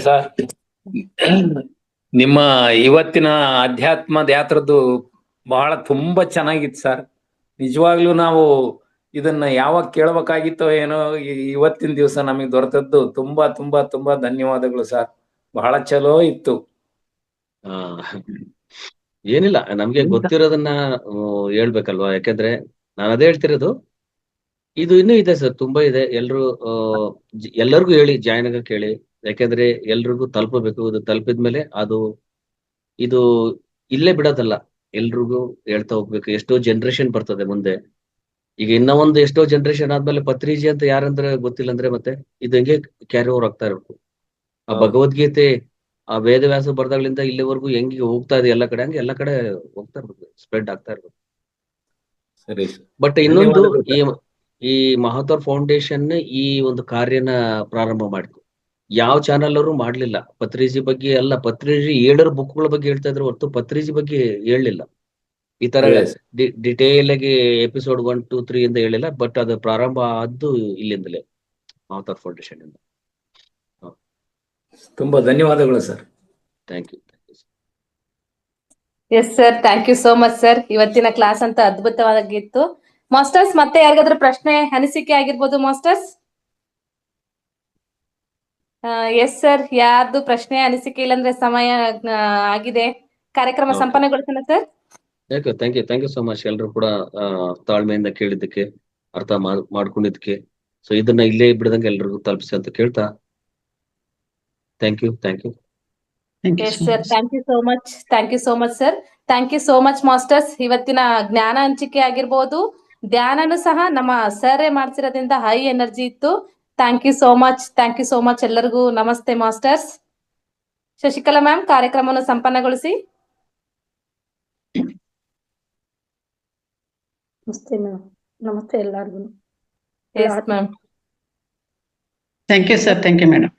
K: ಸರ್. ನಿಮ್ಮ ಇವತ್ತಿನ ಅಧ್ಯಾತ್ಮದ ಯಾತ್ರದ್ದು ಬಹಳ ತುಂಬಾ ಚೆನ್ನಾಗಿತ್ತು ಸರ್. ನಿಜವಾಗ್ಲೂ ನಾವು ಇದನ್ನ ಯಾವಾಗ ಕೇಳಬೇಕಾಗಿತ್ತೋ ಏನೋ, ಇವತ್ತಿನ ದಿವಸ ನಮಗೆ ದೊರೆತದ್ದು ತುಂಬಾ ತುಂಬಾ ತುಂಬಾ ಧನ್ಯವಾದಗಳು ಸರ್. ಬಹಳ ಚಲೋ ಇತ್ತು.
B: ಏನಿಲ್ಲ, ನಮ್ಗೆ ಗೊತ್ತಿರೋದನ್ನ ಹೇಳ್ಬೇಕಲ್ವಾ. ಯಾಕಂದ್ರೆ ನಾನು ಅದೇ ಹೇಳ್ತಿರೋದು, ಇದು ಇನ್ನೂ ಇದೆ ಸರ್, ತುಂಬಾ ಇದೆ. ಎಲ್ಲರಿಗೂ ಹೇಳಿ, ಜಾಯ್ನ್ ಆಗಕ್ಕೆ ಹೇಳಿ. ಯಾಕಂದ್ರೆ ಎಲ್ರಿಗೂ ತಲುಪಬೇಕು. ಇದು ತಲುಪಿದ್ಮೇಲೆ ಇದು ಇಲ್ಲೇ ಬಿಡೋದಲ್ಲ, ಎಲ್ರಿಗೂ ಹೇಳ್ತಾ ಹೋಗ್ಬೇಕು. ಎಷ್ಟೋ ಜನರೇಷನ್ ಬರ್ತದೆ ಮುಂದೆ. ಈಗ ಇನ್ನ ಒಂದು ಎಷ್ಟೋ ಜನರೇಷನ್ ಆದ್ಮೇಲೆ ಪತ್ರಿಜಿ ಅಂತ ಯಾರಂದ್ರೆ ಗೊತ್ತಿಲ್ಲ ಅಂದ್ರೆ ಮತ್ತೆ ಇದು ಹೆಂಗೆ ಕ್ಯಾರಿ ಓವರ್ ಆಗ್ತಾ ಇರ್ಬೇಕು. ಆ ಭಗವದ್ಗೀತೆ, ಆ ವೇದವ್ಯಾಸ ಬರ್ದಾಗ್ಲಿಂದ ಇಲ್ಲಿವರೆಗೂ ಹೆಂಗೆ ಹೋಗ್ತಾ ಇದೆ ಎಲ್ಲ ಕಡೆ, ಹಂಗೆ ಎಲ್ಲ ಕಡೆ ಹೋಗ್ತಾ ಇರ್ಬೇಕು, ಸ್ಪ್ರೆಡ್ ಆಗ್ತಾ ಇರ್ಬೇಕು.
K: ಸರಿ.
B: ಬಟ್ ಇನ್ನೊಂದು, ಈ ಮಹತ್ವ ಫೌಂಡೇಶನ್ ಈ ಒಂದು ಕಾರ್ಯನ ಪ್ರಾರಂಭ ಮಾಡಿತು. ಯಾವ ಚಾನಲ್ ಅವರು ಮಾಡ್ಲಿಲ್ಲ ಪತ್ರಿಜಿ ಬಗ್ಗೆ. ಎಲ್ಲ ಪತ್ರಿಜಿ 7 ಬುಕ್ಗಳ ಬಗ್ಗೆ ಹೇಳ್ತಾ ಇದ್ರು ಹೊರತು ಪತ್ರಿಜಿ ಬಗ್ಗೆ ಹೇಳಲಿಲ್ಲ. ಈ ತರ ಡಿಟೇಲ್ ಆಗಿ ಎಪಿಸೋಡ್ 1, 2, 3 ಇಂದ ಹೇಳಿಲ್ಲ. ಬಟ್ ಅದು ಪ್ರಾರಂಭ ಆದ್ದು ಇಲ್ಲಿಂದಲೇ, ಮಹತ್ವ ಫೌಂಡೇಶನ್ ಇಂದ.
K: ತುಂಬಾ ಧನ್ಯವಾದಗಳು sir.
B: Thank you.
E: Yes sir, thank you so much sir. ಇವತ್ತಿನ ಕ್ಲಾಸ್ ಅಂತ ಅದ್ಭುತವಾಗಿತ್ತು. ಮಾಸ್ಟರ್ಸ್, ಮತ್ತೆ ಯಾರಿಗಾದ್ರೂ ಪ್ರಶ್ನೆ, ಅನಿಸಿಕೆ ಆಗಿರ್ಬೋದು ಮಾಸ್ಟರ್ಸ್? ಎಸ್ ಸರ್, ಯಾರ್ದು ಪ್ರಶ್ನೆ ಅನಿಸಿಕೆ ಇಲ್ಲಂದ್ರೆ ಸಮಯ ಆಗಿದೆ. ಕಾರ್ಯಕ್ರಮ ಸಂಪನ್ನಗೊಳಿಸೋಣ sir.
B: Thank you so much. ಎಲ್ಲರೂ ಕೂಡ ತಾಳ್ಮೆಯಿಂದ ಕೇಳಿದ್ದಕ್ಕೆ, ಅರ್ಥ ಮಾಡ್ಕೊಂಡಿದ್ದಕ್ಕೆ. ಸೊ ಇದನ್ನ ಇಲ್ಲೇ ಬಿಡದಂಗೆ ಎಲ್ರಿಗೂ ತಲುಪಿಸಿ ಅಂತ ಕೇಳ್ತಾ, thank you.
E: Yes sir, thank you so much sir. Thank you so much masters. ಇವತ್ತಿನ ಜ್ಞಾನ ಹಂಚಿಕೆ ಆಗಿರ್ಬೋದು, ಧ್ಯಾನನು ಸಹ ನಮ್ಮ ಸರೇ ಮಾಡ್ಸಿರೋದ್ರಿಂದ ಹೈ ಎನರ್ಜಿ ಇತ್ತು. ಥ್ಯಾಂಕ್ ಯು ಸೋ ಮಚ್ ಎಲ್ಲರಿಗೂ. ನಮಸ್ತೆ ಮಾಸ್ಟರ್ಸ್. ಶಶಿಕಲಾ ಮ್ಯಾಮ್, ಕಾರ್ಯಕ್ರಮವನ್ನು ಸಂಪನ್ನಗೊಳಿಸಿ.
J: ನಮಸ್ತೆ ಮ್ಯಾಮ್. ನಮಸ್ತೆ ಎಲ್ಲರಿಗೂ.
E: Yes ma'am.
C: Thank you sir. Thank you madam.